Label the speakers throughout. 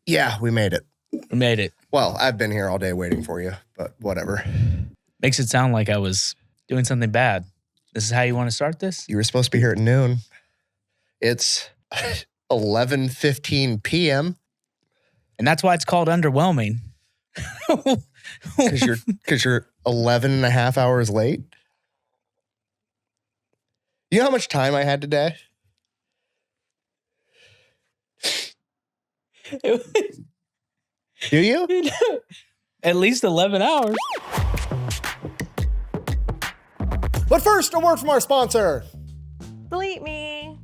Speaker 1: Yeah, we made it.
Speaker 2: We made it.
Speaker 1: Well, I've been here all day waiting for you, but whatever.
Speaker 2: Makes it sound like I was doing something bad. This is how you want to start this?
Speaker 1: You were supposed to be here at noon. It's 11:15 p.m.
Speaker 2: And that's why it's called Underwhelming.
Speaker 1: Because you're 11 and a half hours late. You know how much time I had today? Do you?
Speaker 2: At least 11 hours.
Speaker 1: But first, a word from our sponsor.
Speaker 3: Delete me.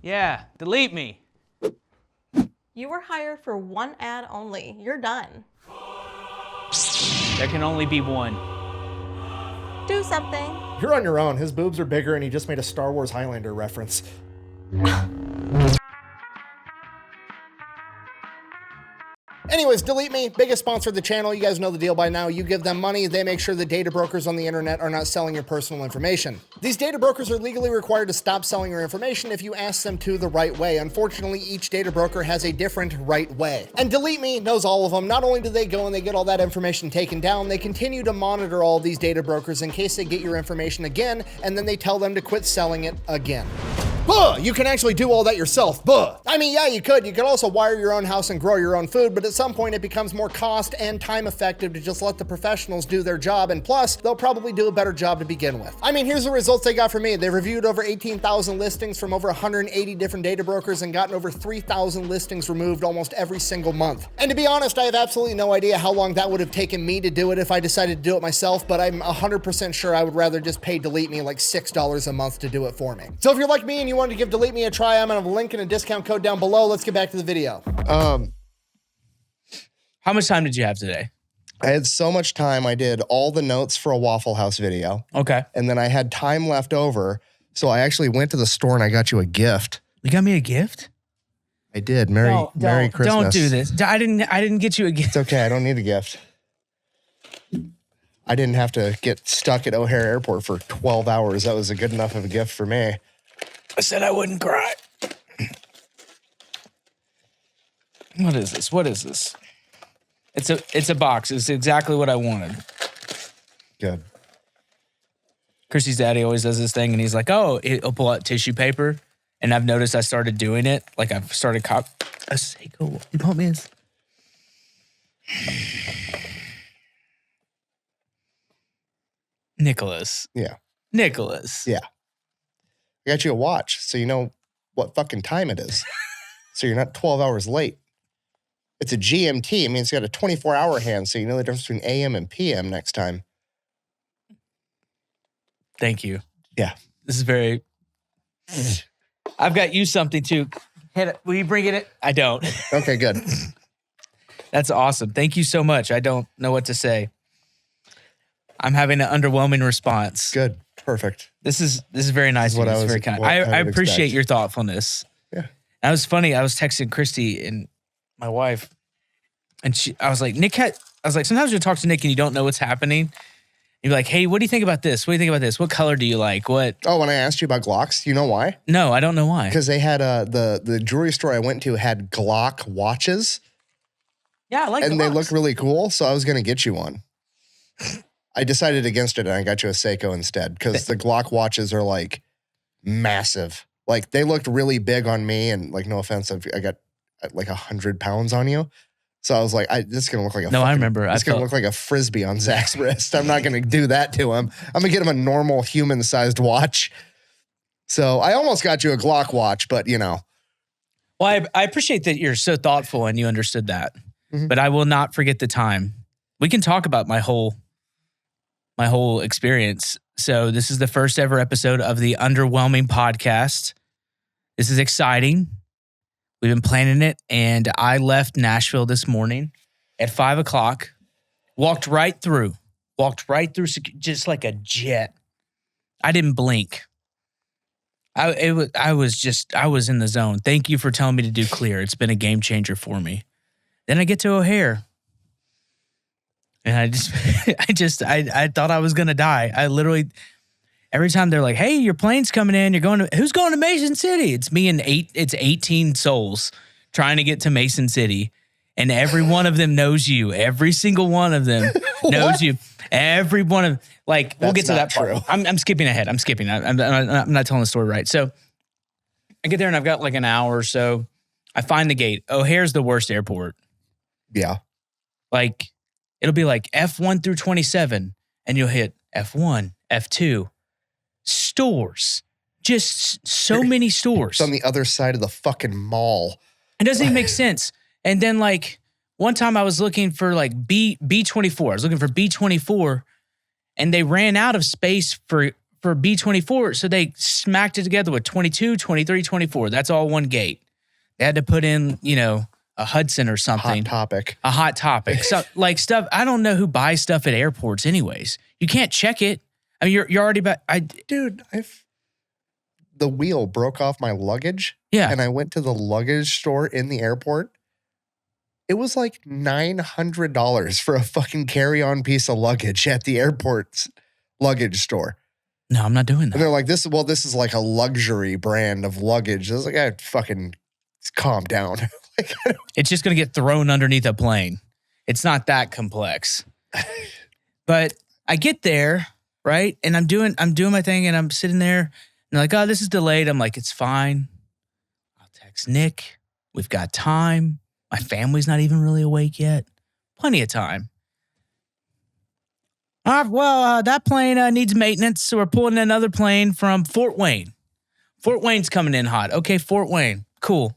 Speaker 2: Yeah, delete me.
Speaker 3: You were hired for one ad only. You're done.
Speaker 2: There can only be one.
Speaker 3: Do something.
Speaker 1: You're on your own. His boobs are bigger and he just made a Star Wars Highlander reference. Anyways, Delete Me, biggest sponsor of the channel. You guys know the deal by now. You give them money, they make sure the data brokers on the internet are not selling your personal information. These data brokers are legally required to stop selling your information if you ask them to the right way. Unfortunately, each data broker has a different right way. And Delete Me knows all of them. Not only do they go and they get all that information taken down, they continue to monitor all these data brokers in case they get your information again, and then they tell them to quit selling it again. Buh! You can actually do all that yourself. Buh! I mean, yeah, you could. You could also wire your own house and grow your own food, but at some point it becomes more cost and time effective to just let the professionals do their job, and plus, they'll probably do a better job to begin with. I mean, here's the results they got for me. They reviewed over 18,000 listings from over 180 different data brokers and gotten over 3,000 listings removed almost every single month. And to be honest, I have absolutely no idea how long that would have taken me to do it if I decided to do it myself, but I'm 100% sure I would rather just pay Delete Me like $6 a month to do it for me. So if you're like me and you wanted to give Delete Me a try, I'm gonna have a link and a discount code down below. Let's get back to the video.
Speaker 2: How much time did you have today?
Speaker 1: I had so much time. I did all the notes for a Waffle House video.
Speaker 2: Okay.
Speaker 1: And then I had time left over. So I actually went to the store and I got you a gift.
Speaker 2: You got me a gift?
Speaker 1: I did. Merry Christmas.
Speaker 2: Don't do this. I didn't get you a gift.
Speaker 1: It's okay. I don't need a gift. I didn't have to get stuck at O'Hare Airport for 12 hours. That was a good enough of a gift for me.
Speaker 2: I said I wouldn't cry. What is this? What is this? It's a box. It's exactly what I wanted.
Speaker 1: Good.
Speaker 2: Chrissy's daddy always does this thing, and he's like, "Oh, he'll pull out tissue paper," and I've noticed I started doing it. Like I've started a Seiko. You bought me this. Nicholas.
Speaker 1: Yeah.
Speaker 2: Nicholas.
Speaker 1: Yeah. I got you a watch so you know what fucking time it is. So you're not 12 hours late. It's a GMT. I mean, it's got a 24-hour hand, so you know the difference between AM and PM next time.
Speaker 2: Thank you.
Speaker 1: Yeah.
Speaker 2: This is very... I've got you something too. Hit it. Will you bring it? I don't.
Speaker 1: Okay, good.
Speaker 2: That's awesome. Thank you so much. I don't know what to say. I'm having an underwhelming response.
Speaker 1: Good. Perfect.
Speaker 2: This is very nice.
Speaker 1: What
Speaker 2: It's very kind. I appreciate
Speaker 1: expect.
Speaker 2: your thoughtfulness.
Speaker 1: Yeah.
Speaker 2: That was funny. I was texting Christy and my wife, and I was like, sometimes you talk to Nick and you don't know what's happening. You're like, hey, what do you think about this? What do you think about this? What color do you like? What?
Speaker 1: Oh, when I asked you about Glocks, you know why?
Speaker 2: No, I don't know why.
Speaker 1: Because they had the jewelry store I went to had Glock watches.
Speaker 2: Yeah, I like
Speaker 1: and
Speaker 2: Glocks.
Speaker 1: they look really cool, so I was going to get you one. I decided against it and I got you a Seiko instead because the Glock watches are like massive. Like they looked really big on me and like no offense, I got like 100 pounds on you. So I was like, this is going to look like a
Speaker 2: I remember.
Speaker 1: It's going to look like a Frisbee on Zach's wrist. I'm not going to do that to him. I'm going to get him a normal human-sized watch. So I almost got you a Glock watch, but you know.
Speaker 2: Well, I appreciate that you're so thoughtful and you understood that. Mm-hmm. But I will not forget the time. We can talk about my whole experience. So this is the first ever episode of the Underwhelming podcast. This is exciting. We've been planning it, and I left Nashville this morning at 5 o'clock, walked right through, just like a jet. I didn't blink. I was in the zone. Thank you for telling me to do clear. It's been a game changer for me. Then I get to O'Hare. And I thought I was going to die. I literally, Every time they're like, hey, your plane's coming in. Who's going to Mason City? It's me and it's 18 souls trying to get to Mason City. And every one of them knows you. Every single one of them knows you. Every one of, like, we'll get to that part. I'm skipping ahead. I'm skipping. I'm not telling the story right. So I get there and I've got like an hour or so. I find the gate. O'Hare's the worst airport.
Speaker 1: Yeah.
Speaker 2: Like, it'll be like F1 through 27, and you'll hit F1, F2, stores. Just so many stores.
Speaker 1: It's on the other side of the fucking mall.
Speaker 2: It doesn't even make sense. And then, like, one time I was looking for, like, B24. I was looking for B24, and they ran out of space for B24, so they smacked it together with 22, 23, 24. That's all one gate. They had to put in, a Hudson or something. A hot topic. So, like, stuff, I don't know who buys stuff at airports anyways. You can't check it. I mean, you're already back.
Speaker 1: Dude, the wheel broke off my luggage.
Speaker 2: Yeah.
Speaker 1: And I went to the luggage store in the airport. It was like $900 for a fucking carry-on piece of luggage at the airport's luggage store.
Speaker 2: No, I'm not doing that.
Speaker 1: And they're like, this is like a luxury brand of luggage. I was like, fucking calm down.
Speaker 2: It's just going to get thrown underneath a plane. It's not that complex. But I get there, right? And I'm doing my thing and I'm sitting there and they're like, oh, this is delayed. I'm like, it's fine. I'll text Nick. We've got time. My family's not even really awake yet. Plenty of time. That plane needs maintenance, so we're pulling another plane from Fort Wayne. Fort Wayne's coming in hot. Okay, Fort Wayne. Cool.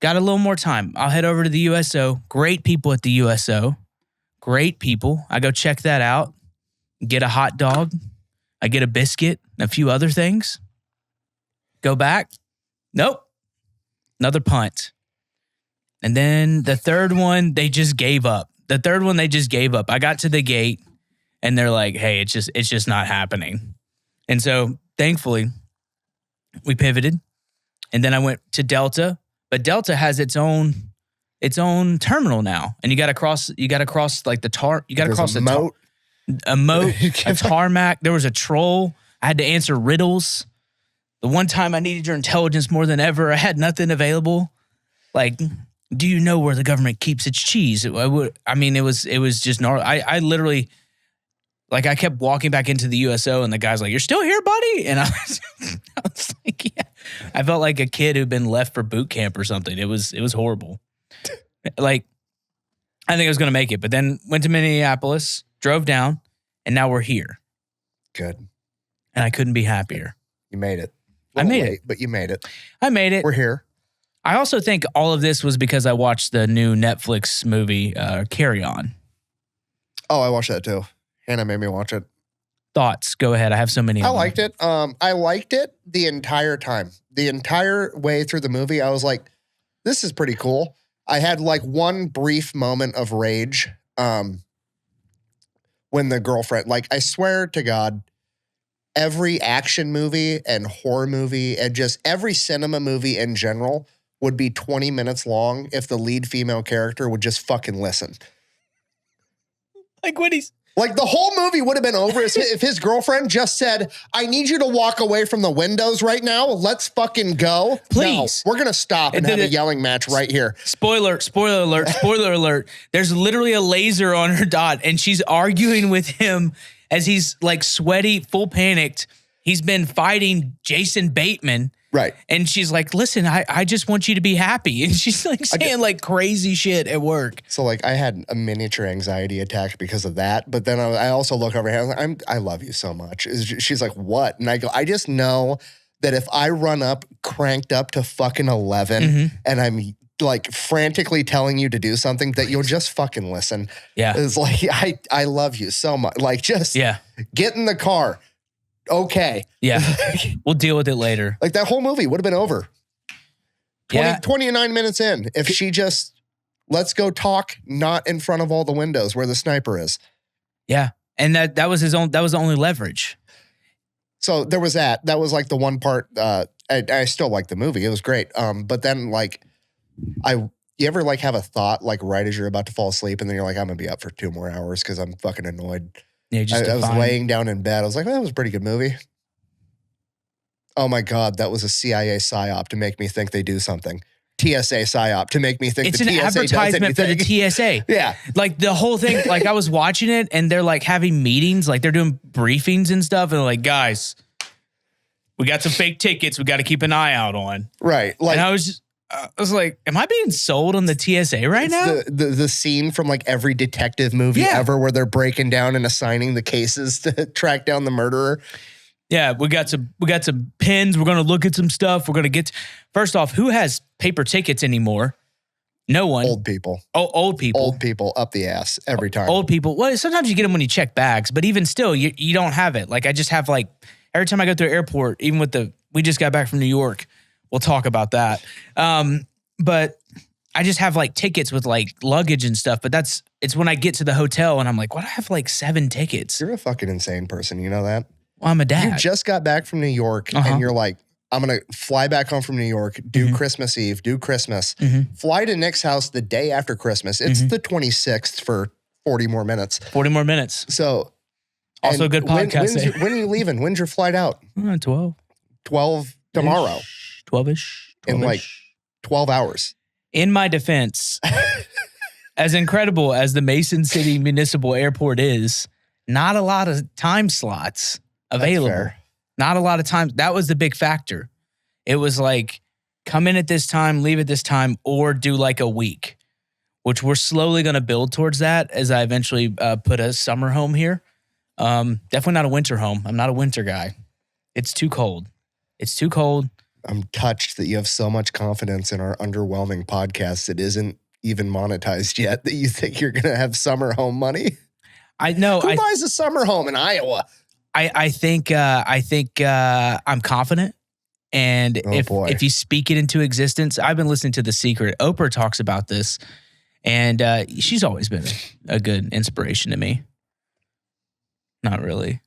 Speaker 2: Got a little more time. I'll head over to the USO. Great people at the USO. Great people. I go check that out. Get a hot dog. I get a biscuit and a few other things. Go back. Nope. Another punt. And then the third one, they just gave up. I got to the gate and they're like, hey, it's just not happening. And so thankfully we pivoted. And then I went to Delta. But Delta has its own terminal now, and you got to cross like the tar. You got to cross the moat, a tarmac. There was a troll. I had to answer riddles. The one time I needed your intelligence more than ever, I had nothing available. Like, do you know where the government keeps its cheese? It was just gnarly. I literally, like, I kept walking back into the USO, and the guy's like, "You're still here, buddy?" And I was like, "Yeah." I felt like a kid who'd been left for boot camp or something. It was horrible. Like, I think I was going to make it, but then went to Minneapolis, drove down, and now we're here.
Speaker 1: Good.
Speaker 2: And I couldn't be happier.
Speaker 1: You made it.
Speaker 2: I made it.
Speaker 1: But you made it.
Speaker 2: I made it.
Speaker 1: We're here.
Speaker 2: I also think all of this was because I watched the new Netflix movie, Carry On.
Speaker 1: Oh, I watched that too. Hannah made me watch it.
Speaker 2: Thoughts? Go ahead. I have so many.
Speaker 1: I liked it. I liked it the entire time. The entire way through the movie, I was like, this is pretty cool. I had like one brief moment of rage when the girlfriend, like, I swear to God, every action movie and horror movie and just every cinema movie in general would be 20 minutes long if the lead female character would just fucking listen.
Speaker 2: Like, what he's...
Speaker 1: Like, the whole movie would have been over if his girlfriend just said, I need you to walk away from the windows right now. Let's fucking go.
Speaker 2: Please.
Speaker 1: No, we're going to stop and have a yelling match right here.
Speaker 2: Spoiler alert. There's literally a laser on her dot, and she's arguing with him as he's, like, sweaty, full panicked. He's been fighting Jason Bateman.
Speaker 1: Right.
Speaker 2: And she's like, listen, I just want you to be happy. And she's like saying like crazy shit at work.
Speaker 1: So like I had a miniature anxiety attack because of that. But then I also look over here and I love you so much. She's like, what? And I go, I just know that if I run up cranked up to fucking 11 and I'm like frantically telling you to do something that you'll just fucking listen.
Speaker 2: Yeah.
Speaker 1: It's like, I love you so much. Like just get in the car. Okay.
Speaker 2: Yeah. We'll deal with it later.
Speaker 1: Like that whole movie would have been over. 29 minutes in. If she just, let's go talk, not in front of all the windows where the sniper is.
Speaker 2: Yeah. And that was that was the only leverage.
Speaker 1: So there was that. That was like the one part, I still like the movie. It was great. But then like, you ever like have a thought like right as you're about to fall asleep and then you're like, I'm going to be up for 2 more hours because I'm fucking annoyed.
Speaker 2: Yeah, just
Speaker 1: I was laying down in bed. I was like, that was a pretty good movie. Oh my God, that was a CIA psyop to make me think they do something. TSA psyop to make me think
Speaker 2: it's
Speaker 1: the TSA
Speaker 2: an advertisement for the TSA.
Speaker 1: Yeah.
Speaker 2: Like the whole thing, like I was watching it and they're like having meetings, like they're doing briefings and stuff. And they're like, guys, we got some fake tickets we got to keep an eye out on.
Speaker 1: Right. Like,
Speaker 2: and I was like, am I being sold on the TSA right now?
Speaker 1: The scene from like every detective movie ever where they're breaking down and assigning the cases to track down the murderer.
Speaker 2: Yeah, we got some pins. We're going to look at some stuff. We're going to get first off, who has paper tickets anymore? No one.
Speaker 1: Old people.
Speaker 2: Oh, old people.
Speaker 1: Old people up the ass every time.
Speaker 2: Old people. Well, sometimes you get them when you check bags, but even still, you don't have it. Like I just have like every time I go through an airport, even with we just got back from New York. We'll talk about that. But I just have like tickets with like luggage and stuff. But it's when I get to the hotel and I'm like, why do I have like 7 tickets?
Speaker 1: You're a fucking insane person. You know that?
Speaker 2: Well, I'm a dad.
Speaker 1: You just got back from New York and you're like, I'm going to fly back home from New York, do Christmas Eve, do Christmas, fly to Nick's house the day after Christmas. It's the 26th for 40 more minutes.
Speaker 2: 40 more minutes.
Speaker 1: So.
Speaker 2: Also a good podcast.
Speaker 1: When are you leaving? When's your flight out?
Speaker 2: 12.
Speaker 1: 12 tomorrow.
Speaker 2: 12-ish.
Speaker 1: In like 12 hours.
Speaker 2: In my defense, as incredible as the Mason City Municipal Airport is, not a lot of time slots available. Not a lot of time. That was the big factor. It was like, come in at this time, leave at this time, or do like a week, which we're slowly going to build towards that as I eventually put a summer home here. Definitely not a winter home. I'm not a winter guy. It's too cold. It's too cold.
Speaker 1: I'm touched that you have so much confidence in our underwhelming podcast that isn't even monetized yet that you think you're going to have summer home money.
Speaker 2: I know.
Speaker 1: Who buys a summer home in Iowa?
Speaker 2: I think I'm confident. And if you speak it into existence, I've been listening to The Secret. Oprah talks about this, and she's always been a good inspiration to me. Not really.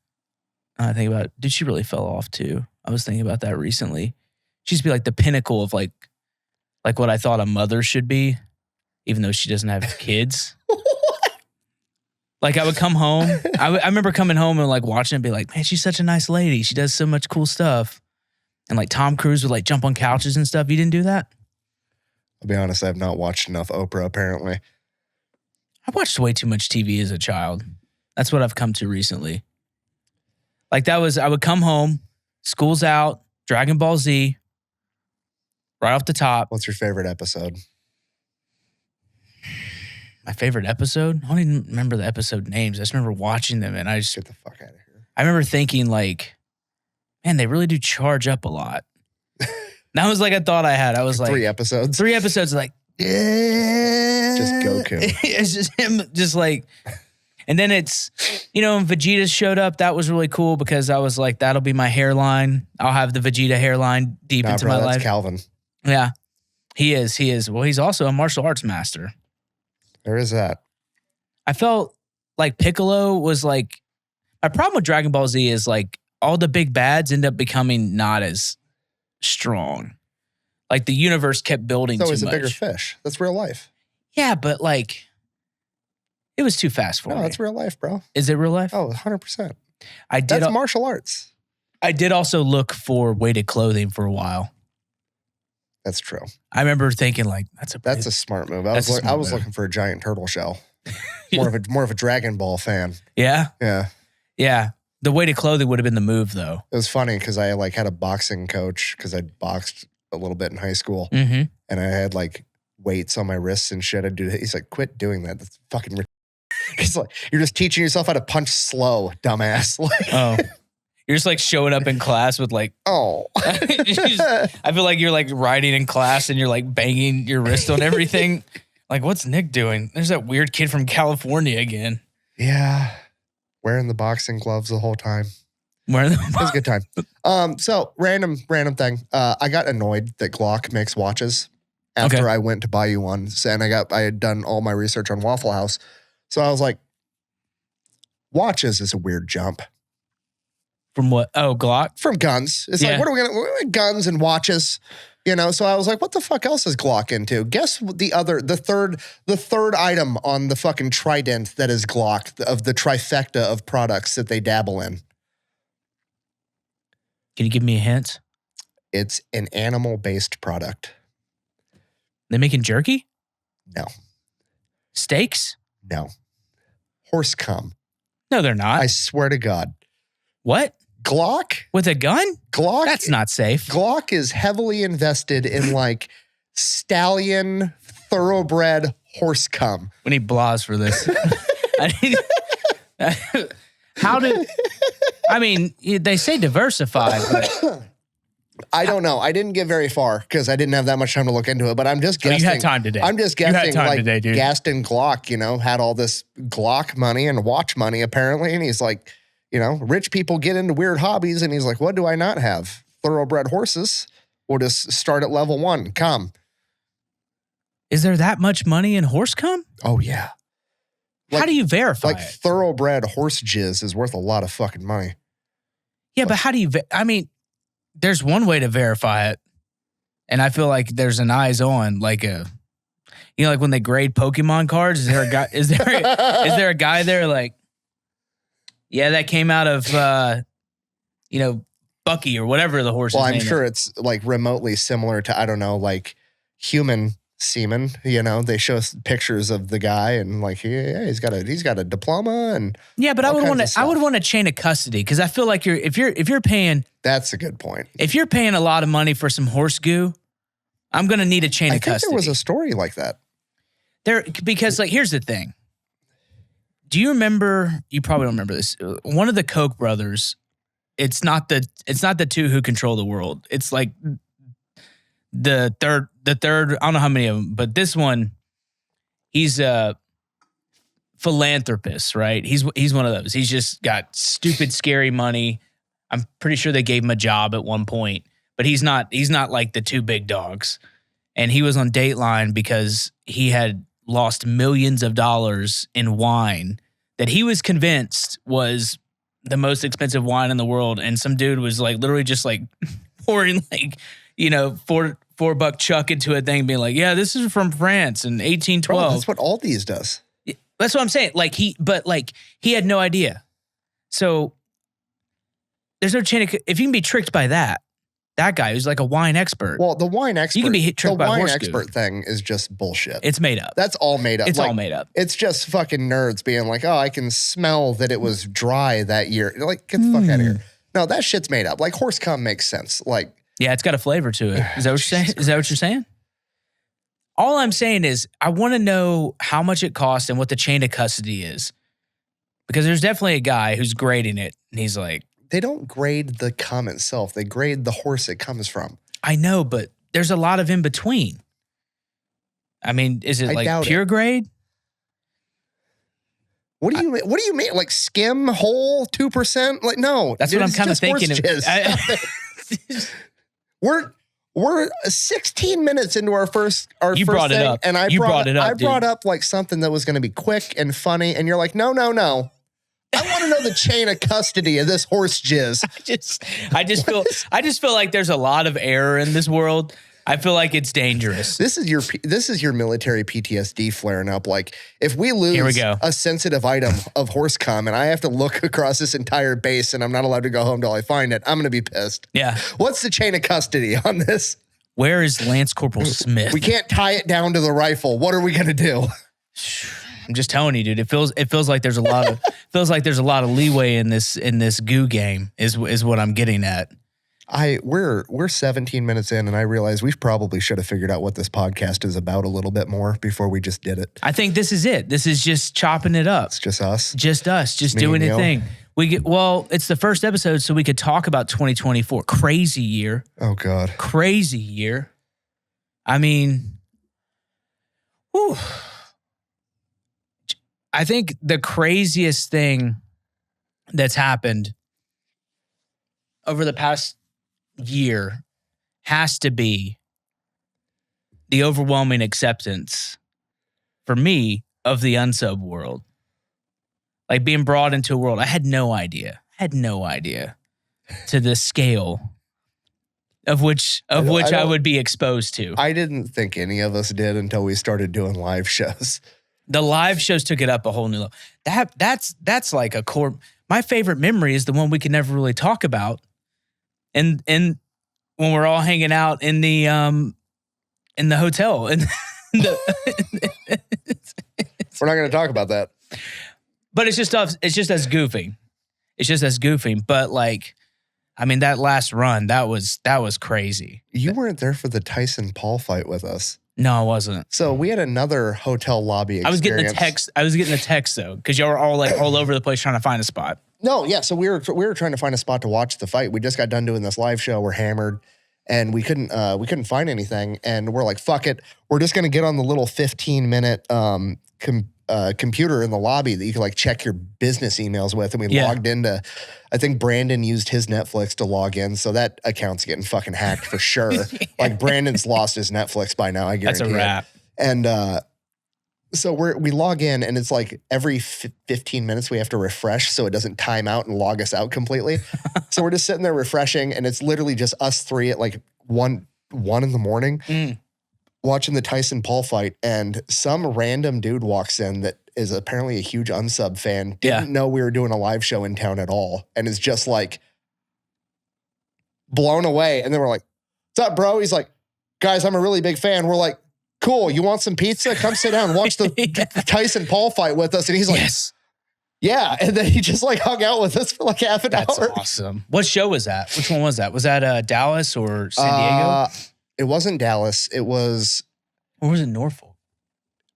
Speaker 2: I think about, dude, she really fell off too. I was thinking about that recently. She used to be like the pinnacle of like what I thought a mother should be, even though she doesn't have kids. Like I would come home. I remember coming home and like watching it and be like, man, she's such a nice lady. She does so much cool stuff. And like Tom Cruise would like jump on couches and stuff. You didn't do that?
Speaker 1: I'll be honest, I have not watched enough Oprah apparently.
Speaker 2: I watched way too much TV as a child. That's what I've come to recently. Like I would come home, school's out, Dragon Ball Z, right off the top.
Speaker 1: What's your favorite episode?
Speaker 2: My favorite episode? I don't even remember the episode names. I just remember watching them and I just...
Speaker 1: Get the fuck out of here.
Speaker 2: I remember thinking like, man, they really do charge up a lot. That was like a thought I had. I was like...
Speaker 1: 3 episodes?
Speaker 2: 3 episodes like... Yeah.
Speaker 1: Just Goku.
Speaker 2: It's just him just like... And then it's, when Vegeta showed up, that was really cool because I was like, that'll be my hairline. I'll have the Vegeta hairline deep into my life.
Speaker 1: That's Calvin.
Speaker 2: Yeah, he is. Well, he's also a martial arts master.
Speaker 1: There is that.
Speaker 2: I felt like Piccolo was like, my problem with Dragon Ball Z is like all the big bads end up becoming not as strong. Like the universe kept building too much.
Speaker 1: It's always a bigger fish. That's real life.
Speaker 2: Yeah, but like, it was too fast for me.
Speaker 1: No, that's real life, bro.
Speaker 2: Is it real life?
Speaker 1: Oh, 100%.
Speaker 2: That's
Speaker 1: martial arts.
Speaker 2: I did also look for weighted clothing for a while.
Speaker 1: That's true.
Speaker 2: I remember thinking like,
Speaker 1: that's a smart move. I was looking for a giant turtle shell. More of a Dragon Ball fan.
Speaker 2: Yeah?
Speaker 1: Yeah.
Speaker 2: Yeah. The weighted clothing would have been the move though.
Speaker 1: It was funny because I like had a boxing coach because I'd boxed a little bit in high school.
Speaker 2: Mm-hmm.
Speaker 1: And I had like weights on my wrists and shit. I'd do that. He's like, quit doing that. That's fucking He's like, you're just teaching yourself how to punch slow, dumbass.
Speaker 2: You're just like showing up in class with like,
Speaker 1: I
Speaker 2: feel like you're like riding in class and you're like banging your wrist on everything. Like, what's Nick doing? There's that weird kid from California again.
Speaker 1: Yeah. Wearing the boxing gloves the whole time. It was a good time. So random thing. I got annoyed that Glock makes watches after I went to buy you one. And I had done all my research on Waffle House. So I was like, watches is a weird jump.
Speaker 2: From what? Oh, Glock?
Speaker 1: From guns. It's like, what are we going to, guns and watches? You know, so I was like, what the fuck else is Glock into? Guess the third item on the fucking trident that is Glock, of the trifecta of products that they dabble in.
Speaker 2: Can you give me a hint?
Speaker 1: It's an animal-based product.
Speaker 2: They making jerky?
Speaker 1: No.
Speaker 2: Steaks?
Speaker 1: No. Horse cum.
Speaker 2: No, they're not.
Speaker 1: I swear to God.
Speaker 2: What?
Speaker 1: Glock?
Speaker 2: With a gun?
Speaker 1: Glock?
Speaker 2: That's not safe.
Speaker 1: Glock is heavily invested in like stallion, thoroughbred horse cum.
Speaker 2: We need blahs for this. They say diversified, but
Speaker 1: I don't know. I didn't get very far because I didn't have that much time to look into it, but I'm just guessing.
Speaker 2: You had time today.
Speaker 1: I'm just guessing.
Speaker 2: You had time
Speaker 1: like
Speaker 2: today, dude.
Speaker 1: Gaston Glock, had all this Glock money and watch money apparently, and he's like, rich people get into weird hobbies, and he's like, what do I not have? Thoroughbred horses. We'll just start at level 1. Come.
Speaker 2: Is there that much money in horse cum?
Speaker 1: Oh yeah.
Speaker 2: How do you verify
Speaker 1: like
Speaker 2: it?
Speaker 1: Thoroughbred horse jizz is worth a lot of fucking money.
Speaker 2: Yeah, but how do you? There's one way to verify it, and I feel like there's an eyes on, like like when they grade Pokemon cards. Is there a guy? Is there a guy there like? Yeah, that came out of, Bucky or whatever the horse is.
Speaker 1: Well, I'm sure it's like remotely similar to, I don't know, like human semen. They show us pictures of the guy and like, he's got a diploma and
Speaker 2: yeah, but I would want a chain of custody because I feel like if you're paying.
Speaker 1: That's a good point.
Speaker 2: If you're paying a lot of money for some horse goo, I'm gonna need a chain of custody.
Speaker 1: I think there was a story like that.
Speaker 2: Because here's the thing. Do you remember? You probably don't remember this. One of the Koch brothers. It's not the two who control the world. It's like the third. I don't know how many of them, but this one, he's a philanthropist, right? He's one of those. He's just got stupid, scary money. I'm pretty sure they gave him a job at one point, but he's not like the two big dogs. And he was on Dateline because he had lost millions of dollars in wine that he was convinced was the most expensive wine in the world. And some dude was like literally just like pouring like, $4 chuck into a thing being like, yeah, this is from France in 1812.
Speaker 1: Bro, that's what Aldi's does.
Speaker 2: That's what I'm saying. He had no idea. So there's no chain of, if you can be tricked by that guy who's like a wine expert.
Speaker 1: Well, the wine expert.
Speaker 2: You can be tricked by horse goo.
Speaker 1: The wine expert thing is just bullshit.
Speaker 2: It's made up.
Speaker 1: That's all made up.
Speaker 2: It's all made up.
Speaker 1: It's just fucking nerds being like, oh, I can smell that it was dry that year. Like, get the fuck out of here. No, that shit's made up. Like, horse cum makes sense. Like,
Speaker 2: yeah, it's got a flavor to it. Is that what you're saying? Is that what you're saying? All I'm saying is I want to know how much it costs and what the chain of custody is. Because there's definitely a guy who's grading it, and he's like,
Speaker 1: they don't grade the cum itself. They grade the horse it comes from.
Speaker 2: I know, but there's a lot of in between. I mean, is it like pure grade?
Speaker 1: What do you mean? Like skim whole 2%? Like no.
Speaker 2: That's what I'm kind of thinking.
Speaker 1: We're 16 minutes into our first
Speaker 2: you brought
Speaker 1: thing,
Speaker 2: it up.
Speaker 1: And I
Speaker 2: brought it up.
Speaker 1: I brought up like something that was going to be quick and funny, and you're like, no. I want to know the chain of custody of this horse jizz.
Speaker 2: I just feel like there's a lot of error in this world. I feel like it's dangerous.
Speaker 1: This is your military PTSD flaring up. Like if we lose a sensitive item of horse cum and I have to look across this entire base and I'm not allowed to go home till I find it, I'm going to be pissed.
Speaker 2: Yeah.
Speaker 1: What's the chain of custody on this?
Speaker 2: Where is Lance Corporal Smith?
Speaker 1: We can't tie it down to the rifle. What are we going to do?
Speaker 2: I'm just telling you, dude. It feels like there's a lot of leeway in this goo game is what I'm getting at.
Speaker 1: We're 17 minutes in, and I realize we probably should have figured out what this podcast is about a little bit more before we just did it.
Speaker 2: I think this is it. This is just chopping it up.
Speaker 1: It's just us.
Speaker 2: Just doing a thing. It's the first episode, so we could talk about 2024. Crazy year.
Speaker 1: Oh God.
Speaker 2: Crazy year. I mean, whew. I think the craziest thing that's happened over the past year has to be the overwhelming acceptance for me of the unsub world. Like being brought into a world I had no idea to the scale of which I would be exposed to.
Speaker 1: I didn't think any of us did until we started doing live shows.
Speaker 2: The live shows took it up a whole new level. That's like a core. My favorite memory is the one we can never really talk about, and when we're all hanging out in the hotel, and
Speaker 1: we're not going to talk about that.
Speaker 2: But it's just us goofing. It's just us goofing. But like, I mean, that last run, that was crazy.
Speaker 1: You weren't there for the Tyson Paul fight with us.
Speaker 2: No, I wasn't.
Speaker 1: So we had another hotel lobby experience.
Speaker 2: I was getting a text though, because y'all were all like all over the place trying to find a spot.
Speaker 1: No, yeah. So we were trying to find a spot to watch the fight. We just got done doing this live show. We're hammered, and we couldn't find anything. And we're like, fuck it. We're just gonna get on the little 15-minute computer in the lobby that you can like check your business emails with. And we logged into, I think Brandon used his Netflix to log in. So that account's getting fucking hacked for sure. Like Brandon's lost his Netflix by now. I guarantee
Speaker 2: that's a wrap.
Speaker 1: And so we log in, and it's like every 15 minutes we have to refresh so it doesn't time out and log us out completely. So we're just sitting there refreshing, and it's literally just us three at like one in the morning. Watching the Tyson Paul fight, and some random dude walks in that is apparently a huge unsub fan, didn't know we were doing a live show in town at all, and is just like blown away. And then we're like, what's up, bro? He's like, guys, I'm a really big fan. We're like, cool, you want some pizza? Come sit down and watch the Tyson Paul fight with us. And he's like, yes. Yeah. And then he just like hung out with us for like half an hour.
Speaker 2: That's awesome. What show was that? Which one was that? Was that Dallas or San Diego?
Speaker 1: It wasn't Dallas. It was...
Speaker 2: Or was it Norfolk?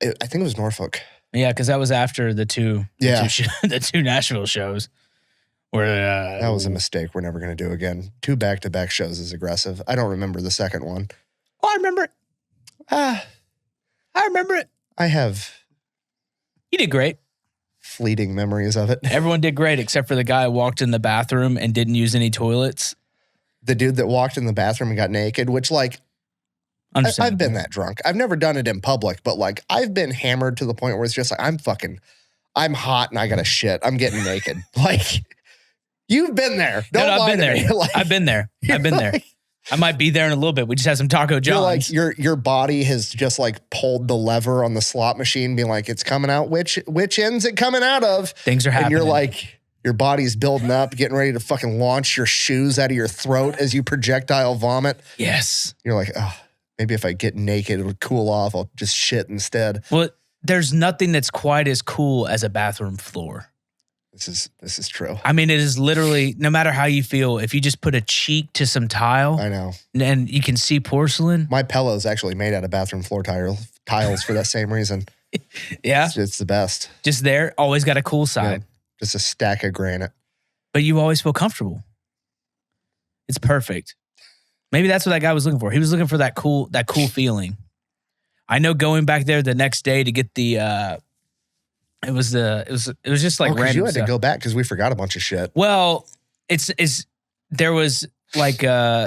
Speaker 1: I think it was Norfolk.
Speaker 2: Yeah, because that was after the two Nashville shows. Where
Speaker 1: that was a mistake we're never going to do again. 2 back-to-back shows is aggressive. I don't remember the second one.
Speaker 2: Oh, I remember it. I remember it.
Speaker 1: I have...
Speaker 2: You did great.
Speaker 1: Fleeting memories of it.
Speaker 2: Everyone did great except for the guy who walked in the bathroom and didn't use any toilets.
Speaker 1: The dude that walked in the bathroom and got naked, which like, I've been that drunk. I've never done it in public, but like I've been hammered to the point where it's just like, I'm hot and I got to shit. I'm getting naked. Like, you've been there. Don't lie
Speaker 2: I've been there.
Speaker 1: Like,
Speaker 2: I've been there. I've been there. I might be there in a little bit. We just had some Taco John's.
Speaker 1: Like your body has just like pulled the lever on the slot machine, being like, it's coming out. Which end's it coming out of?
Speaker 2: Things are happening.
Speaker 1: And you're like, your body's building up, getting ready to fucking launch your shoes out of your throat as you projectile vomit.
Speaker 2: Yes.
Speaker 1: You're like, oh, maybe if I get naked, it'll cool off. I'll just shit instead.
Speaker 2: Well, there's nothing that's quite as cool as a bathroom floor.
Speaker 1: This is true.
Speaker 2: I mean, it is literally, no matter how you feel, if you just put a cheek to some tile.
Speaker 1: I know.
Speaker 2: And you can see porcelain.
Speaker 1: My pillow is actually made out of bathroom floor tiles for that same reason.
Speaker 2: Yeah.
Speaker 1: It's the best.
Speaker 2: Just there, always got a cool side.
Speaker 1: Yeah. Just a stack of granite.
Speaker 2: But you always feel comfortable. It's perfect. Maybe that's what that guy was looking for. He was looking for that cool feeling. I know going back there the next day to get the it was just like random
Speaker 1: you had
Speaker 2: stuff.
Speaker 1: to go back because we forgot a bunch of shit.
Speaker 2: Well, there was like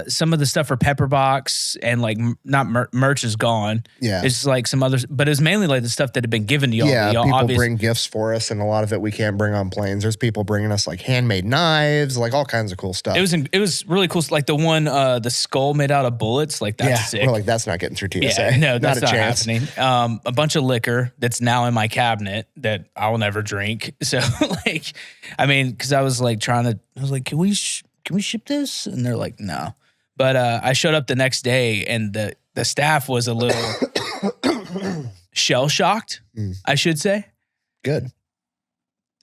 Speaker 2: some of the stuff for Pepperbox and like not merch is gone.
Speaker 1: Yeah.
Speaker 2: It's like some others, but it was mainly like the stuff that had been given to y'all.
Speaker 1: Yeah,
Speaker 2: y'all
Speaker 1: people bring gifts for us, and a lot of it we can't bring on planes. There's people bringing us like handmade knives, like all kinds of cool stuff.
Speaker 2: It was really cool. Like the one, the skull made out of bullets. Like that's sick.
Speaker 1: We're like, that's not getting through TSA.
Speaker 2: Yeah, no, that's not
Speaker 1: chance.
Speaker 2: happening. A bunch of liquor that's now in my cabinet that I'll never drink. So like, I mean, because I was like can we ship this? And they're like, no. But I showed up the next day, and the staff was a little shell shocked, I should say.
Speaker 1: Good.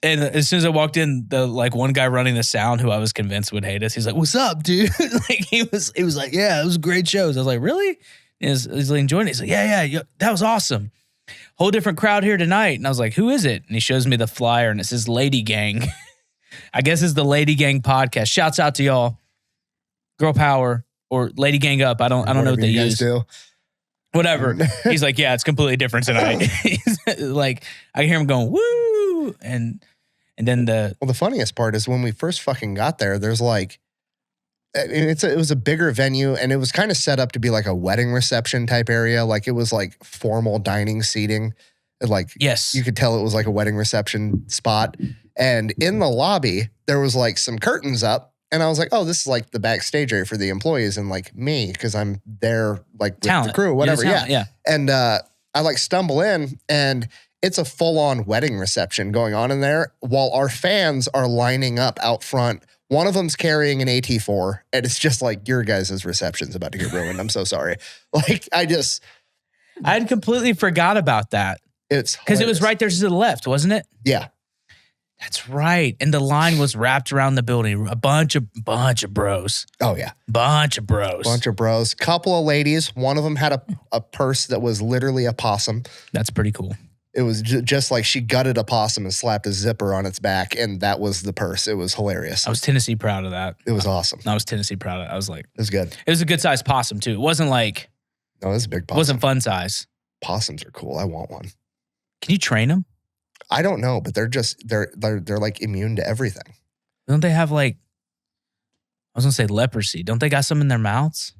Speaker 2: And as soon as I walked in, the like one guy running the sound, who I was convinced would hate us, he's like, "What's up, dude?" Like he was like, "Yeah, it was great shows." I was like, "Really?" And he's like enjoying it. He's like, "Yeah, that was awesome. Whole different crowd here tonight." And I was like, "Who is it?" And he shows me the flyer, and it says Lady Gang. I guess it's the Lady Gang podcast. Shouts out to y'all. Girl Power or Lady Gang Up. I don't know what they use.
Speaker 1: Do.
Speaker 2: Whatever. He's like, yeah, it's completely different tonight. He's like, I hear him going, woo. And then the
Speaker 1: funniest part is when we first fucking got there, there's like, it was a bigger venue, and it was kind of set up to be like a wedding reception type area. Like it was like formal dining seating. Like,
Speaker 2: yes,
Speaker 1: you could tell it was like a wedding reception spot. And in the lobby, there was like some curtains up, And I was like, oh, this is like the backstage area for the employees and like me, because I'm there like with
Speaker 2: Talent.
Speaker 1: the crew, whatever.
Speaker 2: Talent, yeah.
Speaker 1: And I like stumble in and it's a full-on wedding reception going on in there while our fans are lining up out front. One of them's carrying an AT4 and it's just like, your guys' reception's about to get ruined. I'm so sorry. Like I
Speaker 2: had completely forgot about that.
Speaker 1: It's
Speaker 2: because it was right there to the left, wasn't it?
Speaker 1: Yeah.
Speaker 2: That's right. And the line was wrapped around the building. A bunch of bros.
Speaker 1: Oh, yeah.
Speaker 2: Bunch of bros.
Speaker 1: Couple of ladies. One of them had a purse that was literally a possum.
Speaker 2: That's pretty cool.
Speaker 1: It was just like she gutted a possum and slapped a zipper on its back, and that was the purse. It was hilarious.
Speaker 2: I was Tennessee proud of that.
Speaker 1: It was awesome.
Speaker 2: I was Tennessee proud of it. I was like...
Speaker 1: It was good.
Speaker 2: It was a good-sized possum, too. It wasn't like...
Speaker 1: No, it was a big possum.
Speaker 2: It wasn't fun size.
Speaker 1: Possums are cool. I want one.
Speaker 2: Can you train them?
Speaker 1: I don't know, but they're like immune to everything.
Speaker 2: Don't they have like... I was going to say leprosy. Don't they got some in their mouths?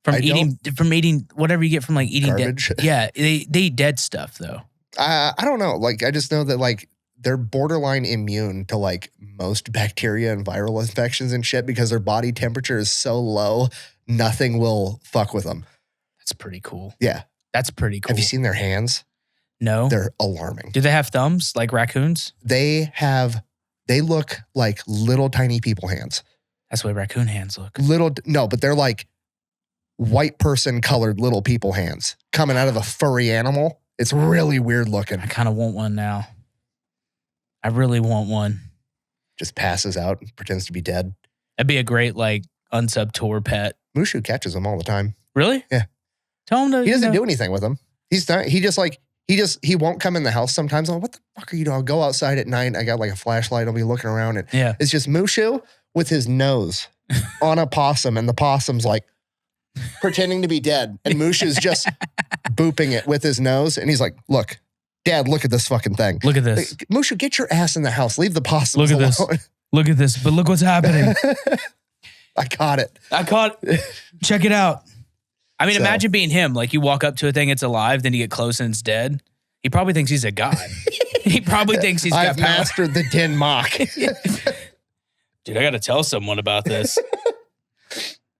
Speaker 2: From eating whatever you get from like eating
Speaker 1: garbage.
Speaker 2: Dead. Yeah, they eat dead stuff though.
Speaker 1: I don't know. Like I just know that like they're borderline immune to like most bacteria and viral infections and shit because their body temperature is so low, nothing will fuck with them.
Speaker 2: That's pretty cool.
Speaker 1: Yeah,
Speaker 2: that's pretty cool.
Speaker 1: Have you seen their hands?
Speaker 2: No,
Speaker 1: they're alarming.
Speaker 2: Do they have thumbs like raccoons?
Speaker 1: They look like little tiny people hands.
Speaker 2: That's the way raccoon hands look.
Speaker 1: No, but they're like white person colored little people hands coming out of a furry animal. It's really weird looking.
Speaker 2: I kind of want one now. I really want one.
Speaker 1: Just passes out and pretends to be dead.
Speaker 2: That'd be a great like unsub tour pet.
Speaker 1: Mushu catches them all the time.
Speaker 2: Really?
Speaker 1: Yeah.
Speaker 2: Tell him to.
Speaker 1: He doesn't do anything with them. He's not. He won't come in the house sometimes. I'm like, what the fuck are you doing? I'll go outside at night. I got like a flashlight. I'll be looking around and it's just Mushu with his nose on a possum and the possum's like pretending to be dead. And Mushu's just booping it with his nose. And he's like, look, Dad, look at this fucking thing.
Speaker 2: Look at this.
Speaker 1: Like, Mushu, get your ass in the house. Leave the possums alone.
Speaker 2: Look at this. But look what's happening.
Speaker 1: I caught it.
Speaker 2: Check it out. I mean, imagine being him. Like you walk up to a thing, it's alive, then you get close and it's dead. He probably thinks he's a god. He probably thinks he's got
Speaker 1: I've mastered the Den Mach.
Speaker 2: Dude, I got to tell someone about this.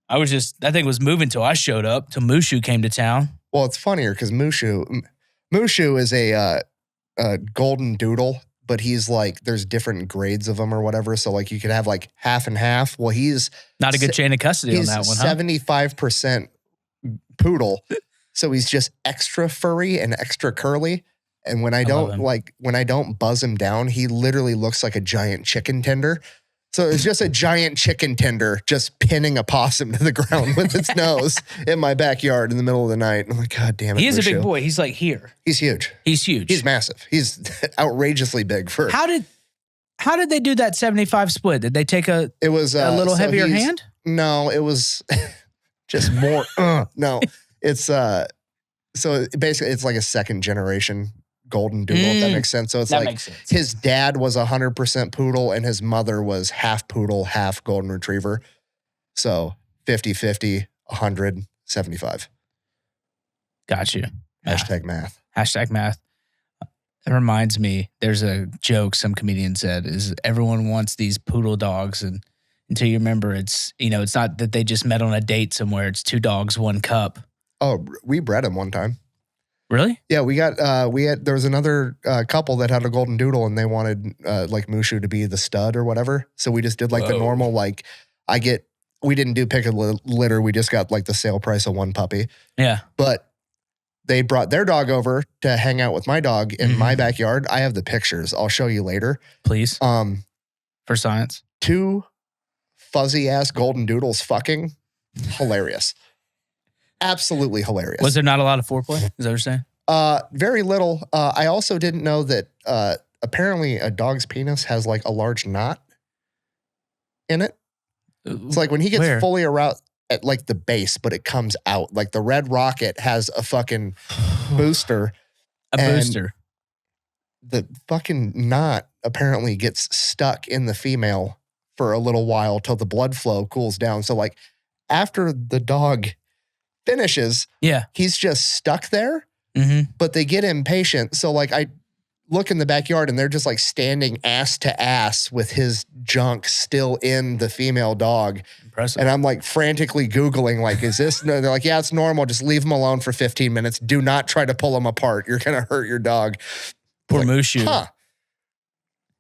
Speaker 2: That thing was moving till I showed up, till Mushu came to town.
Speaker 1: Well, it's funnier because Mushu is a golden doodle, but he's like, there's different grades of them or whatever. So like you could have like half and half. Well, he's
Speaker 2: not a good chain of custody on that one, huh?
Speaker 1: 75% poodle. So he's just extra furry and extra curly. And when I don't buzz him down, he literally looks like a giant chicken tender. So it's just a giant chicken tender just pinning a possum to the ground with its nose in my backyard in the middle of the night. I'm like, God damn it.
Speaker 2: He is
Speaker 1: Mushu.
Speaker 2: a big boy. He's like here.
Speaker 1: He's huge.
Speaker 2: He's
Speaker 1: massive. He's outrageously big for.
Speaker 2: How did they do that 75 split? Did they take a little heavier hand?
Speaker 1: No, it was just more. No, it's so basically it's like a second generation golden doodle, if that makes sense. So it's like his dad was 100% poodle and his mother was half poodle, half golden retriever. So 50-50, 100-75.
Speaker 2: Got you.
Speaker 1: Hashtag math.
Speaker 2: Hashtag math. It reminds me, there's a joke some comedian said is everyone wants these poodle dogs and until you remember it's not that they just met on a date somewhere. It's 2 dogs, 1 cup.
Speaker 1: Oh, we bred him one time.
Speaker 2: Really?
Speaker 1: Yeah, there was another couple that had a golden doodle and they wanted like Mushu to be the stud or whatever. So we just did like the normal, like we didn't do pick a litter. We just got like the sale price of 1 puppy.
Speaker 2: Yeah.
Speaker 1: But they brought their dog over to hang out with my dog in my backyard. I have the pictures. I'll show you later.
Speaker 2: Please. For science.
Speaker 1: 2 fuzzy ass golden doodles fucking hilarious. Absolutely hilarious.
Speaker 2: Was there not a lot of foreplay? Is that what you're saying?
Speaker 1: Very little. I also didn't know that apparently a dog's penis has like a large knot in it. It's like when he gets fully aroused at like the base, but it comes out. Like the Red Rocket has a fucking booster.
Speaker 2: Booster.
Speaker 1: The fucking knot apparently gets stuck in the female for a little while till the blood flow cools down. So like after the dog finishes, he's just stuck there, but they get impatient. So like look in the backyard and they're just like standing ass to ass with his junk still in the female dog.
Speaker 2: Impressive.
Speaker 1: And I'm like frantically Googling, like, is this, no, they're like, yeah, it's normal. Just leave him alone for 15 minutes. Do not try to pull him apart. You're going to hurt your dog.
Speaker 2: Poor
Speaker 1: like,
Speaker 2: Mushu.
Speaker 1: Huh.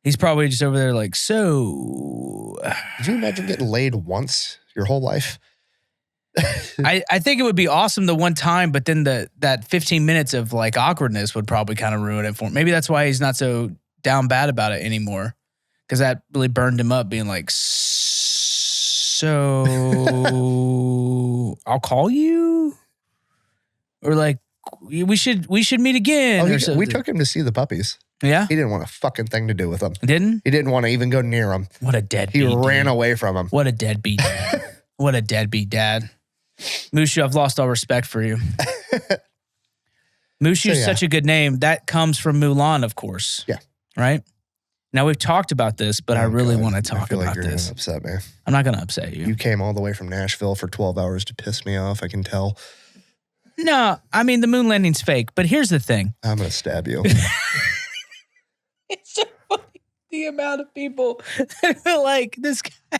Speaker 2: He's probably just over there like, so.
Speaker 1: Could you imagine getting laid once your whole life?
Speaker 2: I think it would be awesome the one time, but then that 15 minutes of like awkwardness would probably kind of ruin it for him. Maybe that's why he's not so down bad about it anymore. Because that really burned him up being like, so I'll call you? Or like, we should meet again.
Speaker 1: Oh, we took him to see the puppies.
Speaker 2: Yeah?
Speaker 1: He didn't want a fucking thing to do with them.
Speaker 2: Didn't?
Speaker 1: He didn't want to even go near them.
Speaker 2: What a deadbeat.
Speaker 1: He ran away from them.
Speaker 2: What a deadbeat dad. What a deadbeat dad. Mushu, I've lost all respect for you. Mushu is such a good name. That comes from Mulan, of course.
Speaker 1: Yeah.
Speaker 2: Right? Now, we've talked about this, but I really want to talk
Speaker 1: I feel like
Speaker 2: about
Speaker 1: you're
Speaker 2: this.
Speaker 1: Gonna upset me.
Speaker 2: I'm not going to upset you.
Speaker 1: You came all the way from Nashville for 12 hours to piss me off, I can tell.
Speaker 2: No, I mean, the moon landing's fake, but here's the thing.
Speaker 1: I'm going to stab you.
Speaker 2: It's so funny, the amount of people that feel like this guy.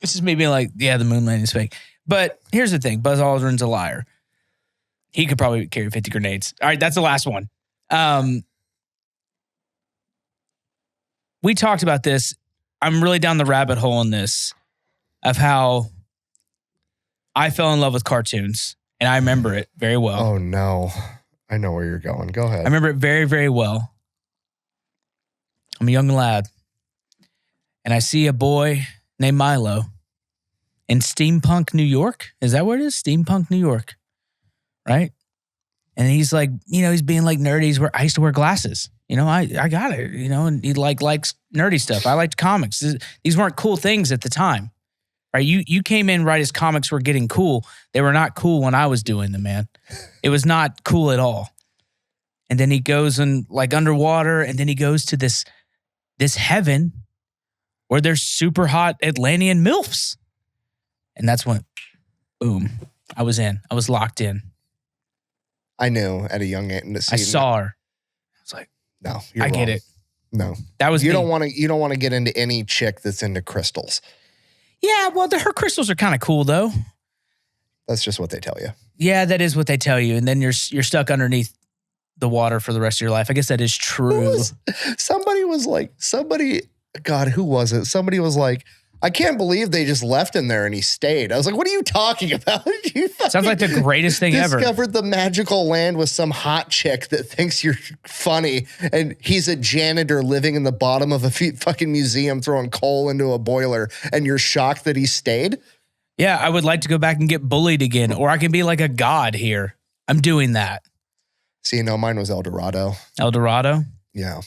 Speaker 2: This is me being like, yeah, the moon landing's fake. But here's the thing. Buzz Aldrin's a liar. He could probably carry 50 grenades. All right, that's the last one. We talked about this. I'm really down the rabbit hole in this of how I fell in love with cartoons. And I remember it very well.
Speaker 1: Oh, no. I know where you're going. Go ahead.
Speaker 2: I remember it very, very well. I'm a young lad. And I see a boy named Milo in Steampunk, New York. Is that where it is? Steampunk, New York. Right? And he's like, he's being like nerdy. I used to wear glasses. I got it, and he likes nerdy stuff. I liked comics. These weren't cool things at the time. Right? You came in right as comics were getting cool. They were not cool when I was doing them, man. It was not cool at all. And then he goes and like underwater, and then he goes to this heaven where there's super hot Atlantean MILFs. And that's when, boom, I was in. I was locked in.
Speaker 1: I knew at a young age.
Speaker 2: I saw her. I was like,
Speaker 1: no,
Speaker 2: I get it.
Speaker 1: No,
Speaker 2: that was
Speaker 1: you don't want to get into any chick that's into crystals.
Speaker 2: Yeah, well, her crystals are kind of cool though.
Speaker 1: That's just what they tell you.
Speaker 2: Yeah, that is what they tell you, and then you're stuck underneath the water for the rest of your life. I guess that is true.
Speaker 1: Somebody, God, who was it? Somebody was like, I can't believe they just left him there and he stayed. I was like, what are you talking about?
Speaker 2: Sounds like the greatest thing ever.
Speaker 1: Discovered the magical land with some hot chick that thinks you're funny, and he's a janitor living in the bottom of a fucking museum throwing coal into a boiler, and you're shocked that he stayed?
Speaker 2: Yeah, I would like to go back and get bullied again, or I can be like a god here. I'm doing that.
Speaker 1: See, no, mine was El Dorado.
Speaker 2: El Dorado?
Speaker 1: Yeah.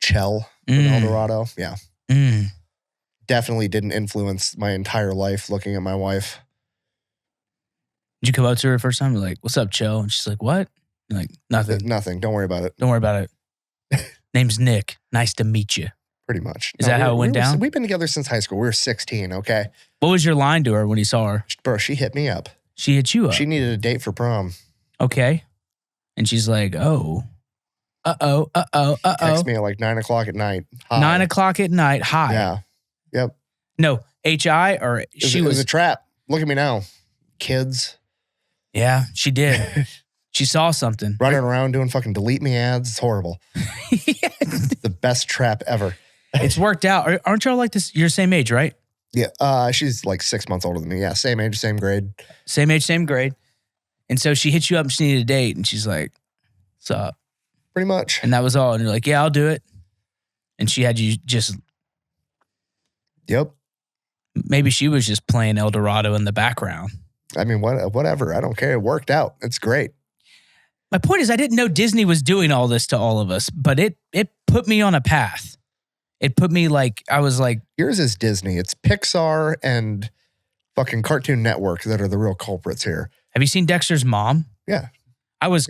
Speaker 1: Chell from El Dorado. Yeah. Definitely didn't influence my entire life looking at my wife.
Speaker 2: Did you come up to her the first time? You're like, what's up, Chell? And she's like, what? You're like, nothing.
Speaker 1: Nothing. Don't worry about it.
Speaker 2: Don't worry about it. Name's Nick. Nice to meet you.
Speaker 1: Pretty much.
Speaker 2: Is that how it went down?
Speaker 1: We've been together since high school. We were 16, okay?
Speaker 2: What was your line to her when you saw her?
Speaker 1: Bro, she hit me up.
Speaker 2: She hit you up?
Speaker 1: She needed a date for prom.
Speaker 2: Okay. And she's like, oh. Uh-oh.
Speaker 1: Text me at like 9 o'clock at night. Hi.
Speaker 2: 9 o'clock at night. Hi.
Speaker 1: Yeah. Yep.
Speaker 2: No, H.I. or
Speaker 1: It was a trap. Look at me now. Kids.
Speaker 2: Yeah, she did. She saw something.
Speaker 1: Running around doing fucking delete me ads. It's horrible. The best trap ever.
Speaker 2: It's worked out. Aren't y'all like this? You're the same age, right?
Speaker 1: Yeah. She's like 6 months older than me. Yeah. Same age, same grade.
Speaker 2: Same age, same grade. And so she hits you up and she needed a date. And she's like, what's up?
Speaker 1: Pretty much.
Speaker 2: And that was all. And you're like, yeah, I'll do it. And she had you just...
Speaker 1: Yep.
Speaker 2: Maybe she was just playing El Dorado in the background.
Speaker 1: I mean, whatever. I don't care. It worked out. It's great.
Speaker 2: My point is I didn't know Disney was doing all this to all of us, but it put me on a path. It put me like, I was like...
Speaker 1: Yours is Disney. It's Pixar and fucking Cartoon Network that are the real culprits here.
Speaker 2: Have you seen Dexter's mom?
Speaker 1: Yeah.
Speaker 2: I was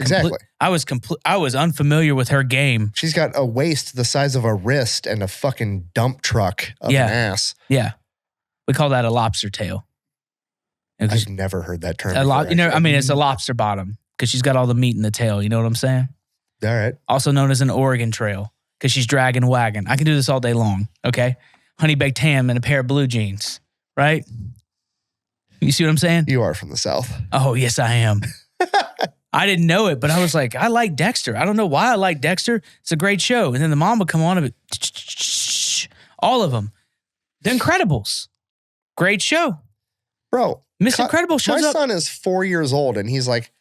Speaker 2: unfamiliar with her game.
Speaker 1: She's got a waist the size of a wrist and a fucking dump truck of an ass.
Speaker 2: Yeah. We call that a lobster tail.
Speaker 1: I've never heard that term.
Speaker 2: It's a lobster bottom because she's got all the meat in the tail. You know what I'm saying?
Speaker 1: All right.
Speaker 2: Also known as an Oregon Trail, because she's dragging a wagon. I can do this all day long, okay? Honey baked ham and a pair of blue jeans, right? You see what I'm saying?
Speaker 1: You are from the South.
Speaker 2: Oh, yes, I am. I didn't know it, but I was like, I like Dexter. I don't know why I like Dexter. It's a great show. And then the mom would come on and all of them. The Incredibles. Great show.
Speaker 1: Bro.
Speaker 2: Miss Incredible shows
Speaker 1: my
Speaker 2: up.
Speaker 1: My son is 4 years old and he's like,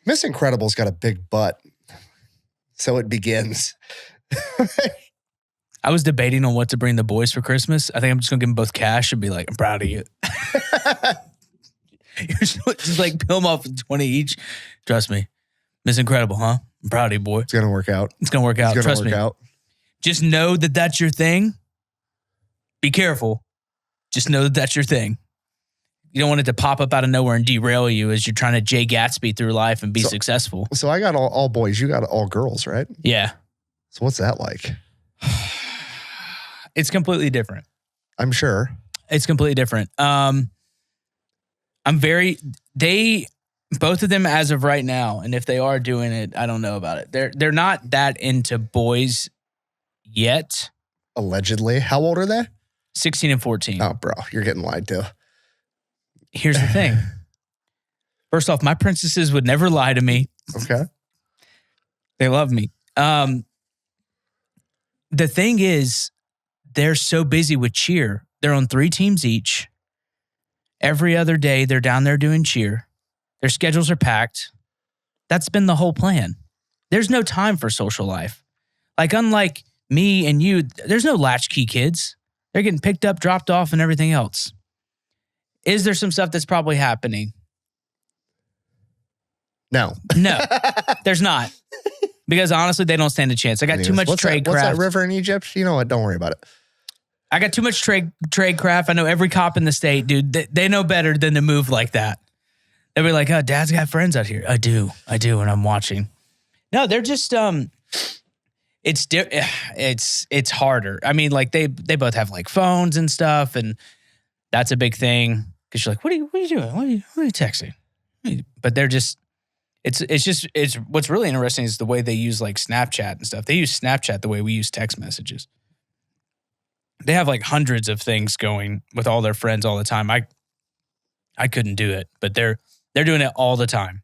Speaker 1: Miss Incredible's got a big butt. So it begins.
Speaker 2: I was debating on what to bring the boys for Christmas. I think I'm just going to give them both cash and be like, I'm proud of you. You're just like peel them off 20 each. Trust me. Miss Incredible, huh? I'm proud of you, boy.
Speaker 1: It's going to work out.
Speaker 2: It's going to work out. Trust me. Just know that that's your thing. Be careful. Just know that that's your thing. You don't want it to pop up out of nowhere and derail you as you're trying to Jay Gatsby through life and be successful.
Speaker 1: So I got all boys. You got all girls, right?
Speaker 2: Yeah.
Speaker 1: So what's that like?
Speaker 2: It's completely different.
Speaker 1: I'm sure.
Speaker 2: It's completely different. Both of them as of right now, and if they are doing it, I don't know about it. They're not that into boys yet.
Speaker 1: Allegedly. How old are they?
Speaker 2: 16 and 14.
Speaker 1: Oh, bro, you're getting lied to.
Speaker 2: Here's the thing. First off, my princesses would never lie to me.
Speaker 1: Okay.
Speaker 2: They love me. The thing is, they're so busy with cheer. They're on 3 teams each. Every other day, they're down there doing cheer. Their schedules are packed. That's been the whole plan. There's no time for social life. Like, unlike me and you, there's no latchkey kids. They're getting picked up, dropped off, and everything else. Is there some stuff that's probably happening?
Speaker 1: No.
Speaker 2: No, there's not. Because honestly, they don't stand a chance. I got too much trade craft.
Speaker 1: What's that river in Egypt? You know what? Don't worry about it.
Speaker 2: I got too much trade craft. I know every cop in the state, dude. They know better than to move like that. They'll be like, oh, Dad's got friends out here. I do, and I'm watching. No, they're just it's harder. I mean, like they both have like phones and stuff, and that's a big thing. Because you're like, what are you doing? What are you texting? But they're just it's what's really interesting is the way they use like Snapchat and stuff. They use Snapchat the way we use text messages. They have like hundreds of things going with all their friends all the time. I couldn't do it, but they're doing it all the time.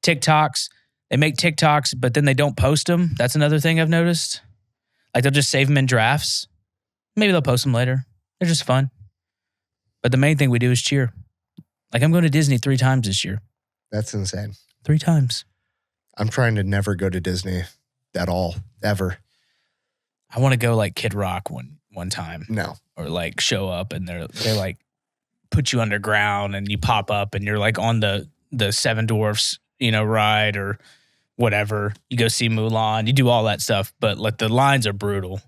Speaker 2: TikToks, they make TikToks, but then they don't post them. That's another thing I've noticed. Like they'll just save them in drafts. Maybe they'll post them later. They're just fun. But the main thing we do is cheer. Like I'm going to Disney 3 times this year.
Speaker 1: That's insane.
Speaker 2: 3 times.
Speaker 1: I'm trying to never go to Disney at all, ever.
Speaker 2: I want to go like Kid Rock one time.
Speaker 1: No.
Speaker 2: Or like show up and they're like put you underground and you pop up and you're like on the Seven Dwarfs, ride or whatever. You go see Mulan, you do all that stuff, but like the lines are brutal.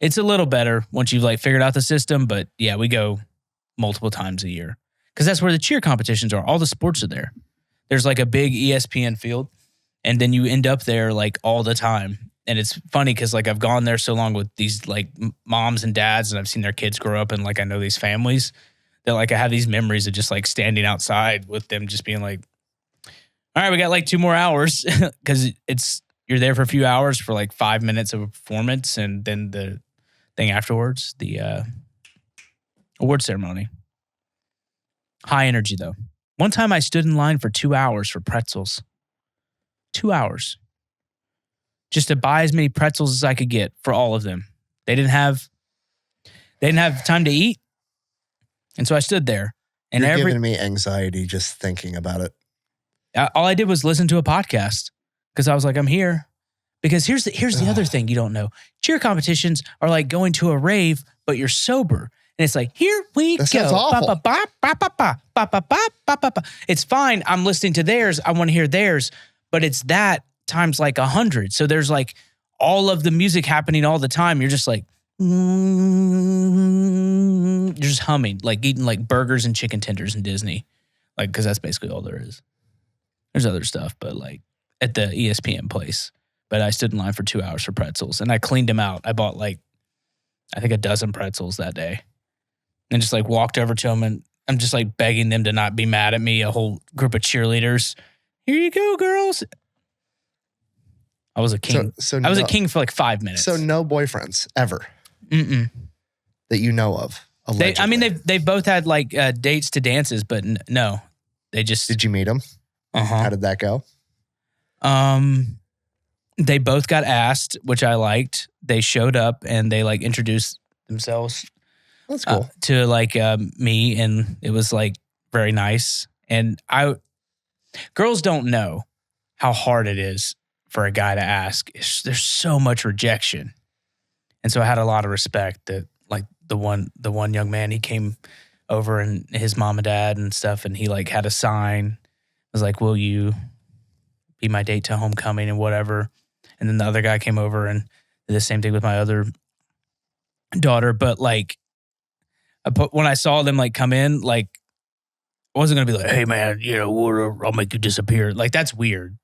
Speaker 2: It's a little better once you've like figured out the system, but yeah, we go multiple times a year because that's where the cheer competitions are. All the sports are there. There's like a big ESPN field and then you end up there like all the time. And it's funny because like I've gone there so long with these like moms and dads and I've seen their kids grow up and like I know these families that like I have these memories of just like standing outside with them just being like, all right, we got like 2 more hours because you're there for a few hours for like 5 minutes of a performance and then the thing afterwards, the award ceremony. High energy though. One time I stood in line for 2 hours for pretzels. 2 hours. Just to buy as many pretzels as I could get for all of them. They didn't have time to eat. And so I stood there. And
Speaker 1: You're giving me anxiety just thinking about it.
Speaker 2: All I did was listen to a podcast because I was like, I'm here. Because here's the other thing you don't know. Cheer competitions are like going to a rave, but you're sober. And it's like, here we
Speaker 1: that
Speaker 2: go.
Speaker 1: Sounds awful.
Speaker 2: Ba, ba, ba, ba, ba, ba, ba, ba, ba, ba, ba. It's fine. I'm listening to theirs. I want to hear theirs. But it's that times like 100. So there's like all of the music happening all the time. You're just like, you're just humming, like eating like burgers and chicken tenders in Disney. Like, because that's basically all there is. There's other stuff, but like at the ESPN place. But I stood in line for 2 hours for pretzels and I cleaned them out. I bought like, I think a dozen pretzels that day and just like walked over to them and I'm just like begging them to not be mad at me. A whole group of cheerleaders. Here you go, girls. I was a king.
Speaker 1: So
Speaker 2: I was a king for like 5 minutes.
Speaker 1: So no boyfriends ever that you know of. Allegedly.
Speaker 2: They've both had like dates to dances, but no, they just.
Speaker 1: Did you meet them? How did that go?
Speaker 2: They both got asked, which I liked. They showed up and they like introduced themselves.
Speaker 1: That's cool.
Speaker 2: To like me, and it was like very nice. And girls don't know how hard it is for a guy to ask. There's so much rejection, and so I had a lot of respect that like the one young man, he came over and his mom and dad and stuff, and he like had a sign. I was like, "Will you be my date to homecoming and whatever?" And then the other guy came over and did the same thing with my other daughter. But like, when I saw them like come in, like I wasn't gonna be like, "Hey man, I'll make you disappear." Like that's weird.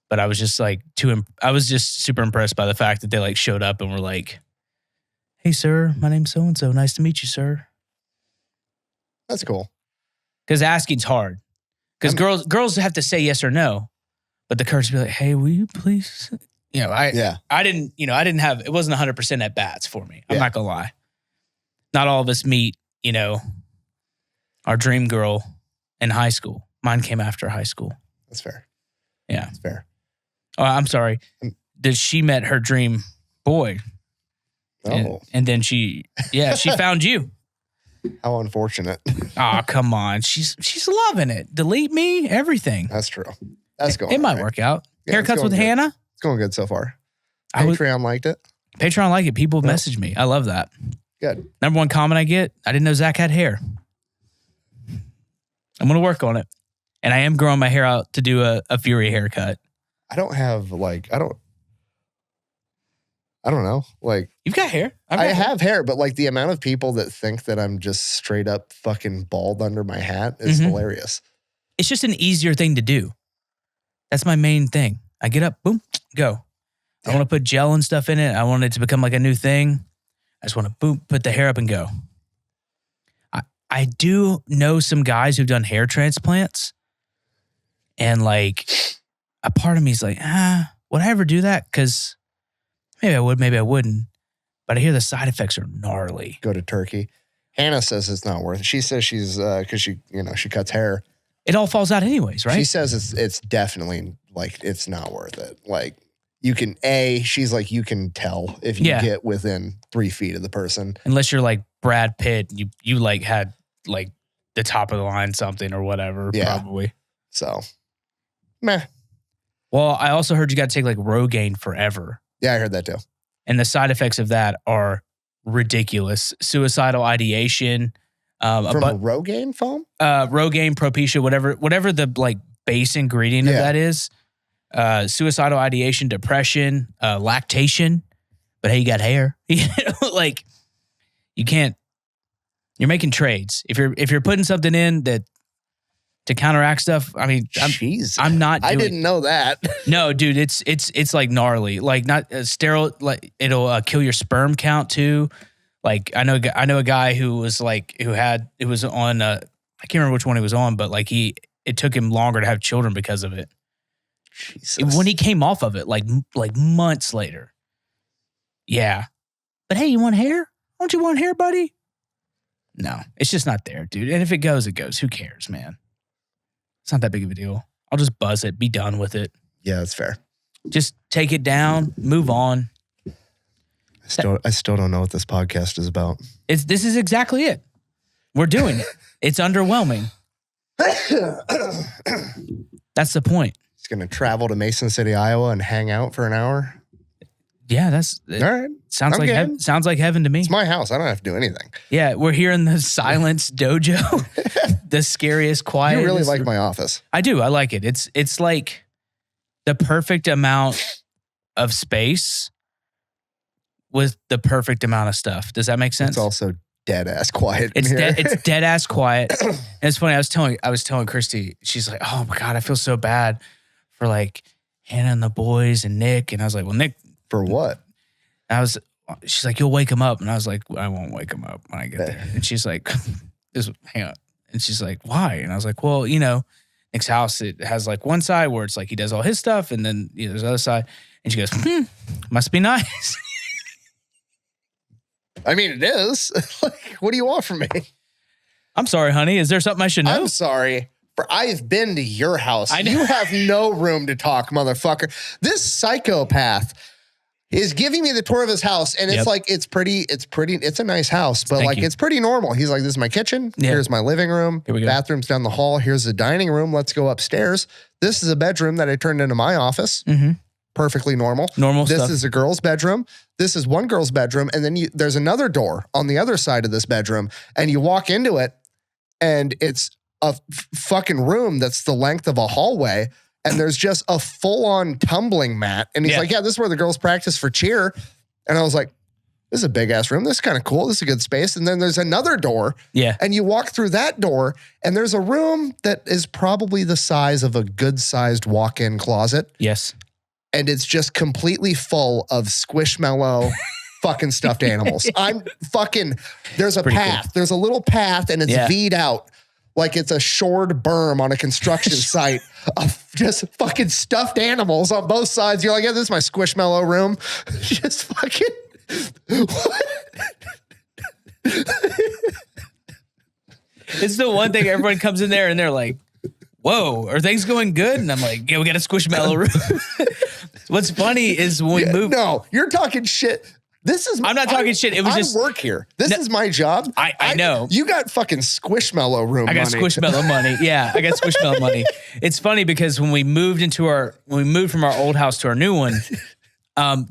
Speaker 2: But I was just like I was just super impressed by the fact that they like showed up and were like, "Hey sir, my name's so and so. Nice to meet you, sir."
Speaker 1: That's cool. Because
Speaker 2: asking's hard. Because girls have to say yes or no, but the courage to be like, "Hey, will you please?" I didn't have, it wasn't 100% at bats for me. I'm not gonna lie. Not all of us meet, our dream girl in high school. Mine came after high school.
Speaker 1: That's fair.
Speaker 2: Yeah.
Speaker 1: That's fair.
Speaker 2: Oh, I'm sorry. She met her dream boy.
Speaker 1: Oh.
Speaker 2: And then she found you.
Speaker 1: How unfortunate.
Speaker 2: Oh, come on. She's loving it. Delete me, everything.
Speaker 1: That's true. That's going
Speaker 2: It might work out.
Speaker 1: Yeah,
Speaker 2: Haircuts with
Speaker 1: good.
Speaker 2: Hannah?
Speaker 1: It's going good so far. Patreon liked it.
Speaker 2: Patreon liked it. People messaged me. I love that.
Speaker 1: Good.
Speaker 2: Number one comment I get, I didn't know Zach had hair. I'm going to work on it. And I am growing my hair out to do a Fury haircut.
Speaker 1: I don't have I don't know. Like,
Speaker 2: you've got hair.
Speaker 1: I have hair, but like the amount of people that think that I'm just straight up fucking bald under my hat is hilarious.
Speaker 2: It's just an easier thing to do. That's my main thing. I get up, boom, go. I want to put gel and stuff in it. I want it to become like a new thing. I just want to boom, put the hair up and go. I do know some guys who've done hair transplants. And like a part of me is like, would I ever do that? Because maybe I would, maybe I wouldn't. But I hear the side effects are gnarly.
Speaker 1: Go to Turkey. Hannah says it's not worth it. She says she's, because she cuts hair.
Speaker 2: It all falls out anyways, right?
Speaker 1: She says it's definitely like, it's not worth it. Like she's like, you can tell if you get within 3 feet of the person.
Speaker 2: Unless you're like Brad Pitt, you like had like the top of the line something or whatever, probably.
Speaker 1: So, meh.
Speaker 2: Well, I also heard you got to take like Rogaine forever.
Speaker 1: Yeah, I heard that too.
Speaker 2: And the side effects of that are ridiculous. Suicidal ideation.
Speaker 1: From a Rogaine foam?
Speaker 2: Rogaine, Propecia, whatever the like base ingredient of that is. Suicidal ideation, depression, lactation. But hey, you got hair. Like you can't. You're making trades. If you're putting something in that to counteract stuff, I mean, I'm not.
Speaker 1: I didn't know that.
Speaker 2: No, dude, it's like gnarly. Like not sterile. Like it'll kill your sperm count too. Like I know a guy who was on. I can't remember which one he was on, but like it took him longer to have children because of it.
Speaker 1: Jesus.
Speaker 2: When he came off of it, like months later. Yeah, but hey, you want hair? Don't you want hair, buddy? No, it's just not there, dude. And if it goes, it goes. Who cares, man? It's not that big of a deal. I'll just buzz it, be done with it.
Speaker 1: Yeah, that's fair.
Speaker 2: Just take it down, move on.
Speaker 1: I still don't know what this podcast is about.
Speaker 2: This is exactly it. We're doing it. It's underwhelming. That's the point.
Speaker 1: It's going to travel to Mason City, Iowa and hang out for an hour.
Speaker 2: Yeah, that's
Speaker 1: all right.
Speaker 2: Sounds like heaven to me.
Speaker 1: It's my house. I don't have to do anything.
Speaker 2: Yeah, we're here in the Silence Dojo, the scariest, quiet.
Speaker 1: You really like my office.
Speaker 2: I do. I like it. It's like the perfect amount of space with the perfect amount of stuff. Does that make sense?
Speaker 1: It's also dead ass quiet.
Speaker 2: It's dead ass quiet. And it's funny. I was telling Christy. She's like, "Oh my god, I feel so bad for like Hannah and the boys and Nick." And I was like, "Well, Nick."
Speaker 1: For what?
Speaker 2: She's like, "You'll wake him up." And I was like, "I won't wake him up when I get there." And she's like, hang on. And she's like, "Why?" And I was like, "Well, Nick's house, it has like one side where it's like he does all his stuff. And then there's the other side." And she goes, must be nice.
Speaker 1: I mean, it is. Like, what do you want from me?
Speaker 2: I'm sorry, honey. Is there something I should know?
Speaker 1: I'm sorry. I've been to your house.
Speaker 2: I know.
Speaker 1: You have no room to talk, motherfucker. This psychopath is giving me the tour of his house, and it's like, it's a nice house, but
Speaker 2: Thank you.
Speaker 1: it's pretty normal. He's like, this is my kitchen.
Speaker 2: Yeah.
Speaker 1: Here's my living room.
Speaker 2: Here we go.
Speaker 1: Bathroom's down the hall. Here's the dining room. Let's go upstairs. This is a bedroom that I turned into my office.
Speaker 2: Mm-hmm.
Speaker 1: Perfectly normal.
Speaker 2: This
Speaker 1: This is a girl's bedroom. This is one girl's bedroom. And then there's another door on the other side of this bedroom. And you walk into it and it's a fucking room that's the length of a hallway. And there's just a full-on tumbling mat. And he's like, yeah, this is where the girls practice for cheer. And I was like, this is a big-ass room. This is kind of cool. This is a good space. And then there's another door.
Speaker 2: Yeah.
Speaker 1: And you walk through that door, and there's a room that is probably the size of a good-sized walk-in closet.
Speaker 2: Yes.
Speaker 1: And it's just completely full of squishmallow fucking stuffed animals. There's a path.
Speaker 2: Cool.
Speaker 1: There's a little path, and it's V'd out like it's a shored berm on a construction site of just fucking stuffed animals on both sides. You're like, yeah, this is my squishmallow room. Just fucking...
Speaker 2: It's the one thing everyone comes in there and they're like, whoa, are things going good? And I'm like, yeah, we got a squishmallow room. What's funny is when we moved.
Speaker 1: No, you're talking shit. I'm
Speaker 2: not talking shit. It was just
Speaker 1: work here. This is my job.
Speaker 2: I know.
Speaker 1: You got fucking squishmallow room money.
Speaker 2: I got squishmallow money. Yeah, I got squishmallow money. It's funny because when we moved from our old house to our new one,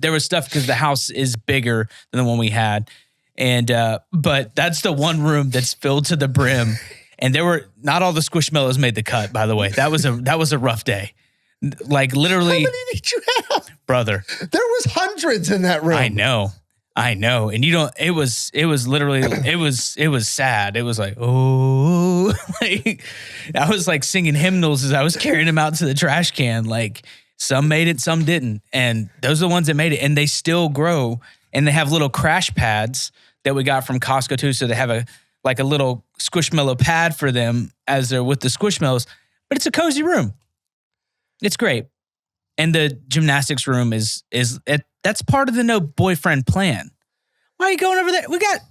Speaker 2: there was stuff because the house is bigger than the one we had. And but that's the one room that's filled to the brim. And not all the squishmallows made the cut, by the way. That was a rough day. Like literally.
Speaker 1: How many did you have?
Speaker 2: Brother.
Speaker 1: There was hundreds in that room.
Speaker 2: I know. And it was literally, it was sad. It was like, oh, like, I was like singing hymnals as I was carrying them out to the trash can. Like some made it, some didn't. And those are the ones that made it. And they still grow. And they have little crash pads that we got from Costco too. So they have a little squishmallow pad for them as they're with the squishmallows. But it's a cozy room. It's great. And the gymnastics room that's part of the no boyfriend plan. Why are you going over there?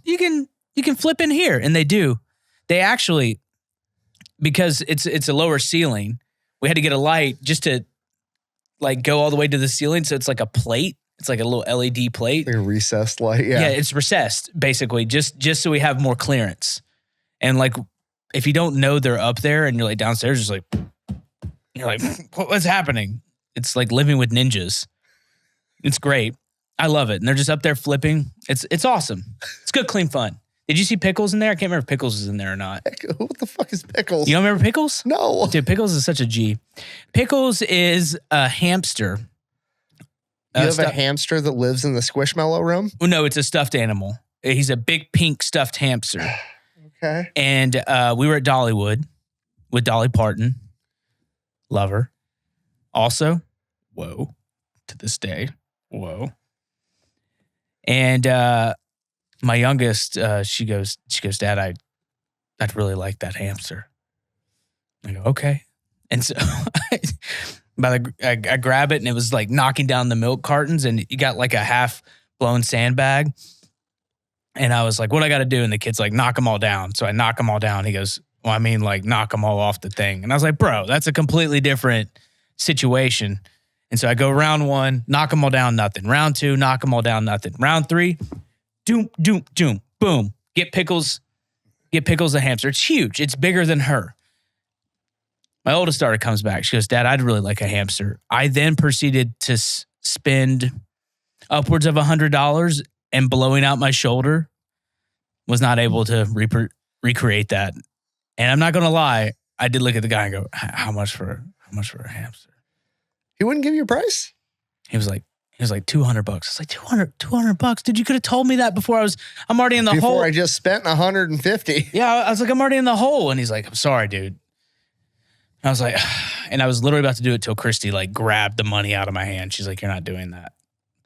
Speaker 2: You can flip in here. And they do. They actually, because it's a lower ceiling, we had to get a light just to like go all the way to the ceiling. So it's like a plate. It's like a little LED plate.
Speaker 1: Like a recessed light. Yeah.
Speaker 2: Yeah, it's recessed basically just so we have more clearance. And like, if you don't know they're up there and you're like downstairs, just like, you're like, what's happening? It's like living with ninjas. It's great. I love it. And they're just up there flipping. It's awesome. It's good, clean fun. Did you see Pickles in there? I can't remember if Pickles is in there or not.
Speaker 1: What the fuck is Pickles?
Speaker 2: You don't remember Pickles?
Speaker 1: No.
Speaker 2: Dude, Pickles is such a G. Pickles is a hamster.
Speaker 1: You have a hamster that lives in the squishmallow room?
Speaker 2: Well, no, it's a stuffed animal. He's a big pink stuffed hamster.
Speaker 1: Okay.
Speaker 2: And we were at Dollywood with Dolly Parton. Love her. Also, whoa, to this day, whoa. And my youngest, she goes, Dad, I'd really like that hamster. I go, okay. And so I grab it and it was like knocking down the milk cartons and you got like a half blown sandbag. And I was like, what I got to do? And the kid's like, knock them all down. So I knock them all down. He goes, well, I mean, like knock them all off the thing. And I was like, bro, that's a completely different situation. And so I go round 1, knock them all down, nothing. Round 2, knock them all down, nothing. Round 3, doom, doom, doom, boom. Get Pickles the hamster. It's huge. It's bigger than her. My oldest daughter comes back. She goes, Dad, I'd really like a hamster. I then proceeded to spend upwards of $100 and blowing out my shoulder. Was not able to recreate that. And I'm not going to lie. I did look at the guy and go, how much for a hamster?
Speaker 1: He wouldn't give you a price?
Speaker 2: He was like $200. I was like, $200? Dude, you could have told me that before I'm already in the hole.
Speaker 1: Before I just spent $150.
Speaker 2: Yeah, I was like, I'm already in the hole. And he's like, I'm sorry, dude. I was like, and I was literally about to do it till Christy like grabbed the money out of my hand. She's like, you're not doing that.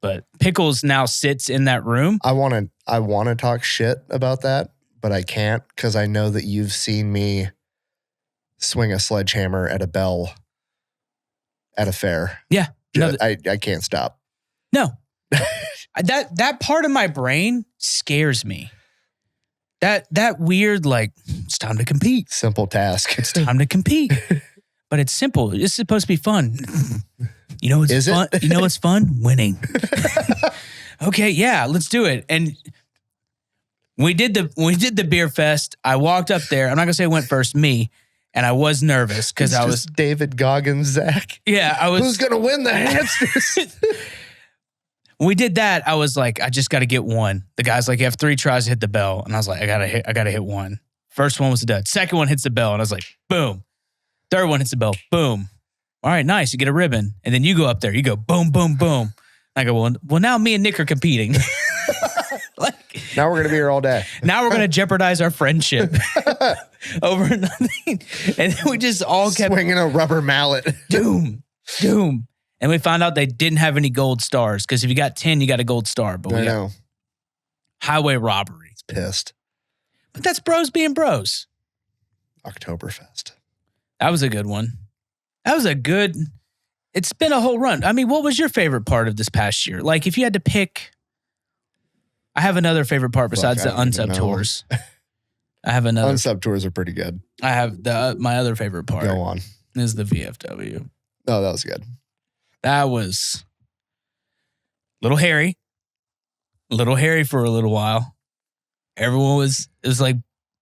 Speaker 2: But Pickles now sits in that room.
Speaker 1: I want to talk shit about that, but I can't because I know that you've seen me swing a sledgehammer at a bell at a fair.
Speaker 2: Yeah.
Speaker 1: I can't stop.
Speaker 2: No. That part of my brain scares me. That weird, like, it's time to compete.
Speaker 1: Simple task.
Speaker 2: It's time to compete. But it's simple. It's supposed to be fun. You know what's fun? You know what's fun? Winning. Okay, yeah, let's do it. And when we did the beer fest, I walked up there. I'm not gonna say who went first, me, and I was nervous because I was
Speaker 1: David Goggins, Zach.
Speaker 2: Yeah, I was.
Speaker 1: Who's gonna win the hamsters?
Speaker 2: When we did that, I was like, I just got to get one. The guy's like, you have 3 tries to hit the bell, and I was like, I gotta hit one. First one was a dud. Second one hits the bell, and I was like, boom. Third one hits the bell, boom. All right, nice. You get a ribbon, and then you go up there. You go boom, boom, boom. I go, well, now me and Nick are competing.
Speaker 1: Now we're gonna be here all day.
Speaker 2: Now we're gonna jeopardize our friendship over nothing. And then we just all kept
Speaker 1: swinging a rubber mallet.
Speaker 2: Doom. And we found out they didn't have any gold stars because if you got 10, you got a gold star. But
Speaker 1: I
Speaker 2: we got
Speaker 1: know.
Speaker 2: Highway robbery.
Speaker 1: It's pissed.
Speaker 2: But that's bros being bros.
Speaker 1: Oktoberfest.
Speaker 2: That was a good one. It's been a whole run. I mean, what was your favorite part of this past year? Like, if you had to pick, I have another favorite part besides the unsub tours. I have another.
Speaker 1: Unsub tours are pretty good.
Speaker 2: I have my other favorite part.
Speaker 1: Go on.
Speaker 2: Is the VFW.
Speaker 1: Oh, that was good.
Speaker 2: That was a little hairy for a little while. Everyone it was like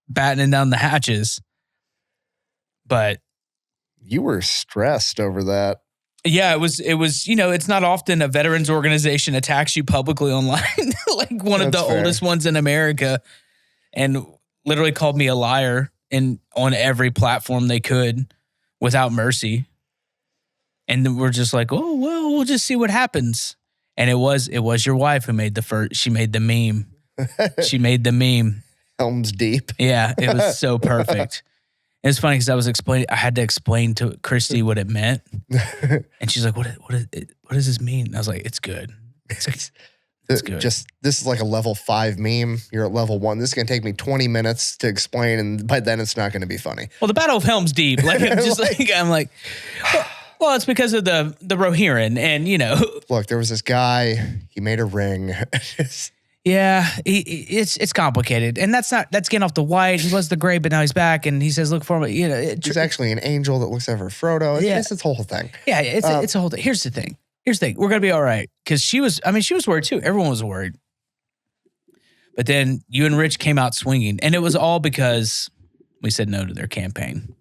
Speaker 2: battening down the hatches. But
Speaker 1: you were stressed over that.
Speaker 2: Yeah, it was, it's not often a veterans organization attacks you publicly online, like one of the oldest ones in America, and literally called me a liar on every platform they could without mercy. And then we're just like, oh, well, we'll just see what happens. And it was your wife who made she made the meme. She made the meme.
Speaker 1: Helms deep.
Speaker 2: Yeah, it was so perfect. It was funny because I had to explain to Christy what it meant. And she's like, what does this mean? And I was like, it's good. It's good.
Speaker 1: This is like a level 5 meme. You're at level 1. This is going to take me 20 minutes to explain. And by then it's not going to be funny.
Speaker 2: Well, the Battle of Helm's Deep. Like, I'm like, well, it's because of the Rohirrim. And,
Speaker 1: Look, there was this guy. He made a ring.
Speaker 2: Yeah, it's complicated, and that's getting off the white. He was the gray, but now he's back, and he says, "Look for me."
Speaker 1: He's actually an angel that looks over Frodo. It's a whole thing.
Speaker 2: Yeah, it's a whole thing. Here's the thing. We're gonna be all right because she was worried too. Everyone was worried, but then you and Rich came out swinging, and it was all because we said no to their campaign,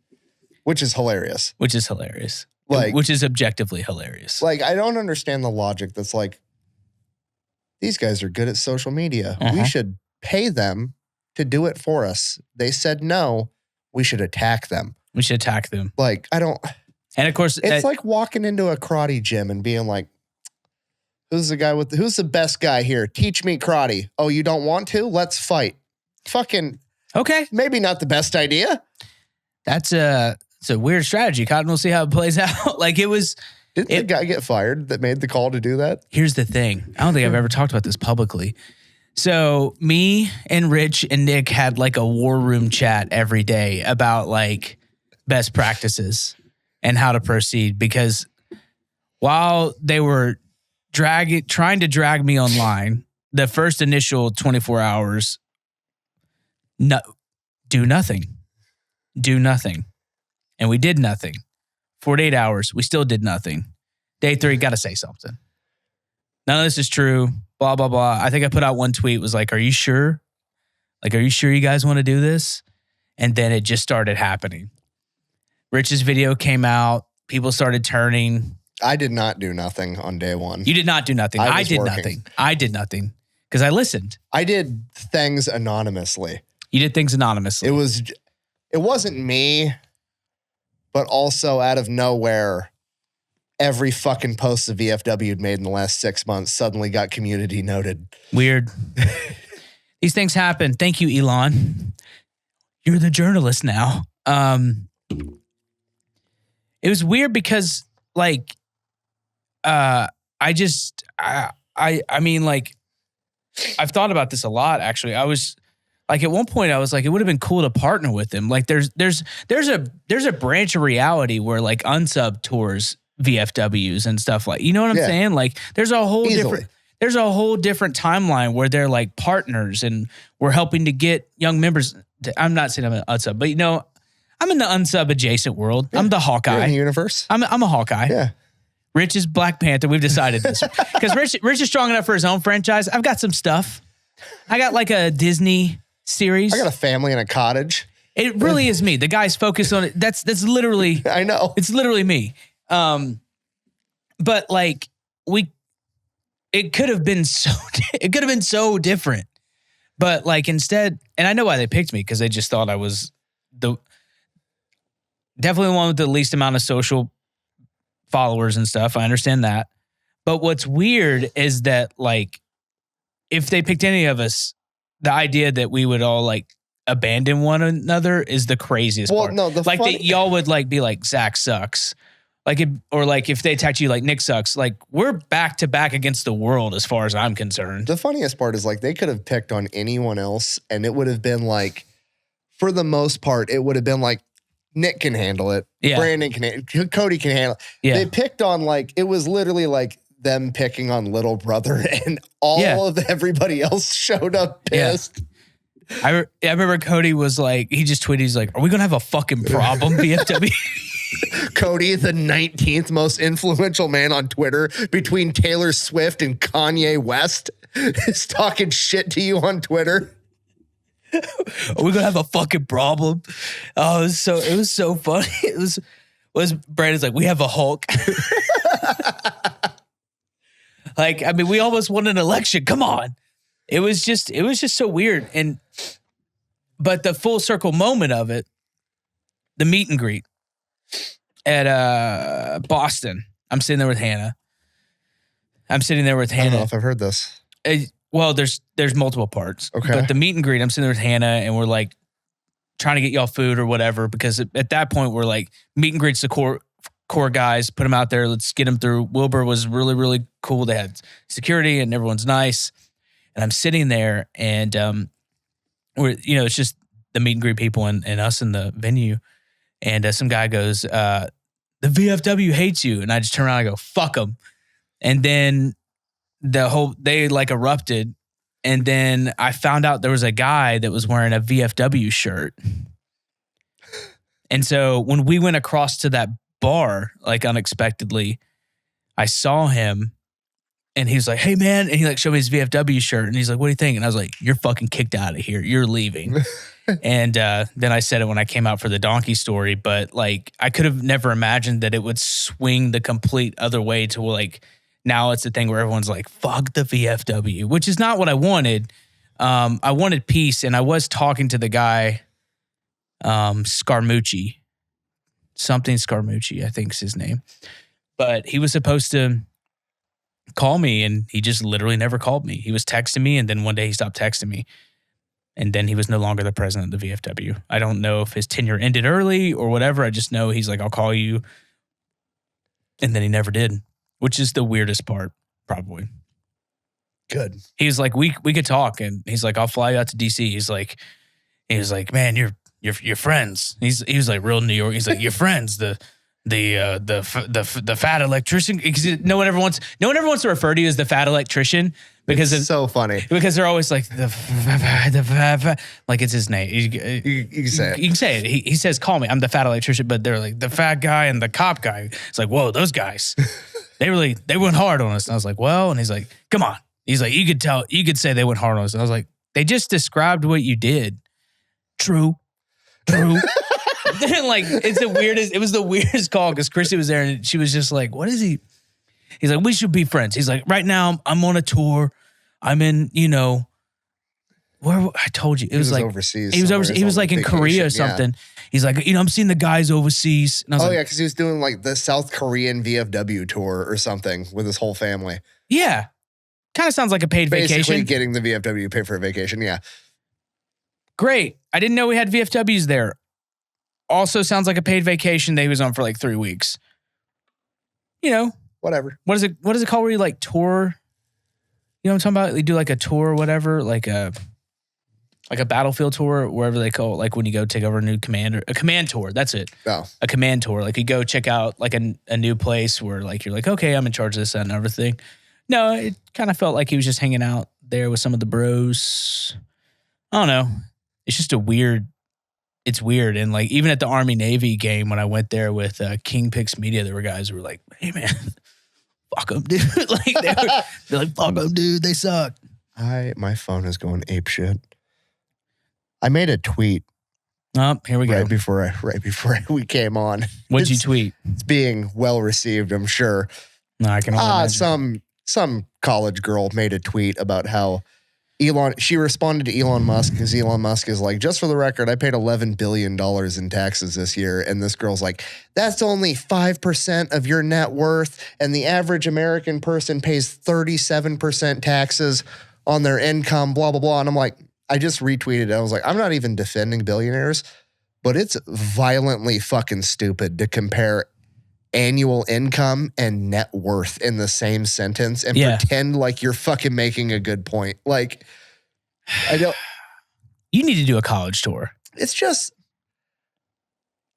Speaker 1: which is hilarious. Which is
Speaker 2: objectively hilarious.
Speaker 1: Like, I don't understand the logic that's like, these guys are good at social media.
Speaker 2: Uh-huh.
Speaker 1: We should pay them to do it for us. They said no. We should attack them. Like, I don't.
Speaker 2: And of course,
Speaker 1: it's like walking into a karate gym and being like, who's the best guy here? Teach me karate. Oh, you don't want to? Let's fight. Fucking.
Speaker 2: Okay.
Speaker 1: Maybe not the best idea.
Speaker 2: It's a weird strategy. Cotton, we'll see how it plays out. Like, it was.
Speaker 1: Didn't the guy get fired that made the call to do that?
Speaker 2: Here's the thing. I don't think I've ever talked about this publicly. So me and Rich and Nick had like a war room chat every day about like best practices and how to proceed, because while they were trying to drag me online, the first initial 24 hours, do nothing. And we did nothing. 48 hours, we still did nothing. Day 3, got to say something. None of this is true, blah, blah, blah. I think I put out one tweet, was like, are you sure? Like, are you sure you guys want to do this? And then it just started happening. Rich's video came out. People started turning.
Speaker 1: I did not do nothing on day 1.
Speaker 2: You did not do nothing. I did nothing because I listened.
Speaker 1: I did things anonymously.
Speaker 2: You did things anonymously.
Speaker 1: It wasn't me. But also out of nowhere, every fucking post the VFW had made in the last 6 months suddenly got community noted.
Speaker 2: Weird. These things happen. Thank you, Elon. You're the journalist now. It was weird because, like, I mean, like, I've thought about this a lot, actually. I was... Like, at one point, I was like, it would have been cool to partner with him. Like, there's a branch of reality where, like, unsub tours VFWs and stuff like, you know what I'm saying? Like there's a whole different timeline where they're like partners and we're helping to get young members. I'm not saying I'm an unsub, but I'm in the unsub adjacent world. Yeah. I'm the Hawkeye.
Speaker 1: You're in the universe.
Speaker 2: I'm a Hawkeye.
Speaker 1: Yeah.
Speaker 2: Rich is Black Panther. We've decided this because Rich is strong enough for his own franchise. I've got some stuff. I got like a Disney series.
Speaker 1: I got a family in a cottage.
Speaker 2: It really is me. The guy's focused on it. That's literally.
Speaker 1: I know.
Speaker 2: It's literally me. But like it could have been so different. But like instead, and I know why they picked me because they just thought I was definitely the one with the least amount of social followers and stuff. I understand that. But what's weird is that like if they picked any of us, the idea that we would all like abandon one another is the craziest part.
Speaker 1: No,
Speaker 2: that y'all would like be like Zach sucks. Like or like if they attacked you like Nick sucks, like we're back to back against the world as far as I'm concerned.
Speaker 1: The funniest part is like they could have picked on anyone else and it would have been like, for the most part, it would have been like Nick can handle it. Yeah. Brandon can Cody can handle it. Yeah. They picked on like, it was literally like them picking on Little Brother and all of everybody else showed up pissed.
Speaker 2: Yeah. I remember Cody was like, he just tweeted, he's like, are we going to have a fucking problem, VFW?
Speaker 1: Cody, the 19th most influential man on Twitter between Taylor Swift and Kanye West, is talking shit to you on Twitter.
Speaker 2: Are we gonna have a fucking problem? Oh, it was so funny. It was Brandon's like, we have a Hulk. Like, I mean, we almost won an election. Come on. It was just so weird. But the full circle moment of it, the meet and greet at Boston. I'm sitting there with Hannah. I don't know
Speaker 1: if I've heard this.
Speaker 2: Well, there's multiple parts.
Speaker 1: Okay.
Speaker 2: But the meet and greet, I'm sitting there with Hannah and we're like trying to get y'all food or whatever, because at that point we're like, meet and greet's the core guys, put them out there, let's get them through. Wilbur was really, really cool. They had security and everyone's nice. And I'm sitting there and it's just the meet and greet people and us in the venue. And some guy goes, the VFW hates you. And I just turn around and I go, fuck them. And then they like erupted. And then I found out there was a guy that was wearing a VFW shirt. And so when we went across to that bar, like unexpectedly, I saw him and he was like, hey man. And he like showed me his VFW shirt and he's like, what do you think? And I was like, you're fucking kicked out of here. You're leaving. And then I said it when I came out for the donkey story, but like I could have never imagined that it would swing the complete other way to like, now it's a thing where everyone's like, fuck the VFW, which is not what I wanted. I wanted peace, and I was talking to the guy, Scaramucci. Something Scaramucci, I think is his name. But he was supposed to call me, and he just literally never called me. He was texting me, and then one day he stopped texting me. And then he was no longer the president of the VFW. I don't know if his tenure ended early or whatever. I just know he's like, I'll call you. And then he never did. Which is the weirdest part, probably.
Speaker 1: Good.
Speaker 2: He was like, we could talk, and he's like, I'll fly you out to DC. He was like, man, you're friends. He was like real New York. He's like, you're friends. The fat electrician. Because no one ever wants to refer to you as the fat electrician because
Speaker 1: it's so funny.
Speaker 2: Because they're always like like it's his name.
Speaker 1: You can say it.
Speaker 2: You can say it. He says, call me. I'm the fat electrician, but they're like the fat guy and the cop guy. It's like, whoa, those guys. They went hard on us. And I was like, well, and he's like, come on. He's like, you could say they went hard on us. And I was like, they just described what you did. True. Like, it was the weirdest call because Chrissy was there and she was just like, what is he? He's like, we should be friends. He's like, right now I'm on a tour. I'm in, where I told you. It was like
Speaker 1: overseas.
Speaker 2: He was overseas. He was like in Korea or something. Yeah. He's like, I'm seeing the guys overseas. And I was
Speaker 1: because he was doing like the South Korean VFW tour or something with his whole family.
Speaker 2: Yeah. Kind of sounds like a paid vacation.
Speaker 1: Basically getting the VFW paid for a vacation, yeah.
Speaker 2: Great. I didn't know we had VFWs there. Also sounds like a paid vacation that he was on for like 3 weeks.
Speaker 1: Whatever.
Speaker 2: What is it called where you like tour? You know what I'm talking about? You do like a tour or whatever, like a like a battlefield tour, wherever they call it, like when you go take over a command tour. That's it.
Speaker 1: Oh.
Speaker 2: A command tour. Like you go check out like a new place where like you're like, okay, I'm in charge of this, that, and everything. No, it kind of felt like he was just hanging out there with some of the bros. I don't know. It's just it's weird. And like even at the Army Navy game when I went there with King Picks Media, there were guys who were like, hey man, fuck them, dude. Like they're like, fuck them, dude. They suck.
Speaker 1: My phone is going apeshit. I made a tweet.
Speaker 2: Oh, here we go.
Speaker 1: Right before we came on.
Speaker 2: What'd you tweet?
Speaker 1: It's being well received, I'm sure.
Speaker 2: No, I can only imagine.
Speaker 1: Some college girl made a tweet about how she responded to Elon Musk because Elon Musk is like, just for the record, I paid $11 billion in taxes this year. And this girl's like, that's only 5% of your net worth. And the average American person pays 37% taxes on their income, blah, blah, blah. And I'm like, I just retweeted it. I was like, I'm not even defending billionaires, but it's violently fucking stupid to compare annual income and net worth in the same sentence and pretend like you're fucking making a good point. Like, I don't.
Speaker 2: You need to do a college tour.
Speaker 1: It's just.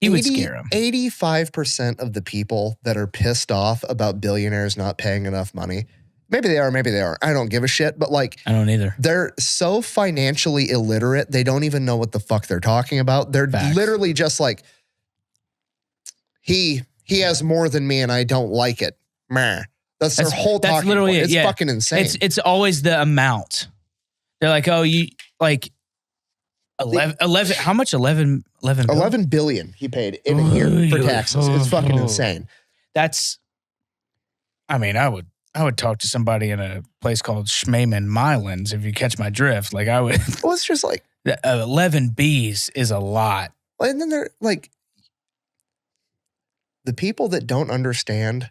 Speaker 2: You would scare them.
Speaker 1: 85% of the people that are pissed off about billionaires not paying enough money. Maybe they are, maybe they aren't. I don't give a shit. But like,
Speaker 2: I don't either.
Speaker 1: They're so financially illiterate, they don't even know what the fuck they're talking about. They're literally just like, he has more than me and I don't like it. Meh. That's their whole talking
Speaker 2: literally
Speaker 1: point.
Speaker 2: It.
Speaker 1: It's fucking insane.
Speaker 2: It's always the amount. They're like, oh, you like 11 how much? 11
Speaker 1: billion he paid in a year for taxes. It's fucking insane.
Speaker 2: That's, I mean, I would talk to somebody in a place called Schmeman Mylands if you catch my drift. Like I would.
Speaker 1: Well, it's just like
Speaker 2: 11 B's is a lot.
Speaker 1: And then they're like, the people that don't understand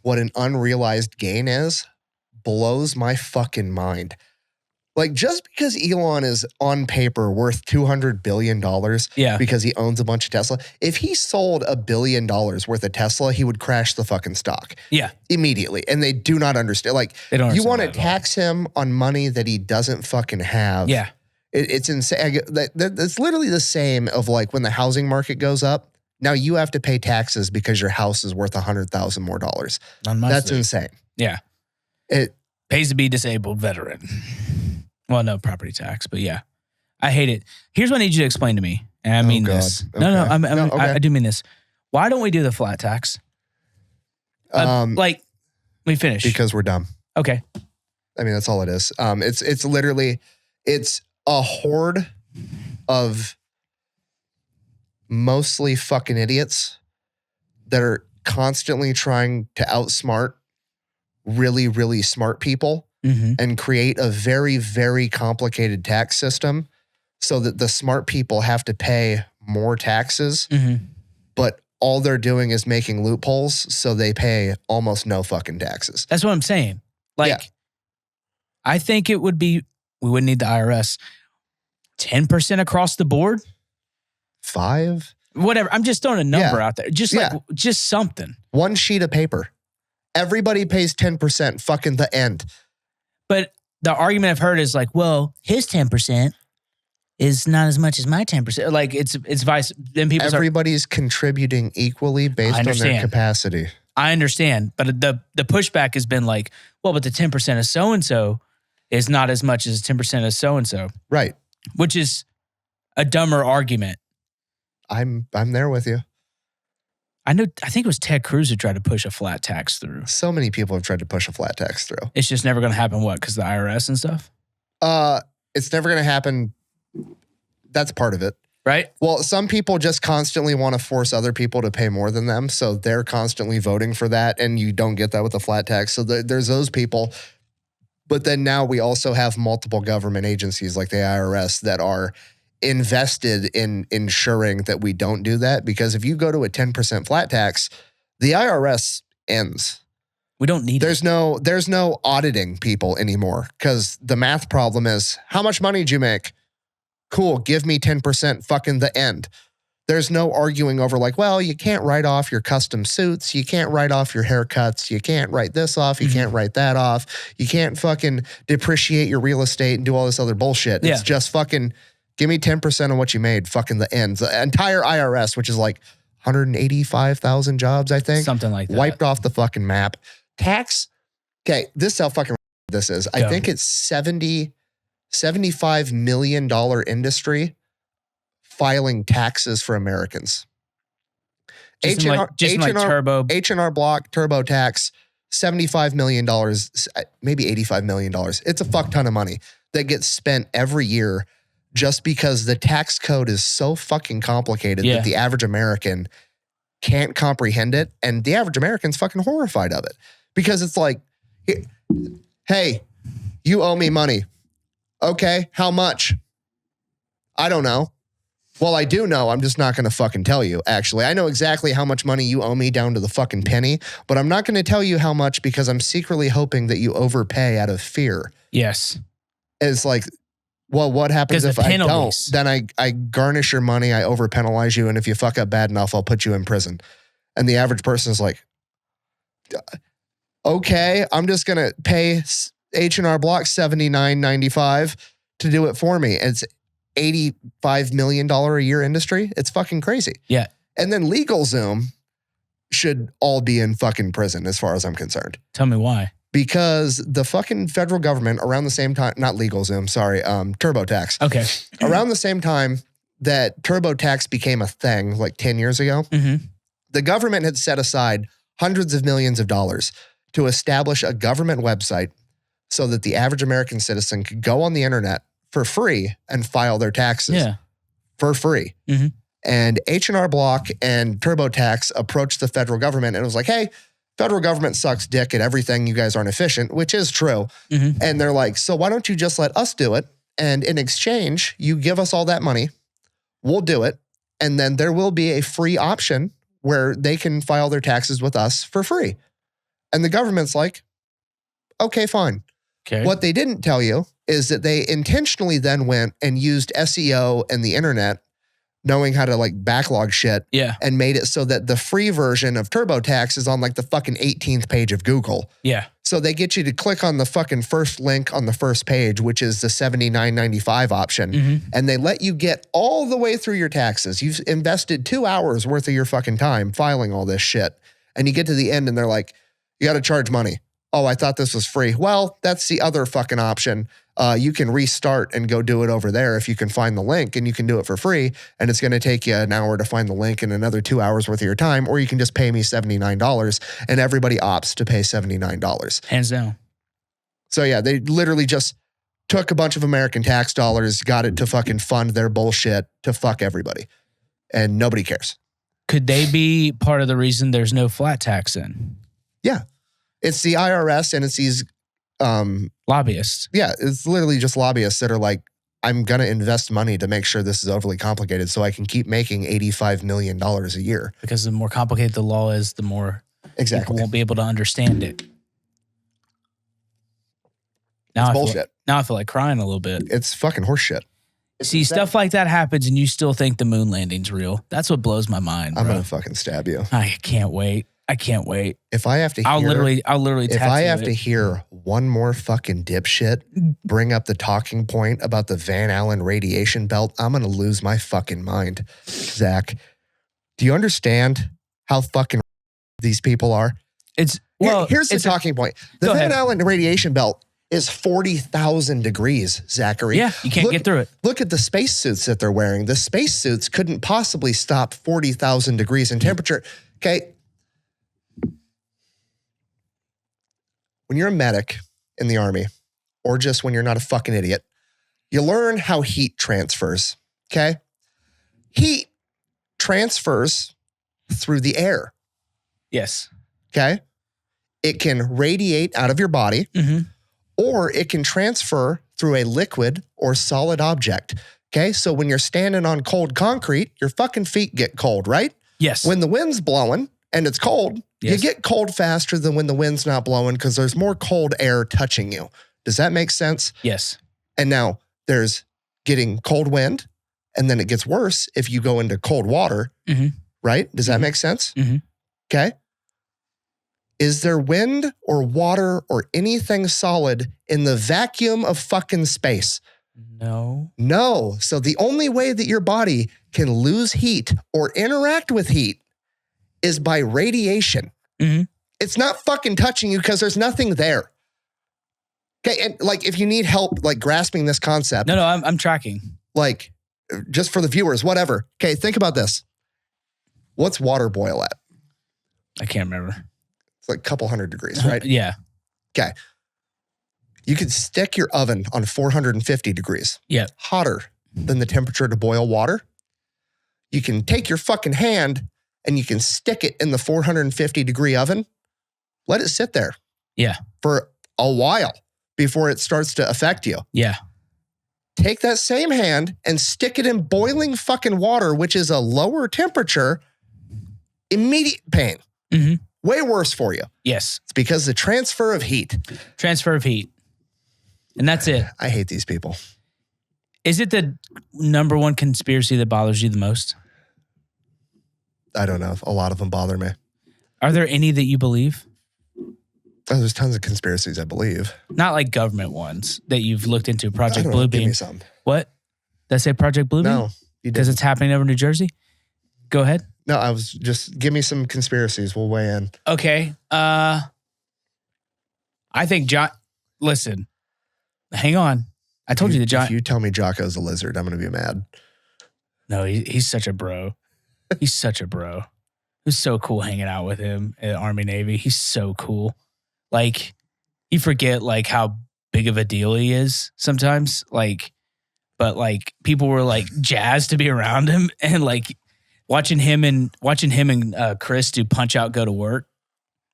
Speaker 1: what an unrealized gain is blows my fucking mind. Like just because Elon is on paper worth $200 billion because he owns a bunch of Tesla, if he sold $1 billion worth of Tesla, he would crash the fucking stock.
Speaker 2: Yeah.
Speaker 1: Immediately. And they do not understand. Like you want to tax him on money that he doesn't fucking have.
Speaker 2: Yeah.
Speaker 1: It's insane. It's literally the same of like when the housing market goes up. Now you have to pay taxes because your house is worth $100,000 more dollars. That's insane.
Speaker 2: Yeah.
Speaker 1: It
Speaker 2: pays to be disabled veteran. Well, no property tax, but yeah. I hate it. Here's what I need you to explain to me. And I mean this.
Speaker 1: Okay.
Speaker 2: I do mean this. Why don't we do the flat tax? Like, we finish.
Speaker 1: Because we're dumb.
Speaker 2: Okay.
Speaker 1: I mean, that's all it is. It's literally, it's a horde of mostly fucking idiots that are constantly trying to outsmart really, really smart people and create a very, very complicated tax system so that the smart people have to pay more taxes, but all they're doing is making loopholes so they pay almost no fucking taxes.
Speaker 2: That's what I'm saying. Like, I think it would be, we wouldn't need the IRS. 10% across the board?
Speaker 1: 5?
Speaker 2: Whatever. I'm just throwing a number out there. Just just something.
Speaker 1: One sheet of paper. Everybody pays 10%, fucking the end.
Speaker 2: But the argument I've heard is like, well, his 10% is not as much as my 10%. Like it's vice. Then
Speaker 1: everybody's contributing equally based on their capacity.
Speaker 2: I understand. But the pushback has been like, well, but the 10% of so-and-so is not as much as 10% of so-and-so.
Speaker 1: Right.
Speaker 2: Which is a dumber argument.
Speaker 1: I'm there with you.
Speaker 2: I think it was Ted Cruz who tried to push a flat tax through.
Speaker 1: So many people have tried to push a flat tax through.
Speaker 2: It's just never going to happen, what? Because the IRS and stuff?
Speaker 1: It's never going to happen. That's part of it.
Speaker 2: Right?
Speaker 1: Well, some people just constantly want to force other people to pay more than them. So they're constantly voting for that. And you don't get that with a flat tax. So there's those people. But then now we also have multiple government agencies like the IRS that are invested in ensuring that we don't do that. Because if you go to a 10% flat tax, the IRS ends.
Speaker 2: We don't need
Speaker 1: there's no auditing people anymore because the math problem is how much money did you make? Cool, give me 10%, fucking the end. There's no arguing over like, well, you can't write off your custom suits. You can't write off your haircuts. You can't write this off. You can't write that off. You can't fucking depreciate your real estate and do all this other bullshit. It's just fucking give me 10% of what you made. Fucking the ends. The entire IRS, which is like 185,000 jobs, I think.
Speaker 2: Something like that.
Speaker 1: Wiped off the fucking map. Tax. Okay, this is how fucking this is. I think it's $75 million industry filing taxes for Americans.
Speaker 2: H&R Turbo.
Speaker 1: H&R Block, TurboTax, $75 million, maybe $85 million. It's a fuck ton of money that gets spent every year just because the tax code is so fucking complicated that the average American can't comprehend it. And the average American's fucking horrified of it because it's like, hey, you owe me money. Okay, how much? I don't know. Well, I do know. I'm just not going to fucking tell you, actually. I know exactly how much money you owe me down to the fucking penny, but I'm not going to tell you how much because I'm secretly hoping that you overpay out of fear.
Speaker 2: Yes.
Speaker 1: It's like, well, what happens if I don't? Then I garnish your money, I overpenalize you, and if you fuck up bad enough, I'll put you in prison. And the average person is like, okay, I'm just going to pay H&R Block $79.95 to do it for me. It's $85 million a year industry. It's fucking crazy.
Speaker 2: Yeah.
Speaker 1: And then LegalZoom should all be in fucking prison as far as I'm concerned.
Speaker 2: Tell me why.
Speaker 1: Because the fucking federal government around the same time, not LegalZoom, sorry, TurboTax.
Speaker 2: Okay.
Speaker 1: Around the same time that TurboTax became a thing like 10 years ago, the government had set aside hundreds of millions of dollars to establish a government website so that the average American citizen could go on the internet for free and file their taxes for free. And H&R Block and TurboTax approached the federal government and it was like, hey, federal government sucks dick at everything. You guys aren't efficient, which is true. And they're like, so why don't you just let us do it? And in exchange, you give us all that money. We'll do it. And then there will be a free option where they can file their taxes with us for free. And the government's like, okay, fine.
Speaker 2: Okay.
Speaker 1: What they didn't tell you is that they intentionally then went and used SEO and the internet, knowing how to like backlog shit, and made it so that the free version of TurboTax is on like the fucking 18th page of Google.
Speaker 2: Yeah.
Speaker 1: So they get you to click on the fucking first link on the first page, which is the $79.95 option. And they let you get all the way through your taxes. You've invested 2 hours worth of your fucking time filing all this shit. And you get to the end and they're like, you got to charge money. Oh, I thought this was free. Well, that's the other fucking option. You can restart and go do it over there if you can find the link and you can do it for free. And it's going to take you an hour to find the link and another 2 hours worth of your time. Or you can just pay me $79 and everybody opts to pay $79.
Speaker 2: Hands down.
Speaker 1: So yeah, they literally just took a bunch of American tax dollars, got it to fucking fund their bullshit to fuck everybody. And nobody cares.
Speaker 2: Could they be part of the reason there's no flat tax then?
Speaker 1: Yeah. It's the IRS and it's these
Speaker 2: lobbyists.
Speaker 1: Yeah, it's literally just lobbyists that are like, I'm going to invest money to make sure this is overly complicated so I can keep making $85 million a year.
Speaker 2: Because the more complicated the law is, the more people won't be able to understand it. Now
Speaker 1: it's bullshit.
Speaker 2: Now I feel like crying a little bit.
Speaker 1: It's fucking horseshit.
Speaker 2: See, stuff like that happens and you still think the moon landing's real. That's what blows my mind, bro.
Speaker 1: I'm going to fucking stab you.
Speaker 2: I can't wait. I can't wait.
Speaker 1: If I have to hear,
Speaker 2: I'll literally
Speaker 1: if I have to hear one more fucking dipshit bring up the talking point about the Van Allen radiation belt, I'm going to lose my fucking mind. Zach, do you understand how fucking these people are?
Speaker 2: Here's
Speaker 1: the talking point. The Van Allen radiation belt is 40,000 degrees, Zachary.
Speaker 2: Yeah, you can't get through it.
Speaker 1: Look at the spacesuits that they're wearing. The spacesuits couldn't possibly stop 40,000 degrees in temperature. Okay. When you're a medic in the Army, or just when you're not a fucking idiot, you learn how heat transfers, okay? Heat transfers through the air.
Speaker 2: Yes.
Speaker 1: Okay? It can radiate out of your body, or it can transfer through a liquid or solid object, okay? So when you're standing on cold concrete, your fucking feet get cold, right?
Speaker 2: Yes.
Speaker 1: When the wind's blowing and it's cold, you get cold faster than when the wind's not blowing because there's more cold air touching you. Does that make sense?
Speaker 2: Yes.
Speaker 1: And now there's getting cold wind And then it gets worse if you go into cold water, right? Does that make sense? Okay. Is there wind or water or anything solid in the vacuum of fucking space?
Speaker 2: No.
Speaker 1: No. So the only way that your body can lose heat or interact with heat is by radiation. It's not fucking touching you because there's nothing there. Okay. And like, if you need help, like grasping this concept.
Speaker 2: No, I'm tracking.
Speaker 1: Like, just for the viewers, whatever. Okay. Think about this. What's water boil at?
Speaker 2: I can't remember.
Speaker 1: It's like a couple hundred degrees, right?
Speaker 2: Yeah.
Speaker 1: Okay. You could stick your oven on 450 degrees.
Speaker 2: Yeah.
Speaker 1: Hotter than the temperature to boil water. You can take your fucking hand and you can stick it in the 450 degree oven. Let it sit there.
Speaker 2: Yeah.
Speaker 1: For a while before it starts to affect you.
Speaker 2: Yeah.
Speaker 1: Take that same hand and stick it in boiling fucking water, which is a lower temperature. Immediate pain. Way worse for you.
Speaker 2: Yes.
Speaker 1: It's because the transfer of heat.
Speaker 2: Transfer of heat. And that's it.
Speaker 1: I hate these people.
Speaker 2: Is it the number one conspiracy that bothers you the most?
Speaker 1: I don't know. A lot of them bother me.
Speaker 2: Are there any that you believe?
Speaker 1: Oh, there's tons of conspiracies, I believe.
Speaker 2: Not like government ones that you've looked into. Project
Speaker 1: I don't know.
Speaker 2: Bluebeam.
Speaker 1: Give me some.
Speaker 2: What? Did I say Project Bluebeam?
Speaker 1: No.
Speaker 2: Because it's happening over New Jersey? Go ahead.
Speaker 1: No, I was just, give me some conspiracies. We'll weigh in.
Speaker 2: Okay. I think listen, hang on. I told you the John.
Speaker 1: If you tell me Jocko's a lizard, I'm going to be mad.
Speaker 2: No, he's such a bro. He's such a bro. It was so cool hanging out with him at Army Navy. He's so cool. Like, you forget like how big of a deal he is sometimes. Like, but like people were like jazzed to be around him, and like watching him and Chris do Punch Out, Go to Work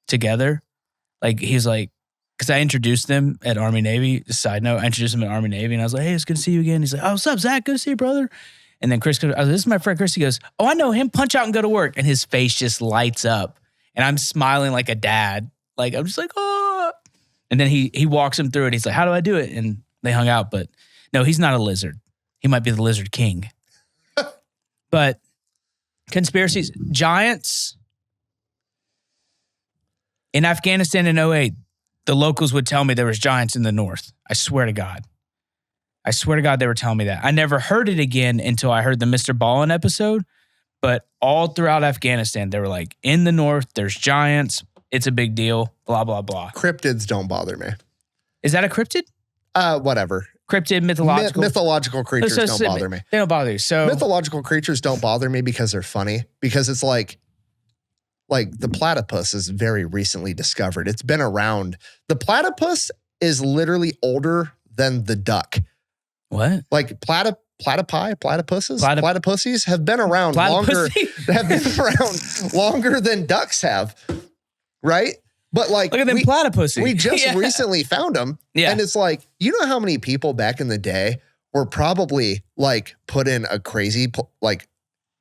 Speaker 2: together. Like, he's like, because I introduced them at Army Navy. Side note, I introduced him at Army Navy, and I was like, "Hey, it's good to see you again." He's like, "Oh, what's up, Zach? Good to see you, brother." And then Chris goes, "Oh, this is my friend Chris." He goes, "Oh, I know him. Punch Out and Go to Work." And his face just lights up, and I'm smiling like a dad. Like, I'm just like, oh. And then he walks him through it. He's like, "How do I do it?" And they hung out. But no, he's not a lizard. He might be the lizard king. But conspiracies, giants. In Afghanistan in 2008, the locals would tell me there was giants in the north. I swear to God. I swear to God they were telling me that. I never heard it again until I heard the Mr. Ballin episode. But all throughout Afghanistan, they were like, in the north, there's giants. It's a big deal. Blah, blah, blah.
Speaker 1: Cryptids don't bother me.
Speaker 2: Is that a cryptid?
Speaker 1: Whatever.
Speaker 2: Cryptid, mythological.
Speaker 1: Mythological creatures don't bother me.
Speaker 2: They don't bother you. So
Speaker 1: mythological creatures don't bother me because they're funny. Because it's like the platypus is very recently discovered. It's been around. The platypus is literally older than the duck.
Speaker 2: What?
Speaker 1: Like platypuses have been around longer. Have been around longer than ducks have, right? But like,
Speaker 2: look at them platypuses.
Speaker 1: We just recently found them, and it's like, you know how many people back in the day were probably like put in a crazy like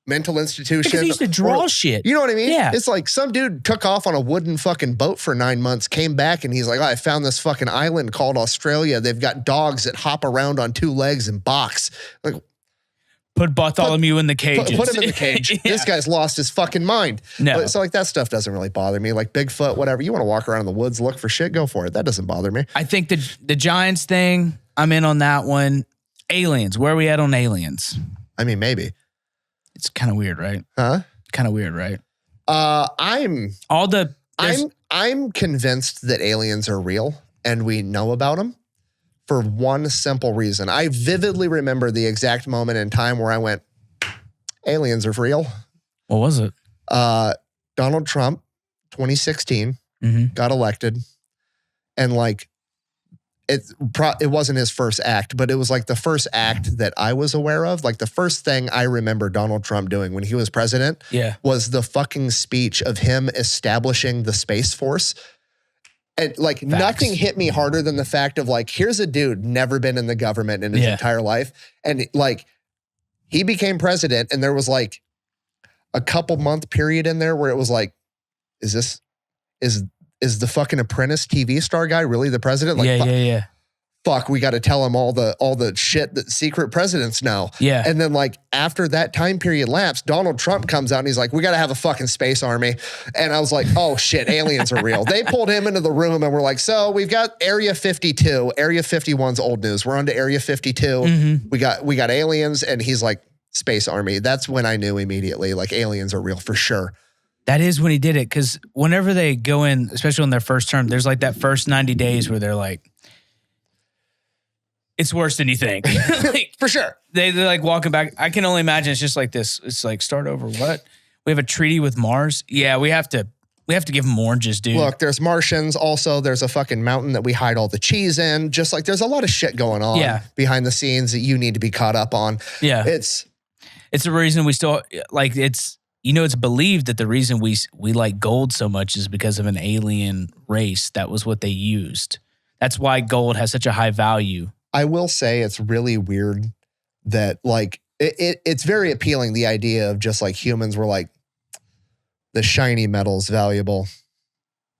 Speaker 1: mental institution.
Speaker 2: Because they used to draw shit.
Speaker 1: You know what I mean?
Speaker 2: Yeah.
Speaker 1: It's like some dude took off on a wooden fucking boat for 9 months, came back, and he's like, "Oh, I found this fucking island called Australia. They've got dogs that hop around on 2 legs and box." Like,
Speaker 2: put Bartholomew in the cage.
Speaker 1: Put him in the cage. Yeah. This guy's lost his fucking mind.
Speaker 2: No.
Speaker 1: So like that stuff doesn't really bother me. Like Bigfoot, whatever. You want to walk around in the woods, look for shit, go for it. That doesn't bother me.
Speaker 2: I think the giants thing, I'm in on that one. Aliens. Where are we at on aliens?
Speaker 1: I mean, maybe.
Speaker 2: It's kind of weird, right?
Speaker 1: Huh?
Speaker 2: Kind of weird, right?
Speaker 1: I'm convinced that aliens are real and we know about them for one simple reason. I vividly remember the exact moment in time where I went, aliens are real.
Speaker 2: What was it?
Speaker 1: Donald Trump, 2016, got elected, and like it wasn't his first act, but it was like the first act that I was aware of. Like the first thing I remember Donald Trump doing when he was president was the fucking speech of him establishing the Space Force. And like nothing hit me harder than the fact of like, here's a dude never been in the government in his entire life. And like he became president and there was like a couple month period in there where it was like, is the fucking Apprentice TV star guy really the president? Like, fuck, we got to tell him all the shit that secret presidents know.
Speaker 2: Yeah.
Speaker 1: And then like after that time period lapsed, Donald Trump comes out and he's like, we got to have a fucking space army. And I was like, oh shit, aliens are real. They pulled him into the room and we're like, so we've got Area 52. Area 51's old news. We're on to Area 52.
Speaker 2: Mm-hmm.
Speaker 1: We got aliens. And he's like, space army. That's when I knew immediately, like aliens are real for sure.
Speaker 2: That is when he did it. Because whenever they go in, especially on their first term, there's like that first 90 days where they're like, it's worse than you think. Like,
Speaker 1: for sure.
Speaker 2: They're like walking back. I can only imagine it's just like this. It's like, start over what? We have a treaty with Mars? Yeah, we have to give them oranges, dude.
Speaker 1: Look, there's Martians. Also, there's a fucking mountain that we hide all the cheese in. Just like there's a lot of shit going on behind the scenes that you need to be caught up on.
Speaker 2: Yeah.
Speaker 1: It's
Speaker 2: the reason we still, like, it's, it's believed that the reason we like gold so much is because of an alien race. That was what they used. That's why gold has such a high value.
Speaker 1: I will say it's really weird that like it's very appealing, the idea of just like humans were like, the shiny metal's valuable.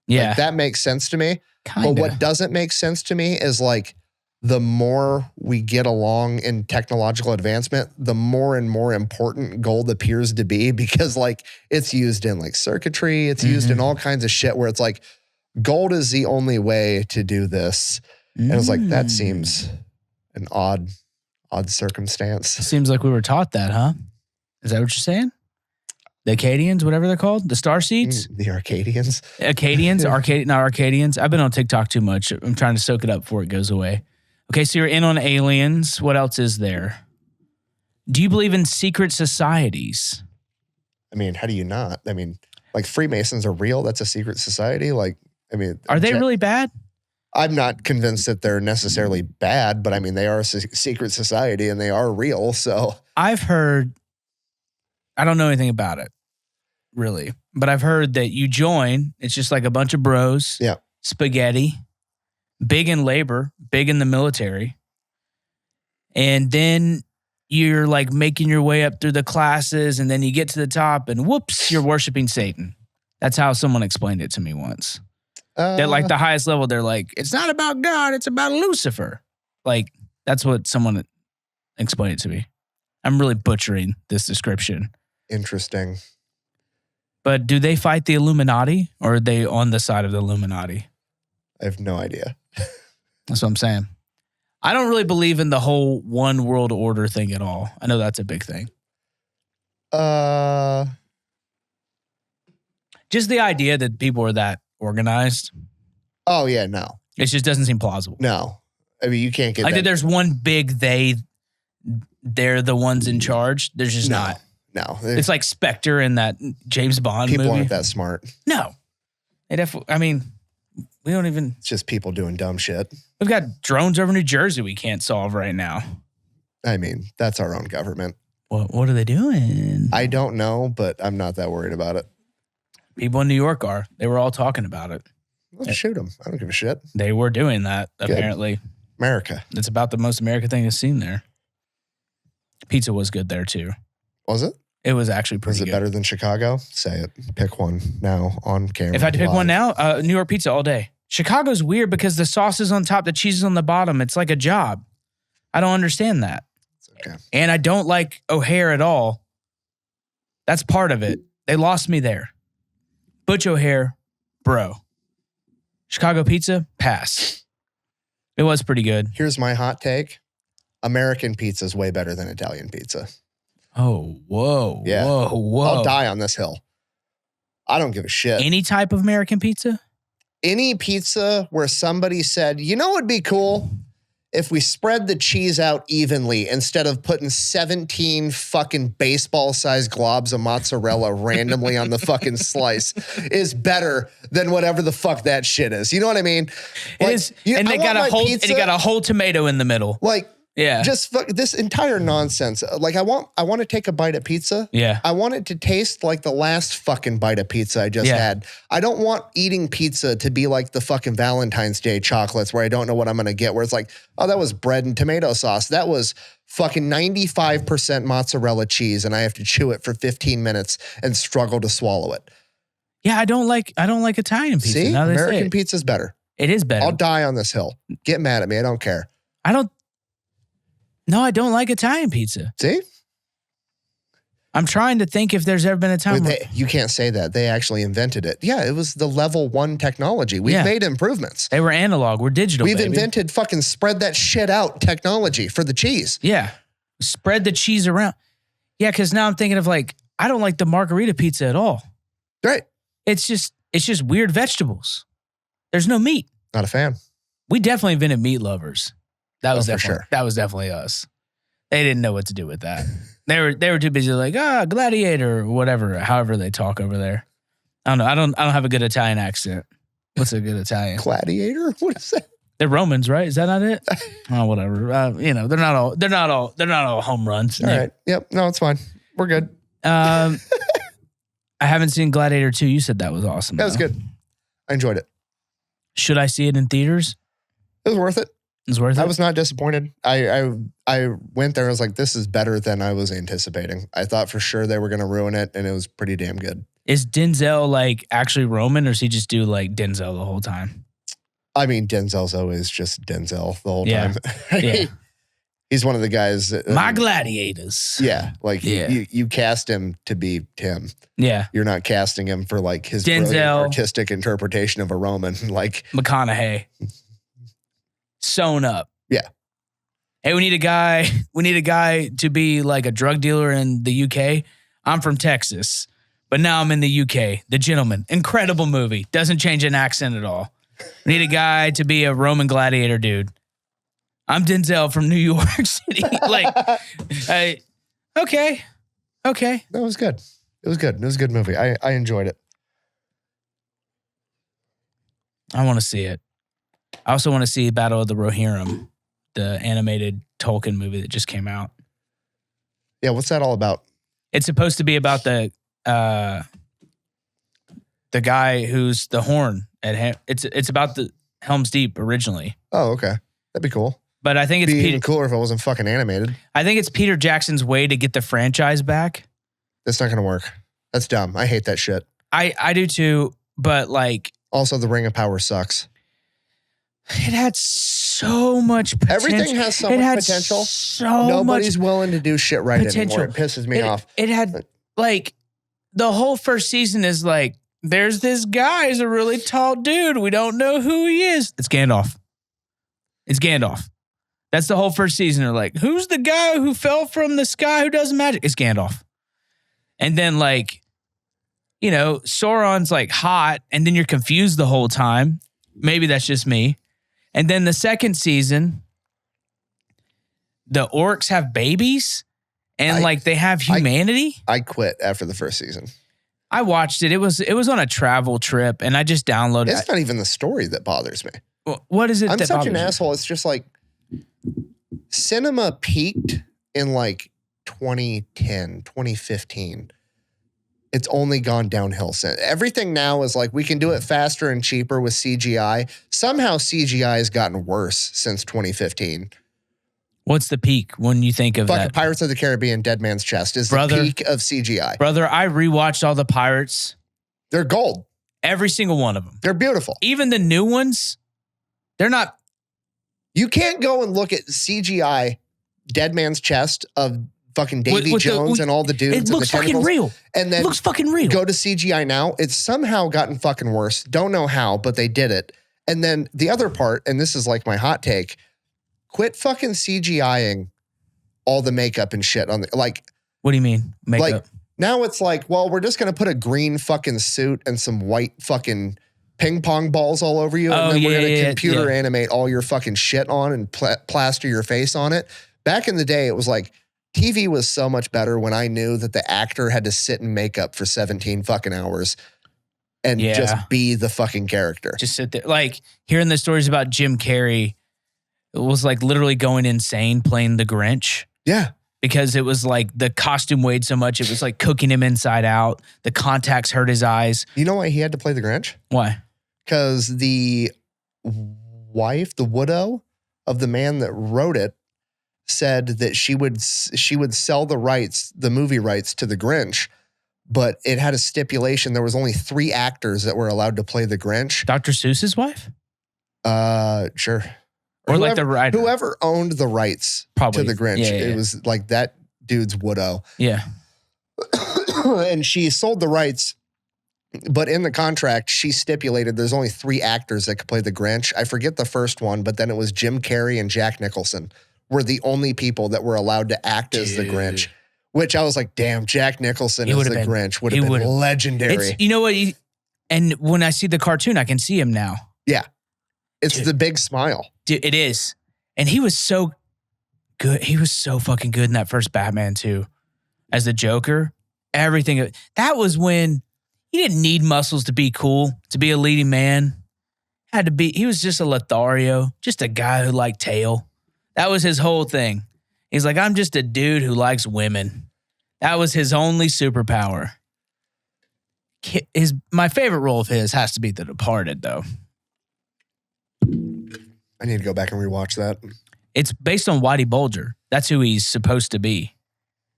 Speaker 2: Yeah.
Speaker 1: Like, that makes sense to me.
Speaker 2: Kinda.
Speaker 1: But what doesn't make sense to me is like the more we get along in technological advancement, the more and more important gold appears to be, because like it's used in like circuitry, it's used in all kinds of shit where it's like gold is the only way to do this. And I was like, that seems an odd circumstance.
Speaker 2: Seems like we were taught that, huh? Is that what you're saying? The Acadians, whatever they're called, the Starseeds?
Speaker 1: The Arcadians.
Speaker 2: Not Arcadians. I've been on TikTok too much. I'm trying to soak it up before it goes away. Okay, so you're in on aliens. What else is there? Do you believe in secret societies?
Speaker 1: I mean, how do you not? I mean, like Freemasons are real. That's a secret society. Like, I mean,
Speaker 2: are they really bad?
Speaker 1: I'm not convinced that they're necessarily bad, but I mean, they are a secret society and they are real. So
Speaker 2: I've heard, I don't know anything about it, really, but I've heard that you join, it's just like a bunch of bros, spaghetti, big in labor, big in the military. And then you're like making your way up through the classes and then you get to the top and whoops, you're worshiping Satan. That's how someone explained it to me once. They're like the highest level. They're like, it's not about God. It's about Lucifer. Like, that's what someone explained it to me. I'm really butchering this description.
Speaker 1: Interesting.
Speaker 2: But do they fight the Illuminati or are they on the side of the Illuminati?
Speaker 1: I have no idea.
Speaker 2: That's what I'm saying. I don't really believe in the whole one world order thing at all. I know that's a big thing. Just the idea that people are that organized.
Speaker 1: Oh, yeah, no.
Speaker 2: It just doesn't seem plausible.
Speaker 1: No. I mean, you can't get
Speaker 2: like
Speaker 1: that.
Speaker 2: There's one big they're the ones in charge. There's just not.
Speaker 1: No.
Speaker 2: It's like Spectre in that James Bond
Speaker 1: people
Speaker 2: movie.
Speaker 1: Aren't that smart.
Speaker 2: No. I mean, we don't even.
Speaker 1: It's just people doing dumb shit.
Speaker 2: We've got drones over New Jersey we can't solve right now.
Speaker 1: I mean, that's our own government.
Speaker 2: What are they doing?
Speaker 1: I don't know, but I'm not that worried about it.
Speaker 2: People in New York are. They were all talking about it.
Speaker 1: Let's shoot them. I don't give a shit.
Speaker 2: They were doing that, apparently.
Speaker 1: America.
Speaker 2: It's about the most American thing I've seen there. Pizza was good there, too.
Speaker 1: Was it?
Speaker 2: It was actually pretty good.
Speaker 1: Is it better than Chicago? Say it. Pick one now on camera.
Speaker 2: If I had to pick one now, New York pizza all day. Chicago's weird because the sauce is on top, the cheese is on the bottom. It's like a job. I don't understand that.
Speaker 1: Okay.
Speaker 2: And I don't like O'Hare at all. That's part of it. They lost me there. Butch O'Hare, bro. Chicago pizza, pass. It was pretty good.
Speaker 1: Here's my hot take. American pizza is way better than Italian pizza.
Speaker 2: Oh, whoa.
Speaker 1: Yeah.
Speaker 2: Whoa.
Speaker 1: I'll die on this hill. I don't give a shit.
Speaker 2: Any type of American pizza?
Speaker 1: Any pizza where somebody said, you know what would be cool? If we spread the cheese out evenly instead of putting 17 fucking baseball-sized globs of mozzarella randomly on the fucking slice is better than whatever the fuck that shit is. You know what I mean?
Speaker 2: It is. And they got a whole tomato in the middle.
Speaker 1: Like,
Speaker 2: yeah.
Speaker 1: Just this entire nonsense. Like I want to take a bite of pizza.
Speaker 2: Yeah.
Speaker 1: I want it to taste like the last fucking bite of pizza I just had. I don't want eating pizza to be like the fucking Valentine's Day chocolates where I don't know what I'm going to get, where it's like, oh, that was bread and tomato sauce. That was fucking 95% mozzarella cheese and I have to chew it for 15 minutes and struggle to swallow it.
Speaker 2: Yeah, I don't like Italian pizza.
Speaker 1: See? American pizza's better.
Speaker 2: It is better.
Speaker 1: I'll die on this hill. Get mad at me. I don't care.
Speaker 2: I don't like Italian pizza.
Speaker 1: See?
Speaker 2: I'm trying to think if there's ever been a time where...
Speaker 1: You can't say that. They actually invented it. Yeah, it was the level 1 technology. We've made improvements.
Speaker 2: They were analog. We're digital,
Speaker 1: We've
Speaker 2: baby.
Speaker 1: invented fucking spread that shit out technology for the cheese.
Speaker 2: Yeah. Spread the cheese around. Yeah, because now I'm thinking of like, I don't like the margarita pizza at all.
Speaker 1: Right.
Speaker 2: It's just weird vegetables. There's no meat.
Speaker 1: Not a fan.
Speaker 2: We definitely invented meat lovers. That was
Speaker 1: sure.
Speaker 2: Us. They didn't know what to do with that. They were too busy like, Gladiator or whatever, however they talk over there. I don't know. I don't have a good Italian accent. What's a good Italian?
Speaker 1: Gladiator? What is that?
Speaker 2: They're Romans, right? Is that not it? Oh, whatever. They're not all home runs.
Speaker 1: All right. Yep. No, it's fine. We're good.
Speaker 2: I haven't seen Gladiator 2. You said that was awesome.
Speaker 1: That was good. I enjoyed it.
Speaker 2: Should I see it in theaters?
Speaker 1: It was worth it.
Speaker 2: It's worth it.
Speaker 1: I was not disappointed. I went there. I was like, this is better than I was anticipating. I thought for sure they were going to ruin it, and it was pretty damn good.
Speaker 2: Is Denzel like actually Roman, or does he just do like Denzel the whole time?
Speaker 1: I mean, Denzel's always just Denzel the whole time.
Speaker 2: Yeah.
Speaker 1: He's one of the guys.
Speaker 2: My gladiators.
Speaker 1: Yeah. Like you cast him to be him.
Speaker 2: Yeah.
Speaker 1: You're not casting him for like his
Speaker 2: Denzel,
Speaker 1: brilliant artistic interpretation of a Roman. Like
Speaker 2: McConaughey. Sewn up.
Speaker 1: Yeah.
Speaker 2: Hey, we need a guy to be like a drug dealer in the UK. I'm from Texas, but now I'm in the UK. The Gentleman. Incredible movie. Doesn't change an accent at all. We need a guy to be a Roman gladiator dude. I'm Denzel from New York City. Okay.
Speaker 1: That was good. It was good. It was a good movie. I enjoyed it.
Speaker 2: I want to see it. I also want to see Battle of the Rohirrim, the animated Tolkien movie that just came out.
Speaker 1: Yeah, what's that all about?
Speaker 2: It's supposed to be about the guy who's the horn at it's about the Helm's Deep originally.
Speaker 1: Oh, okay. That'd be cool.
Speaker 2: But I think
Speaker 1: It'd be even cooler if it wasn't fucking animated.
Speaker 2: I think it's Peter Jackson's way to get the franchise back.
Speaker 1: That's not going to work. That's dumb. I hate that shit.
Speaker 2: I do too, but like...
Speaker 1: Also, The Ring of Power sucks.
Speaker 2: It had so much potential.
Speaker 1: Everything has so much potential. Nobody's willing to do shit right anymore. It pisses me off.
Speaker 2: It had, like, the whole first season is like, there's this guy, he's a really tall dude. We don't know who he is. It's Gandalf. That's the whole first season. They're like, who's the guy who fell from the sky who does magic? It's Gandalf. And then, like, you know, Sauron's like hot, and then you're confused the whole time. Maybe that's just me. And then the second season, the orcs have babies, and like they have humanity.
Speaker 1: I quit after the first season.
Speaker 2: I watched it. It was on a travel trip, and I just downloaded it.
Speaker 1: It's not even the story that bothers me.
Speaker 2: What is it?
Speaker 1: I'm such an asshole. It's just like cinema peaked in like 2010, 2015. It's only gone downhill since. Everything now is like, we can do it faster and cheaper with CGI. Somehow CGI has gotten worse since 2015.
Speaker 2: What's the peak when you think of that?
Speaker 1: Pirates of the Caribbean, Dead Man's Chest is the peak of CGI.
Speaker 2: Brother, I rewatched all the Pirates.
Speaker 1: They're gold.
Speaker 2: Every single one of them.
Speaker 1: They're beautiful.
Speaker 2: Even the new ones, they're not.
Speaker 1: You can't go and look at CGI Dead Man's Chest of fucking Davy Jones and all the dudes.
Speaker 2: It looks fucking real.
Speaker 1: And then
Speaker 2: it looks fucking real.
Speaker 1: Go to CGI now. It's somehow gotten fucking worse. Don't know how, but they did it. And then the other part, and this is like my hot take, quit fucking CGIing all the makeup and shit on the, like.
Speaker 2: What do you mean makeup?
Speaker 1: Like now it's like, well, we're just going to put a green fucking suit and some white fucking ping pong balls all over you. And then we're going to computer animate all your fucking shit on and plaster your face on it. Back in the day, it was like, TV was so much better when I knew that the actor had to sit in makeup for 17 fucking hours and just be the fucking character.
Speaker 2: Just sit there. Like hearing the stories about Jim Carrey, it was like literally going insane playing the Grinch.
Speaker 1: Yeah.
Speaker 2: Because it was like the costume weighed so much. It was like cooking him inside out. The contacts hurt his eyes.
Speaker 1: You know why he had to play the Grinch?
Speaker 2: Why?
Speaker 1: Because the wife, the widow of the man that wrote it, said that she would sell the movie rights to the Grinch, but it had a stipulation. There was only 3 actors that were allowed to play the Grinch.
Speaker 2: Dr. Seuss's wife?
Speaker 1: Sure.
Speaker 2: Or like the writer.
Speaker 1: Whoever owned the rights
Speaker 2: Probably.
Speaker 1: to the Grinch.
Speaker 2: Yeah.
Speaker 1: It was like that dude's widow.
Speaker 2: Yeah.
Speaker 1: And she sold the rights, but in the contract, she stipulated there's only 3 actors that could play the Grinch. I forget the first one, but then it was Jim Carrey and Jack Nicholson were the only people that were allowed to act as the Grinch, which I was like, damn, Jack Nicholson as the Grinch would have been legendary.
Speaker 2: You know what? And when I see the cartoon, I can see him now.
Speaker 1: Yeah. It's the big smile.
Speaker 2: Dude, it is. And he was so good. He was so fucking good in that first Batman too. As the Joker, everything. That was when he didn't need muscles to be cool, to be a leading man. He was just a Lothario, just a guy who liked tail. That was his whole thing. He's like, I'm just a dude who likes women. That was his only superpower. My favorite role of his has to be The Departed, though.
Speaker 1: I need to go back and rewatch that.
Speaker 2: It's based on Whitey Bulger. That's who he's supposed to be.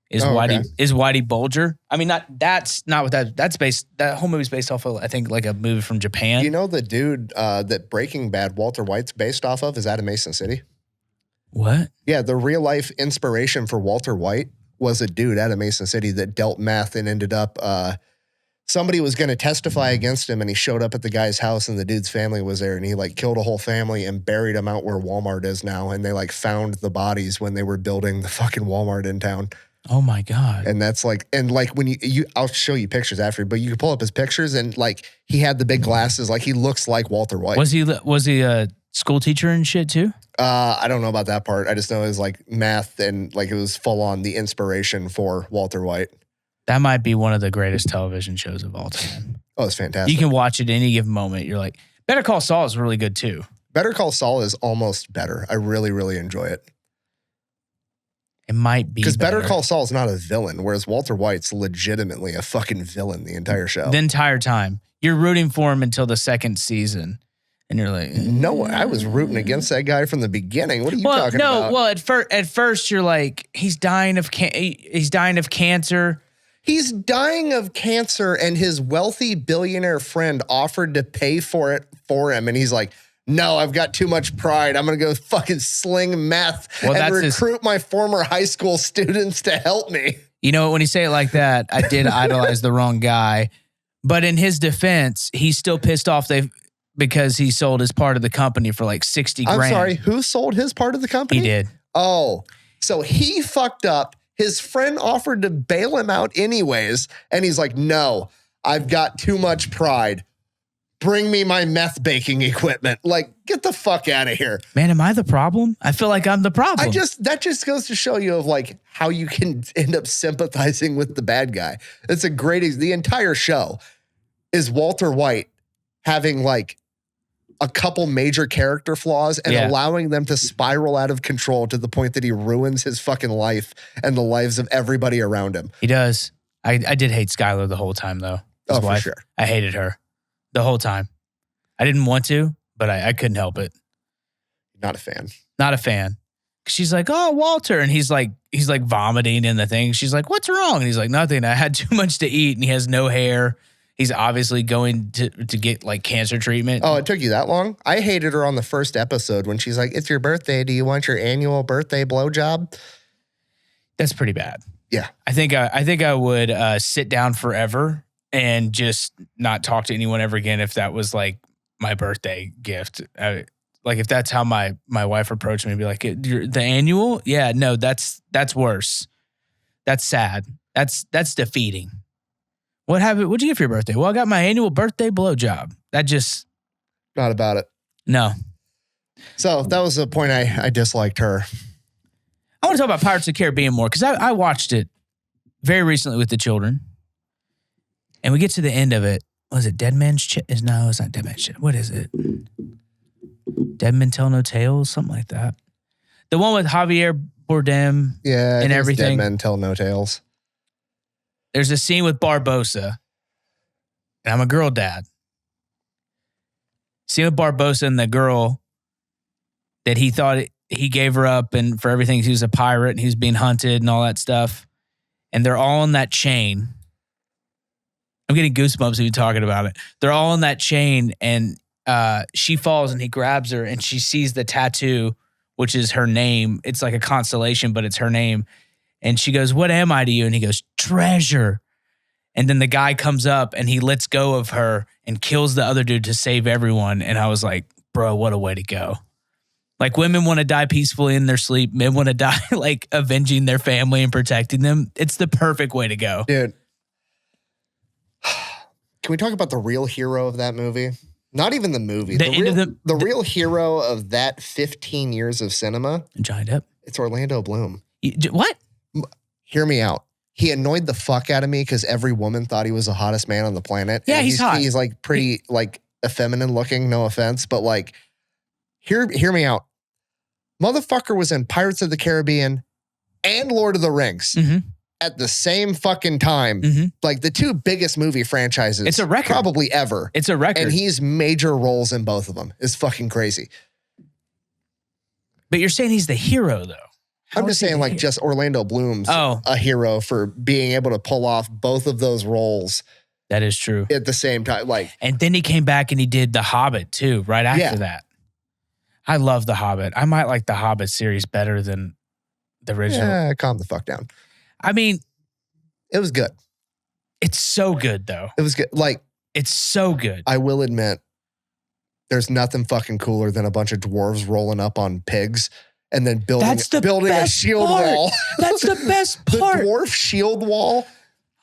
Speaker 2: Is Whitey Bulger? I mean, that's not what that's based. That whole movie's based off of, I think, like a movie from Japan.
Speaker 1: You know the dude that Breaking Bad, Walter White's based off of, is out of Mason City.
Speaker 2: What?
Speaker 1: Yeah, the real life inspiration for Walter White was a dude out of Mason City that dealt meth and ended up. Somebody was going to testify against him, and he showed up at the guy's house, and the dude's family was there, and he like killed a whole family and buried them out where Walmart is now, and they like found the bodies when they were building the fucking Walmart in town.
Speaker 2: Oh my God.
Speaker 1: And that's like, and like when you I'll show you pictures after, but you can pull up his pictures and like he had the big glasses, like he looks like Walter White.
Speaker 2: Was he a school teacher and shit too?
Speaker 1: I don't know about that part. I just know it was like math and like it was full on the inspiration for Walter White.
Speaker 2: That might be one of the greatest television shows of all time.
Speaker 1: Oh, it's fantastic.
Speaker 2: You can watch it any given moment. You're like, Better Call Saul is really good too.
Speaker 1: Better Call Saul is almost better. I really, really enjoy it.
Speaker 2: It might be
Speaker 1: because Better Call Saul is not a villain, whereas Walter White's legitimately a fucking villain the entire show.
Speaker 2: The entire time. You're rooting for him until the second season. And you're like,
Speaker 1: no, I was rooting against that guy from the beginning. What are you talking about?
Speaker 2: Well, at first you're like, he's dying of cancer. He's dying of cancer, and his wealthy billionaire friend offered to pay for it for him, and he's like, no, I've got too much pride. I'm going to go fucking sling meth and recruit my former high school students to help me. You know, when you say it like that, I did idolize the wrong guy. But in his defense, he's still pissed off because he sold his part of the company for like 60 grand.
Speaker 1: I'm sorry, who sold his part of the company?
Speaker 2: He did.
Speaker 1: Oh, so he fucked up. His friend offered to bail him out anyways. And he's like, no, I've got too much pride. Bring me my meth baking equipment. Like, get the fuck out of here.
Speaker 2: Man, am I the problem? I feel like I'm the problem.
Speaker 1: That just goes to show you of like how you can end up sympathizing with the bad guy. It's the entire show is Walter White having like a couple major character flaws and allowing them to spiral out of control to the point that he ruins his fucking life and the lives of everybody around him.
Speaker 2: He does. I did hate Skylar the whole time though. His wife.
Speaker 1: For sure.
Speaker 2: I hated her. The whole time. I didn't want to, but I couldn't help it.
Speaker 1: Not a fan.
Speaker 2: Not a fan. She's like, oh, Walter. And he's like vomiting in the thing. She's like, what's wrong? And he's like, nothing. I had too much to eat and he has no hair. He's obviously going to get like cancer treatment.
Speaker 1: Oh, it took you that long? I hated her on the first episode when she's like, it's your birthday. Do you want your annual birthday blowjob?
Speaker 2: That's pretty bad.
Speaker 1: Yeah.
Speaker 2: I think I would sit down forever and just not talk to anyone ever again if that was like my birthday gift. Like if that's how my wife approached me, be like, the annual? Yeah, no, that's worse. That's sad. That's defeating. What happened? What'd you get for your birthday? Well, I got my annual birthday blowjob. That just...
Speaker 1: Not about it.
Speaker 2: No.
Speaker 1: So that was the point I disliked her.
Speaker 2: I want to talk about Pirates of the Caribbean more because I watched it very recently with the children. And we get to the end of it. Was it Dead Man's Chest? No, it's not Dead Man's Chest. What is it? Dead Men Tell No Tales? Something like that. The one with Javier Bardem and everything.
Speaker 1: Dead Men Tell No Tales.
Speaker 2: There's a scene with Barbosa. And I'm a girl dad. Scene with Barbosa and the girl that he thought he gave her up and for everything he was a pirate and he was being hunted and all that stuff. And they're all on that chain. I'm getting goosebumps even talking about it. They're all on that chain and she falls and he grabs her and she sees the tattoo, which is her name. It's like a constellation, but it's her name. And she goes, "What am I to you?" And he goes, "Treasure." And then the guy comes up and he lets go of her and kills the other dude to save everyone. And I was like, bro, what a way to go. Like, women want to die peacefully in their sleep. Men want to die like avenging their family and protecting them. It's the perfect way to go.
Speaker 1: Dude. Can we talk about the real hero of that movie? Not even the movie. The real hero of that 15 years of cinema.
Speaker 2: Giant up.
Speaker 1: It's Orlando Bloom.
Speaker 2: What?
Speaker 1: Hear me out. He annoyed the fuck out of me because every woman thought he was the hottest man on the planet.
Speaker 2: Yeah,
Speaker 1: and
Speaker 2: he's hot.
Speaker 1: He's like pretty like effeminate looking, no offense. But like, hear me out. Motherfucker was in Pirates of the Caribbean and Lord of the Rings at the same fucking time. Like the two biggest movie franchises.
Speaker 2: It's a record.
Speaker 1: Probably ever.
Speaker 2: It's a record.
Speaker 1: And he's major roles in both of them. It's fucking crazy.
Speaker 2: But you're saying he's the hero though.
Speaker 1: I'm just saying, like, just Orlando Bloom's a hero for being able to pull off both of those roles.
Speaker 2: That is true.
Speaker 1: At the same time, like,
Speaker 2: and then he came back and he did The Hobbit too, right after that. I love The Hobbit. I might like the Hobbit series better than the original.
Speaker 1: Yeah, calm the fuck down.
Speaker 2: I mean,
Speaker 1: it was good.
Speaker 2: It's so good though.
Speaker 1: It was good. Like,
Speaker 2: it's so good.
Speaker 1: I will admit, there's nothing fucking cooler than a bunch of dwarves rolling up on pigs. And then building a shield wall.
Speaker 2: That's the best part.
Speaker 1: The dwarf shield wall.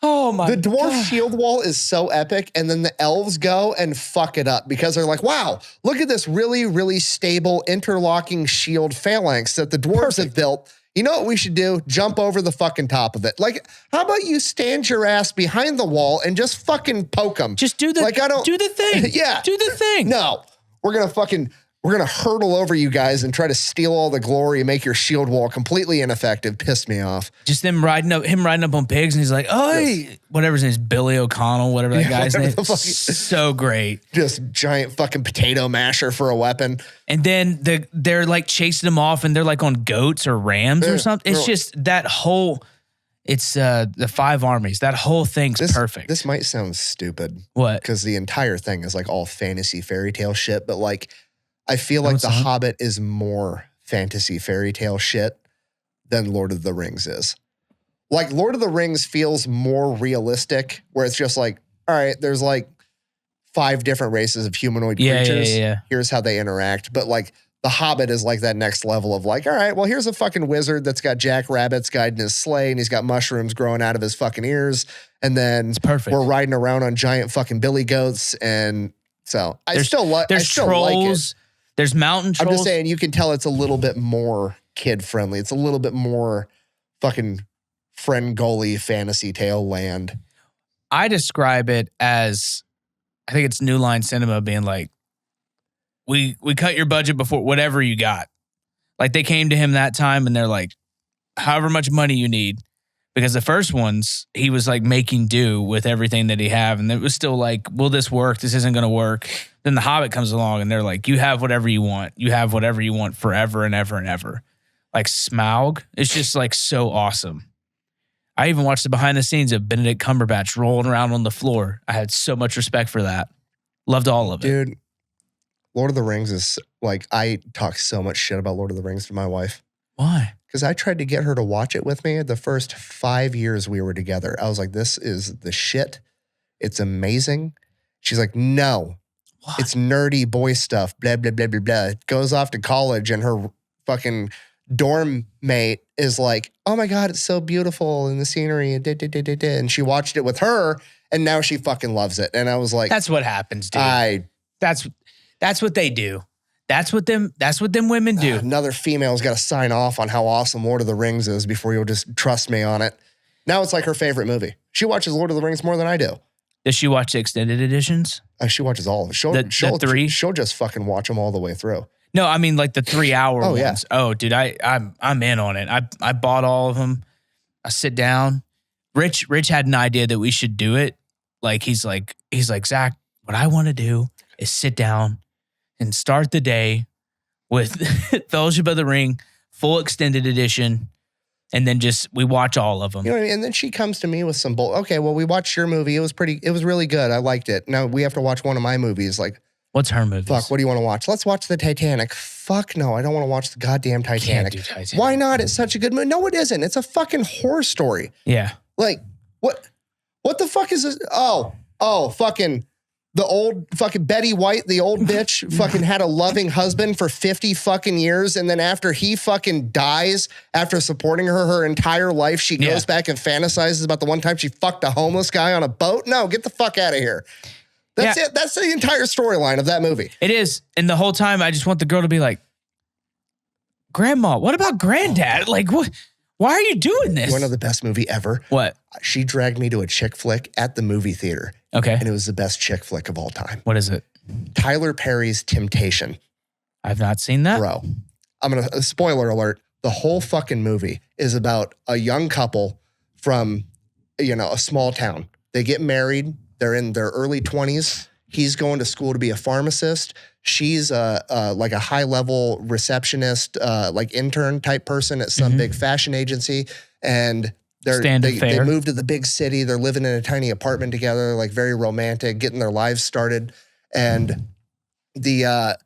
Speaker 2: Oh my God.
Speaker 1: The dwarf shield wall is so epic. And then the elves go and fuck it up because they're like, wow, look at this really, really stable interlocking shield phalanx that the dwarves have built. You know what we should do? Jump over the fucking top of it. Like, how about you stand your ass behind the wall and just fucking poke them?
Speaker 2: Just do the, do the thing.
Speaker 1: Yeah.
Speaker 2: Do the thing.
Speaker 1: No, we're going to hurdle over you guys and try to steal all the glory and make your shield wall completely ineffective. Pissed me off.
Speaker 2: Just him riding up on pigs and he's like, oh, whatever his name is, Billy O'Connell, whatever that guy's name. So great.
Speaker 1: Just giant fucking potato masher for a weapon.
Speaker 2: And then they're like chasing him off and they're like on goats or rams or something. It's just that whole, it's the five armies. That whole thing's perfect.
Speaker 1: This might sound stupid.
Speaker 2: What?
Speaker 1: Because the entire thing is like all fantasy fairy tale shit, but like, I feel like The Hobbit is more fantasy fairy tale shit than Lord of the Rings is. Like, Lord of the Rings feels more realistic, where it's just like, all right, there's like 5 different races of humanoid creatures.
Speaker 2: Yeah.
Speaker 1: Here's how they interact. But like, The Hobbit is like that next level of like, all right, well, here's a fucking wizard that's got jackrabbits guiding his sleigh, and he's got mushrooms growing out of his fucking ears. And then we're riding around on giant fucking billy goats. And so I still like it.
Speaker 2: There's mountain trolls.
Speaker 1: I'm just saying, you can tell it's a little bit more kid-friendly. It's a little bit more fucking friend goalie fantasy tale land.
Speaker 2: I describe it as, I think it's New Line Cinema being like, we cut your budget before whatever you got. Like, they came to him that time and they're like, however much money you need. Because the first ones, he was like making do with everything that he had. And it was still like, will this work? This isn't going to work. Then The Hobbit comes along and they're like, you have whatever you want. You have whatever you want forever and ever and ever. Like Smaug, it's just like so awesome. I even watched the behind the scenes of Benedict Cumberbatch rolling around on the floor. I had so much respect for that. Loved all of it.
Speaker 1: Dude, Lord of the Rings is like, I talk so much shit about Lord of the Rings to my wife.
Speaker 2: Why?
Speaker 1: Because I tried to get her to watch it with me the first 5 years we were together. I was like, this is the shit. It's amazing. She's like, no. What? It's nerdy boy stuff. Blah, blah, blah, blah, blah. Goes off to college and her fucking dorm mate is like, oh my God, it's so beautiful and the scenery. And she watched it with her and now she fucking loves it. And I was like,
Speaker 2: that's what happens, dude. That's what they do. That's what them women do.
Speaker 1: Another female's got to sign off on how awesome Lord of the Rings is before you'll just trust me on it. Now it's like her favorite movie. She watches Lord of the Rings more than I do.
Speaker 2: Does she watch the extended editions?
Speaker 1: She watches all of it. She'll just fucking watch them all the way through.
Speaker 2: No, I mean like the 3-hour ones.
Speaker 1: Yeah.
Speaker 2: Oh, dude, I'm in on it. I bought all of them. I sit down. Rich had an idea that we should do it. Like he's like, Zach, what I want to do is sit down and start the day with Fellowship of the Ring, full extended edition, and then we watch all of them.
Speaker 1: You know what I mean? And then she comes to me with some okay, well, we watched your movie. It was really good. I liked it. Now we have to watch one of my movies. Like,
Speaker 2: What's her movies?
Speaker 1: Fuck, what do you want to watch? Let's watch the Titanic. Fuck no, I don't want to watch the goddamn Titanic.
Speaker 2: Can't do Titanic.
Speaker 1: Why not? It's such a good movie. No, it isn't. It's a fucking horror story.
Speaker 2: Yeah.
Speaker 1: Like, what the fuck is this? Oh, fucking the old fucking Betty White, the old bitch, fucking had a loving husband for 50 fucking years. And then after he fucking dies, after supporting her entire life, she goes back and fantasizes about the one time she fucked a homeless guy on a boat. No, get the fuck out of here. That's it. That's the entire storyline of that movie.
Speaker 2: It is. And the whole time I just want the girl to be like, Grandma, what about Granddad? Like, what? Why are you doing this?
Speaker 1: One of the best movie ever.
Speaker 2: What?
Speaker 1: She dragged me to a chick flick at the movie theater.
Speaker 2: Okay.
Speaker 1: And it was the best chick flick of all time.
Speaker 2: What is it?
Speaker 1: Tyler Perry's Temptation.
Speaker 2: I've not seen that.
Speaker 1: Bro, I'm going to, spoiler alert, the whole fucking movie is about a young couple from, a small town. They get married. They're in their early 20s. He's going to school to be a pharmacist. She's like a high-level receptionist, like intern type person at some big fashion agency. And they moved to the big city. They're living in a tiny apartment together, like very romantic, getting their lives started. And the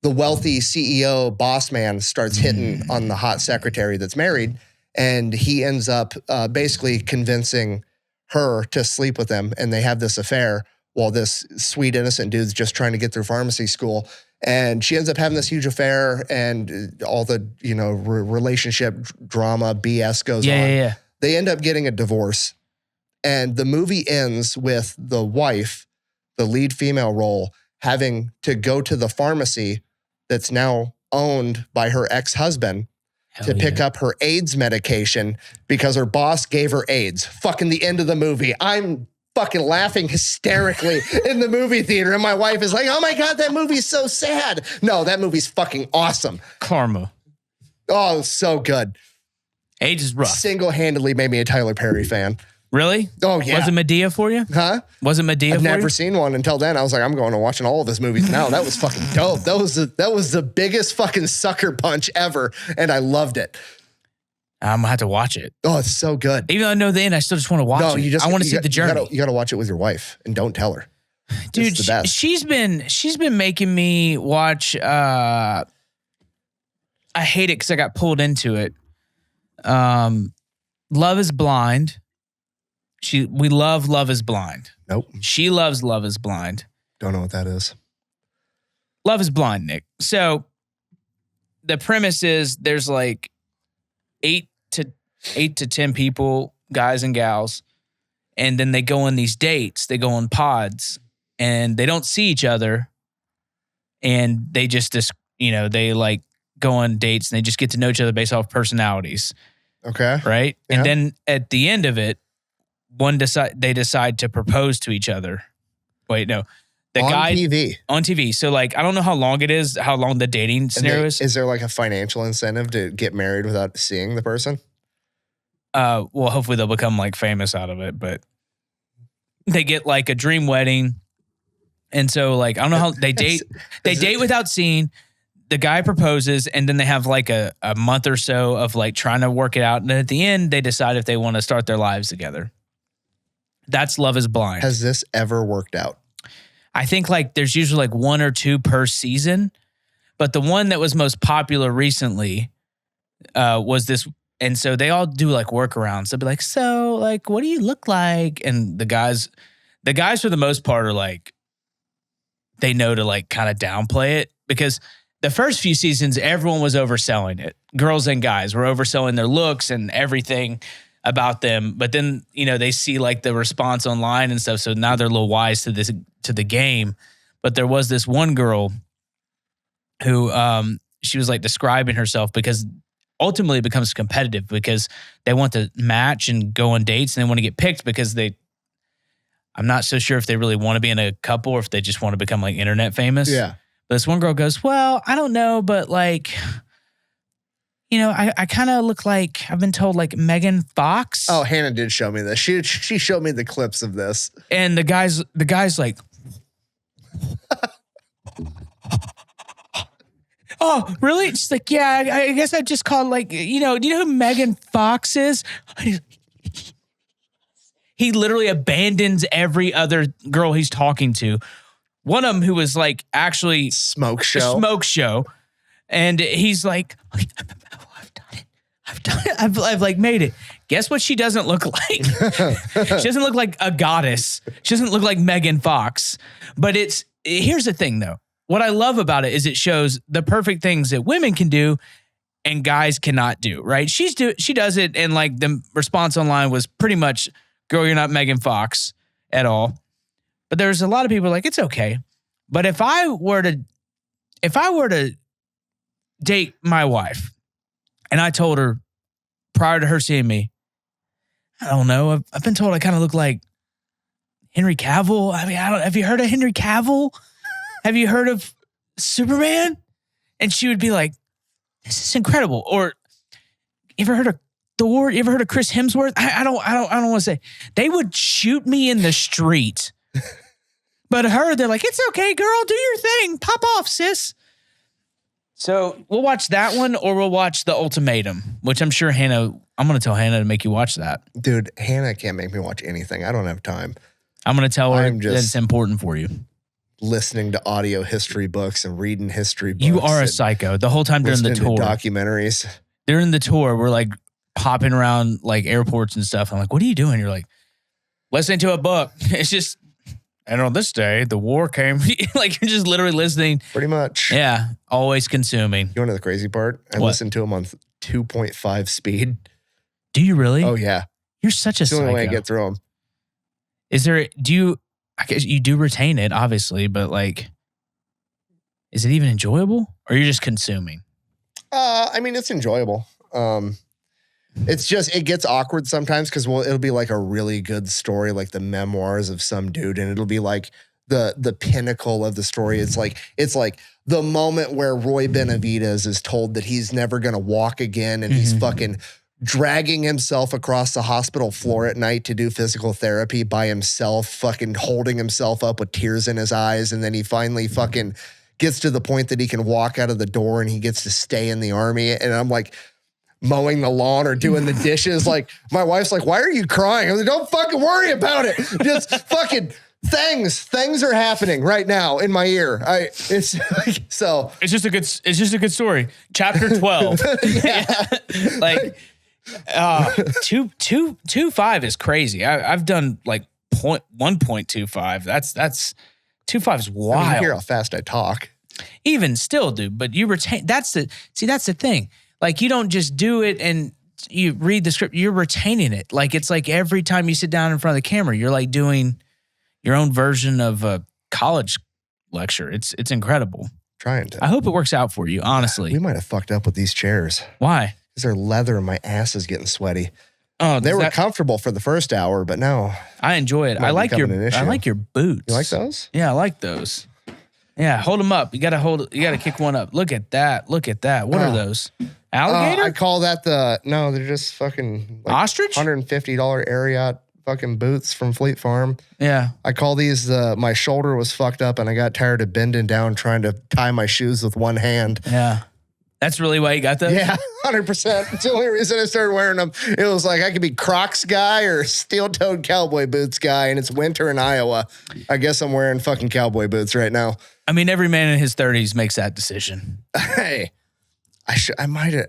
Speaker 1: wealthy CEO boss man starts hitting on the hot secretary that's married. And he ends up basically convincing her to sleep with him. And they have this affair while this sweet, innocent dude's just trying to get through pharmacy school. And she ends up having this huge affair and all the, relationship drama, BS goes on.
Speaker 2: Yeah.
Speaker 1: They end up getting a divorce. And the movie ends with the wife, the lead female role, having to go to the pharmacy that's now owned by her ex-husband to pick up her AIDS medication because her boss gave her AIDS. Fucking the end of the movie. I'm fucking laughing hysterically in the movie theater. And my wife is like, oh my God, that movie's so sad. No, that movie's fucking awesome.
Speaker 2: Karma.
Speaker 1: Oh, it's so good.
Speaker 2: AIDS is rough.
Speaker 1: Single-handedly made me a Tyler Perry fan.
Speaker 2: Really?
Speaker 1: Oh, yeah.
Speaker 2: Was it Medea for you?
Speaker 1: Huh?
Speaker 2: Was it Medea
Speaker 1: I've
Speaker 2: for you?
Speaker 1: never seen one until then. I was like, I'm going to watching all of his movies now. That was fucking dope. That was the biggest fucking sucker punch ever. And I loved it.
Speaker 2: I'm going to have to watch it.
Speaker 1: Oh, it's so good.
Speaker 2: Even though I know the end, I still just want to watch it. I want to see the journey.
Speaker 1: You got to watch it with your wife and don't tell her.
Speaker 2: Dude, she's been making me watch, I hate it because I got pulled into it. Love is Blind. We love Love is Blind.
Speaker 1: Nope.
Speaker 2: She loves Love is Blind.
Speaker 1: Don't know what that is.
Speaker 2: Love is Blind, Nick. So the premise is there's like 8 to 10 people, guys and gals, and then they go on these dates. They go on pods, and they don't see each other, and they just they like go on dates, and they just get to know each other based off personalities.
Speaker 1: Okay.
Speaker 2: Right?
Speaker 1: Yeah.
Speaker 2: And then at the end of it, they decide to propose to each other. Wait, no.
Speaker 1: On TV.
Speaker 2: On TV. So like, I don't know how long the dating scenario is.
Speaker 1: Is there like a financial incentive to get married without seeing the person?
Speaker 2: Well, hopefully they'll become like famous out of it, but they get like a dream wedding. And so like, I don't know how they date. They date without seeing. The guy proposes, and then they have like a month or so of like trying to work it out. And then at the end, they decide if they want to start their lives together. That's Love is Blind.
Speaker 1: Has this ever worked out?
Speaker 2: I think like there's usually like 1 or 2 per season, but the one that was most popular recently was this. And so they all do like workarounds. They'll be like, so like, what do you look like? And the guys for the most part are like, they know to like kind of downplay it, because the first few seasons, everyone was overselling it. Girls and guys were overselling their looks and everything about them. But then, they see like the response online and stuff. So now they're a little wise to the game. But there was this one girl who she was like describing herself, because ultimately it becomes competitive because they want to match and go on dates, and they want to get picked because I'm not so sure if they really want to be in a couple or if they just want to become like internet famous.
Speaker 1: Yeah.
Speaker 2: But this one girl goes, well, I don't know, but like, I kind of look like, I've been told, like Megan Fox.
Speaker 1: Oh, Hannah did show me this. She showed me the clips of this.
Speaker 2: And the guy's like, oh, really? She's like, yeah, I guess I just called like, do you know who Megan Fox is? He literally abandons every other girl he's talking to One of them who was like actually
Speaker 1: Smoke
Speaker 2: a
Speaker 1: show.
Speaker 2: smoke show. And he's like, I've done it. I've done it. I've like made it. Guess what she doesn't look like? She doesn't look like a goddess. She doesn't look like Megan Fox. But here's the thing though. What I love about it is it shows the perfect things that women can do and guys cannot do, right? She does it, and like the response online was pretty much, girl, you're not Megan Fox at all. But there's a lot of people like, it's okay. But if I were to date my wife and I told her prior to her seeing me, I don't know, I've been told I kind of look like Henry Cavill. I mean, have you heard of Henry Cavill? Have you heard of Superman? And she would be like, this is incredible. Or you ever heard of Thor? You ever heard of Chris Hemsworth? I don't want to say. They would shoot me in the street. But they're like, it's okay, girl, do your thing. Pop off, sis. So we'll watch that one, or we'll watch The Ultimatum, which I'm sure I'm going to tell Hannah to make you watch that.
Speaker 1: Dude, Hannah can't make me watch anything. I don't have time.
Speaker 2: I'm going to tell her that it's important for you.
Speaker 1: Listening to audio history books and reading history books.
Speaker 2: You are a psycho. The whole time during the tour.
Speaker 1: Documentaries.
Speaker 2: During the tour, we're like hopping around like airports and stuff. I'm like, what are you doing? You're like, listening to a book. It's just, and on this day, the war came. Like, you're just literally listening.
Speaker 1: Pretty much.
Speaker 2: Yeah. Always consuming.
Speaker 1: You want to know the crazy part? I listen to them on 2.5 speed.
Speaker 2: Do you really?
Speaker 1: Oh, yeah.
Speaker 2: You're such a psycho.
Speaker 1: It's the only way I get through them.
Speaker 2: I guess you do retain it, obviously, but like, is it even enjoyable, or you're just consuming?
Speaker 1: I mean, it's enjoyable. It's just, it gets awkward sometimes because it'll be like a really good story, like the memoirs of some dude, and it'll be like the pinnacle of the story. It's like the moment where Roy Benavidez is told that he's never gonna walk again, and he's fucking dragging himself across the hospital floor at night to do physical therapy by himself, fucking holding himself up with tears in his eyes. And then he finally fucking gets to the point that he can walk out of the door and he gets to stay in the army. And I'm like mowing the lawn or doing the dishes. Like, my wife's like, why are you crying? I'm like, don't fucking worry about it. Just fucking things are happening right now in my ear. It's just a good story. Chapter 12.
Speaker 2: Yeah. Like, 2.5 is crazy. I've done like 1.25. That's 2.5 is wild.
Speaker 1: I mean, you hear how fast I talk.
Speaker 2: Even still, dude. But you retain. That's the thing. Like, you don't just do it and you read the script. You're retaining it. Like, it's like every time you sit down in front of the camera, you're like doing your own version of a college lecture. It's incredible.
Speaker 1: Trying to.
Speaker 2: I hope it works out for you. Honestly,
Speaker 1: we might have fucked up with these chairs.
Speaker 2: Why?
Speaker 1: Because they're leather and my ass is getting sweaty.
Speaker 2: Oh,
Speaker 1: they were comfortable for the first hour, but now
Speaker 2: I enjoy it. I like your boots.
Speaker 1: You like those?
Speaker 2: Yeah, I like those. Yeah, hold them up. You gotta kick one up. Look at that. What are those? Alligator?
Speaker 1: I call that they're just fucking like
Speaker 2: ostrich?
Speaker 1: $150 Ariat fucking boots from Fleet Farm.
Speaker 2: Yeah.
Speaker 1: I call these my shoulder was fucked up and I got tired of bending down trying to tie my shoes with one hand.
Speaker 2: Yeah. That's really why you got those?
Speaker 1: Yeah, 100%. It's the only reason I started wearing them. It was like I could be Crocs guy or steel-toed cowboy boots guy, and it's winter in Iowa. I guess I'm wearing fucking cowboy boots right now.
Speaker 2: I mean, every man in his 30s makes that decision.
Speaker 1: Hey, I might have.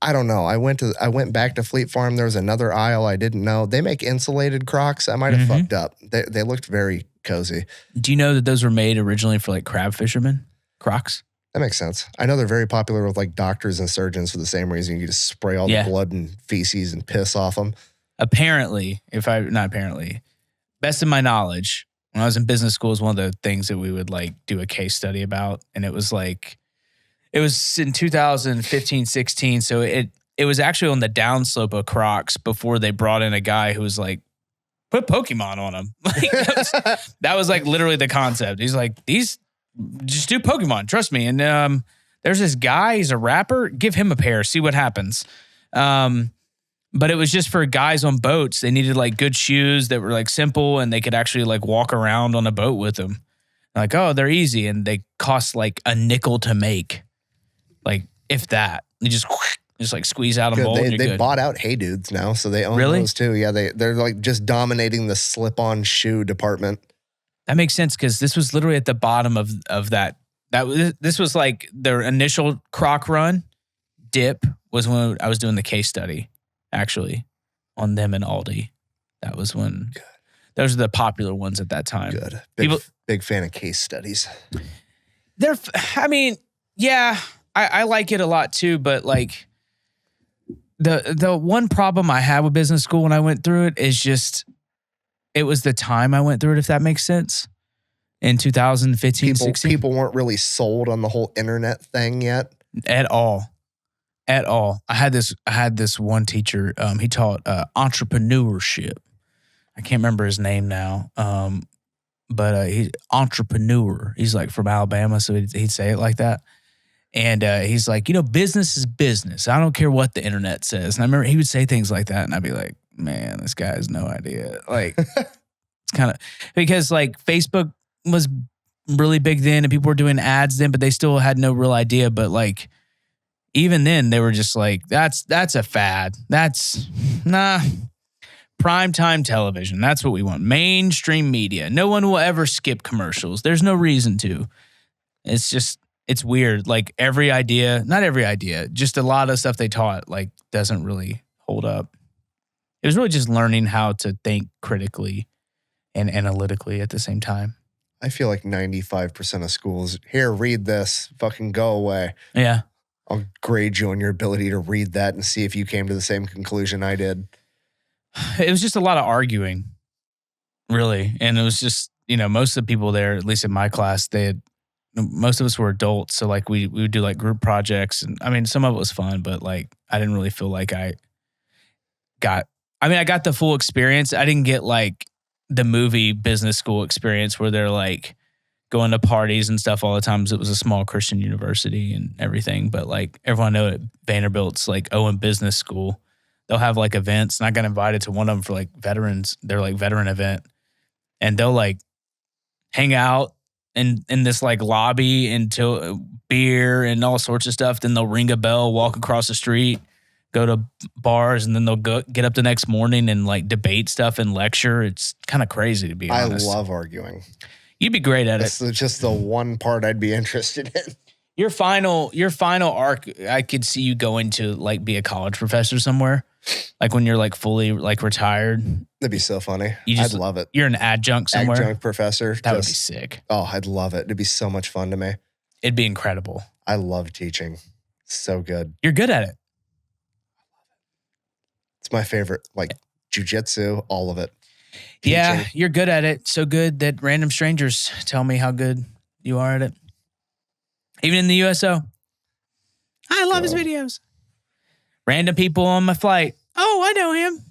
Speaker 1: I don't know. I went back to Fleet Farm. There was another aisle I didn't know. They make insulated Crocs. I might have fucked up. They looked very cozy.
Speaker 2: Do you know that those were made originally for like crab fishermen? Crocs?
Speaker 1: That makes sense. I know they're very popular with like doctors and surgeons for the same reason. You just spray all the blood and feces and piss off them.
Speaker 2: Apparently, best of my knowledge, when I was in business school, is one of the things that we would like do a case study about. And it was in 2015, 16. So it was actually on the downslope of Crocs before they brought in a guy who was like, put Pokemon on them. Like, that was like literally the concept. He's like, just do Pokemon, trust me. And there's this guy, he's a rapper, give him a pair, see what happens. But it was just for guys on boats. They needed like good shoes that were like simple and they could actually like walk around on a boat with them. Like, oh, they're easy. And they cost like a nickel to make. Like, if that. You just like squeeze out a mold and you're
Speaker 1: They
Speaker 2: good.
Speaker 1: bought out Hey Dudes now, so they own those too. Yeah, they're like just dominating the slip-on shoe department.
Speaker 2: That makes sense because this was literally at the bottom of that. This was like their initial croc run. Dip was when I was doing the case study, actually, on them and Aldi. That was when those are the popular ones at that time.
Speaker 1: Good. Big fan of case studies.
Speaker 2: I like it a lot too, but like the one problem I had with business school when I went through it is just it was the time I went through it, if that makes sense. In 2015, 16.
Speaker 1: People weren't really sold on the whole internet thing yet.
Speaker 2: At all. I had this one teacher, he taught entrepreneurship. I can't remember his name now. But he's entrepreneur. He's like from Alabama, so he'd say it like that. And he's like, business is business. I don't care what the internet says. And I remember he would say things like that, and I'd be like, man, this guy has no idea. Like, it's kind of because like Facebook was really big then, and people were doing ads then, but they still had no real idea. But like, even then, they were just like, that's a fad. That's primetime television. That's what we want. Mainstream media. No one will ever skip commercials. There's no reason to. It's weird. Like not every idea, just a lot of stuff they taught like doesn't really hold up. It was really just learning how to think critically and analytically at the same time.
Speaker 1: I feel like 95% of schools, here, read this, fucking go away.
Speaker 2: Yeah.
Speaker 1: I'll grade you on your ability to read that and see if you came to the same conclusion I did.
Speaker 2: It was just a lot of arguing, really. And it was just, most of the people there, at least in my class, most of us were adults. So like we would do like group projects. And I mean, some of it was fun, but like I didn't really feel like I got the full experience. I didn't get like the movie business school experience where they're like going to parties and stuff all the time. It was a small Christian university and everything. But like everyone know at Vanderbilt's like Owen Business School. They'll have like events, and I got invited to one of them for like veterans. They're like veteran event, and they'll like hang out in this like lobby until beer and all sorts of stuff. Then they'll ring a bell, walk across the street, go to bars, and then they'll get up the next morning and like debate stuff and lecture. It's kind of crazy, to be honest.
Speaker 1: I love arguing.
Speaker 2: You'd be great at it.
Speaker 1: It's just the one part I'd be interested in.
Speaker 2: Your final arc, I could see you going to like be a college professor somewhere, like when you're like fully like retired.
Speaker 1: That'd be so funny. I'd love it.
Speaker 2: You're an adjunct somewhere.
Speaker 1: Adjunct professor.
Speaker 2: That would be sick.
Speaker 1: Oh, I'd love it. It'd be so much fun to me.
Speaker 2: It'd be incredible.
Speaker 1: I love teaching. So good.
Speaker 2: You're good at it.
Speaker 1: It's my favorite. Like jujitsu, all of it. Teaching.
Speaker 2: Yeah, you're good at it. So good that random strangers tell me how good you are at it. Even in the USO. I love his videos. Random people on my flight. Oh, I know him.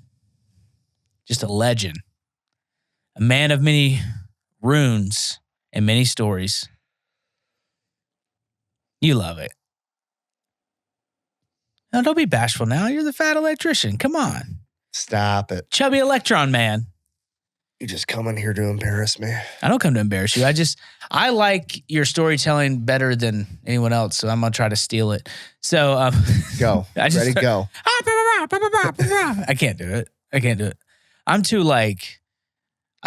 Speaker 2: Just a legend. A man of many runes and many stories. You love it. No, don't be bashful now. You're the fat electrician. Come on.
Speaker 1: Stop it.
Speaker 2: Chubby electron man.
Speaker 1: You just come in here to embarrass me.
Speaker 2: I don't come to embarrass you. I like your storytelling better than anyone else, so I'm going to try to steal it. So,
Speaker 1: go. Ready, go.
Speaker 2: I can't do it. I'm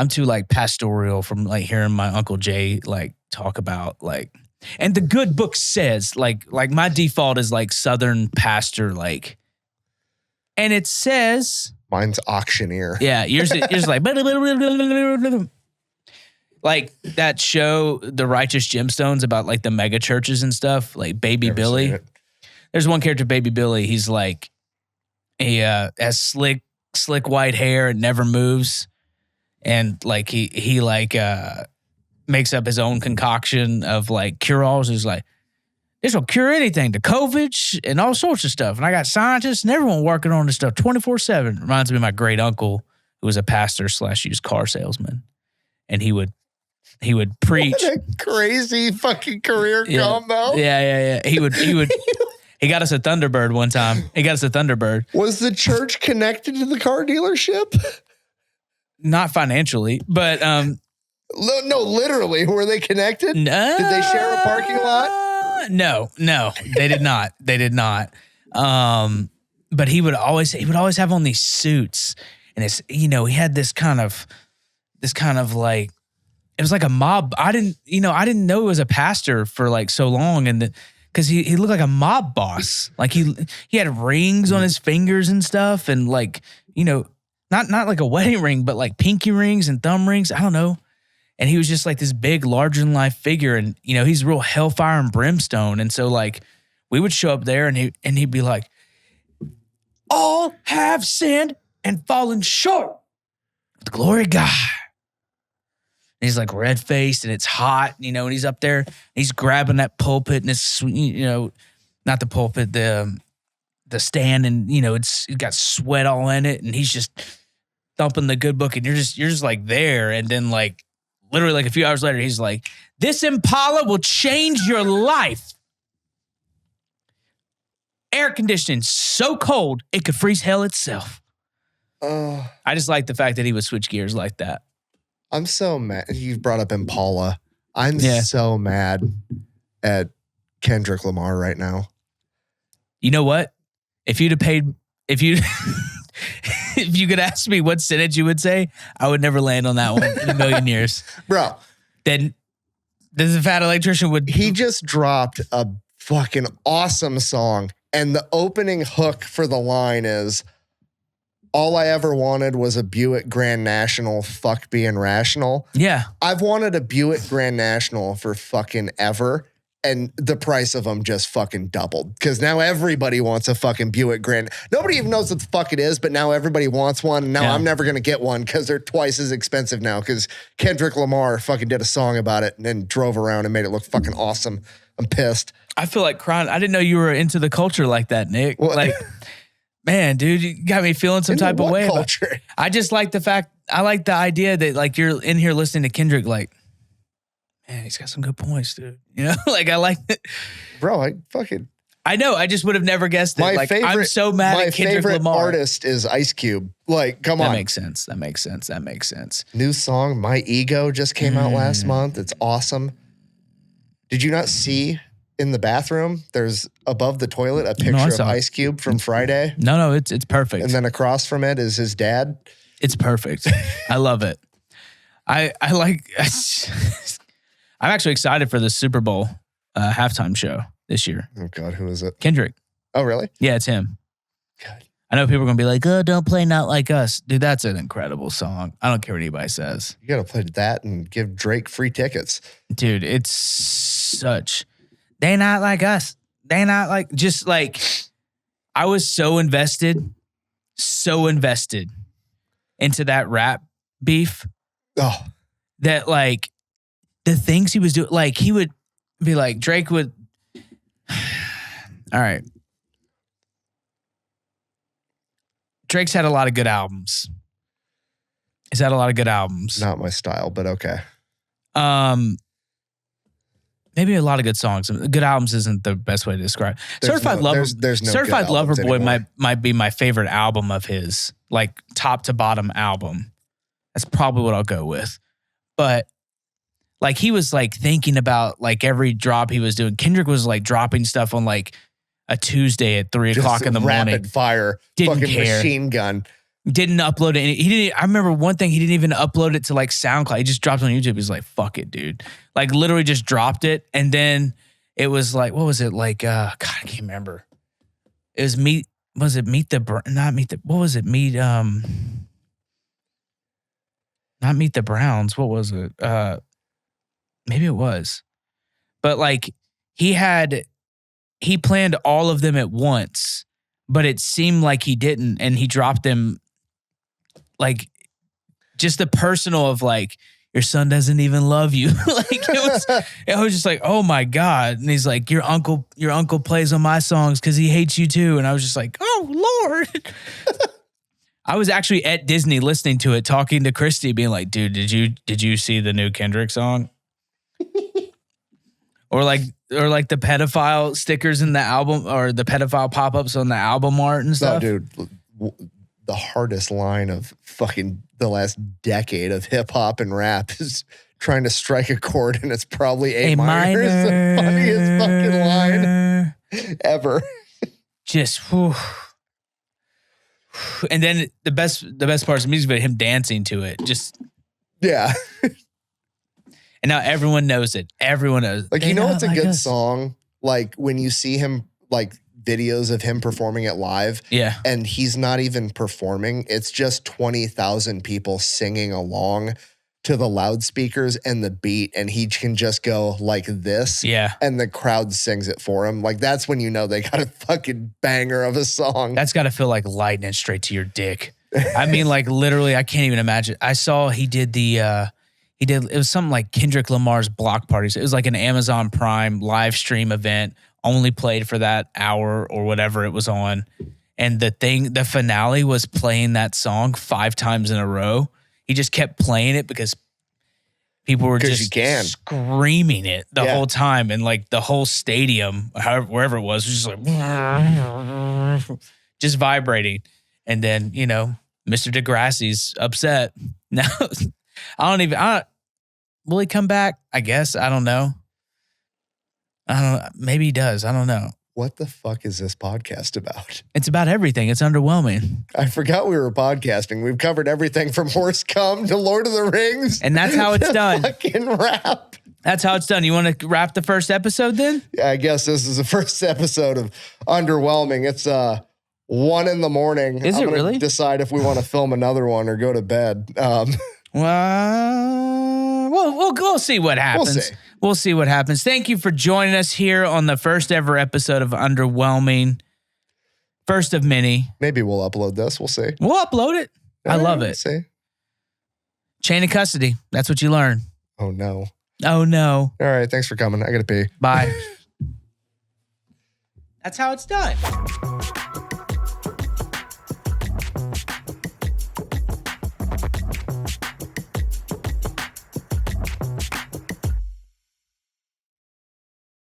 Speaker 2: too pastoral from like hearing my Uncle Jay like talk about like, and the good book says like my default is like Southern pastor, like, and it says,
Speaker 1: mine's auctioneer.
Speaker 2: Yeah, yours like that show, The Righteous Gemstones, about like the mega churches and stuff, like Baby Billy. There's one character, Baby Billy. He's like, he has slick white hair and never moves, and like he like makes up his own concoction of like cure-alls. He's like, this will cure anything, the COVID and all sorts of stuff. And I got scientists and everyone working on this stuff 24/7. Reminds me of my great uncle, who was a pastor / used car salesman. And he would preach.
Speaker 1: What a crazy fucking career combo.
Speaker 2: Yeah. He got us a Thunderbird one time.
Speaker 1: Was the church connected to the car dealership?
Speaker 2: Not financially, but
Speaker 1: no, literally. Were they connected?
Speaker 2: No.
Speaker 1: Did they share a parking lot?
Speaker 2: No, they did not. But he would always have on these suits, and it's, he had this kind of like it was like a mob. I didn't know it was a pastor for like so long, and because he looked like a mob boss. Like he had rings on his fingers and stuff, and like, not like a wedding ring, but like pinky rings and thumb rings. I don't know. And he was just like this big, larger than life figure, and he's real hellfire and brimstone. And so like we would show up there, and he'd be like, "All have sinned and fallen short of the glory of God." And he's like red faced, and it's hot, and he's up there, and he's grabbing that pulpit, and it's not the pulpit, the stand, and it's got sweat all in it, and he's just thumping the good book, and you're just like there, and then like literally like a few hours later, he's like, "This Impala will change your life. Air conditioning so cold it could freeze hell itself." I just like the fact that he would switch gears like that.
Speaker 1: I'm so mad. You brought up Impala. I'm so mad at Kendrick Lamar right now.
Speaker 2: You know what? If you if you could ask me what sentence you would say, I would never land on that one in a million years.
Speaker 1: Bro.
Speaker 2: Then the fat electrician would.
Speaker 1: He just dropped a fucking awesome song. And the opening hook for the line is, "All I ever wanted was a Buick Grand National, fuck being rational."
Speaker 2: Yeah.
Speaker 1: I've wanted a Buick Grand National for fucking ever, and the price of them just fucking doubled. Because now everybody wants a fucking Buick Grand. Nobody even knows what the fuck it is, but now everybody wants one. And now I'm never going to get one because they're twice as expensive now because Kendrick Lamar fucking did a song about it and then drove around and made it look fucking awesome. I'm pissed.
Speaker 2: I feel like crying. I didn't know you were into the culture like that, Nick.
Speaker 1: What?
Speaker 2: Like, man, dude, you got me feeling some type of way.
Speaker 1: Culture?
Speaker 2: I just like I like the idea that like you're in here listening to Kendrick, like, man, he's got some good points, dude. Like I like it.
Speaker 1: Bro,
Speaker 2: I know. I just would have never guessed it. I'm so mad at Kendrick Lamar.
Speaker 1: My favorite artist is Ice Cube. Like, come on.
Speaker 2: That makes sense.
Speaker 1: New song, My Ego, just came out last month. It's awesome. Did you not see in the bathroom, there's above the toilet a picture of Ice Cube from Friday?
Speaker 2: No, it's perfect.
Speaker 1: And then across from it is his dad.
Speaker 2: It's perfect. I love it. I'm actually excited for the Super Bowl halftime show this year.
Speaker 1: Oh, God, who is it?
Speaker 2: Kendrick.
Speaker 1: Oh, really?
Speaker 2: Yeah, it's him.
Speaker 1: God.
Speaker 2: I know people are going to be like, "Oh, don't play Not Like Us." Dude, that's an incredible song. I don't care what anybody says.
Speaker 1: You got to play that and give Drake free tickets.
Speaker 2: Dude, it's such... They not like us. They not like... Just like... I was so invested into that rap beef.
Speaker 1: Oh.
Speaker 2: That like... The things he was doing... Like, he would be like... Drake would... All right. Drake's had a lot of good albums. He's had a lot of good albums.
Speaker 1: Not my style, but okay.
Speaker 2: Maybe a lot of good songs. Good albums isn't the best way to describe. Certified Lover Boy might be my favorite album of his, like top to bottom album. That's probably what I'll go with. But like he was like thinking about like every drop he was doing. Kendrick was like dropping stuff on like a Tuesday at 3 o'clock in the morning.
Speaker 1: Rapid fire.
Speaker 2: Didn't
Speaker 1: fucking
Speaker 2: care.
Speaker 1: Machine gun.
Speaker 2: Didn't upload it. He didn't. I remember one thing. He didn't even upload it to like SoundCloud. He just dropped it on YouTube. He's like, "Fuck it, dude." Like literally just dropped it, and then it was like, what was it like? God, I can't remember. It was Meet. Was it Meet the? Not Meet the. What was it? Meet. Not Meet the Browns. What was it? Maybe it was, but like he planned all of them at once, but it seemed like he didn't, and he dropped them. Like, just the personal of like, your son doesn't even love you. Like it was just like, oh my God. And he's like, your uncle plays on my songs because he hates you too. And I was just like, oh Lord. I was actually at Disney listening to it, talking to Christy, being like, dude, did you see the new Kendrick song? or like the pedophile stickers in the album, or the pedophile pop-ups on the album art and stuff.
Speaker 1: No, dude. The hardest line of fucking the last decade of hip hop and rap is trying to strike a chord, and it's probably A minor. It's the funniest fucking line ever.
Speaker 2: Just whew. And then the best part is the music video, him dancing to it. Just
Speaker 1: yeah.
Speaker 2: And now everyone knows it. Everyone knows.
Speaker 1: Like,
Speaker 2: They
Speaker 1: you know
Speaker 2: not
Speaker 1: what's a
Speaker 2: like
Speaker 1: good
Speaker 2: us.
Speaker 1: song? Like when you see him, like videos of him performing it live.
Speaker 2: Yeah.
Speaker 1: And he's not even performing. It's just 20,000 people singing along to the loudspeakers and the beat. And he can just go like this.
Speaker 2: Yeah.
Speaker 1: And the crowd sings it for him. Like, that's when you know they got a fucking banger of a song.
Speaker 2: That's got to feel like lightning straight to your dick. I mean, like literally, I can't even imagine. I saw he did it was something like Kendrick Lamar's block parties. It was like an Amazon Prime live stream event, only played for that hour or whatever it was on. And the finale was playing that song 5 times in a row. He just kept playing it because people were just screaming it the whole time. And like the whole stadium, wherever it was just like, just vibrating. And then, you know, Mr. Degrassi's upset. Now, will he come back? I guess. I don't know. Maybe he does. I don't know.
Speaker 1: What the fuck is this podcast about?
Speaker 2: It's about everything. It's underwhelming.
Speaker 1: I forgot we were podcasting. We've covered everything from Horse Cum to Lord of the Rings.
Speaker 2: And that's how it's done.
Speaker 1: Fucking rap.
Speaker 2: That's how it's done. You want to wrap the first episode then?
Speaker 1: Yeah, I guess this is the first episode of Underwhelming. It's 1 a.m.
Speaker 2: Is it really?
Speaker 1: Decide if we want to film another one or go to bed.
Speaker 2: We'll see what happens. We'll see what happens. Thank you for joining us here on the first ever episode of Underwhelming. First of many.
Speaker 1: Maybe we'll upload this. We'll see.
Speaker 2: We'll upload it. I love it.
Speaker 1: See.
Speaker 2: Chain of custody. That's what you learn.
Speaker 1: Oh, no.
Speaker 2: Oh, no.
Speaker 1: All right. Thanks for coming. I got to pee.
Speaker 2: Bye. That's how it's done.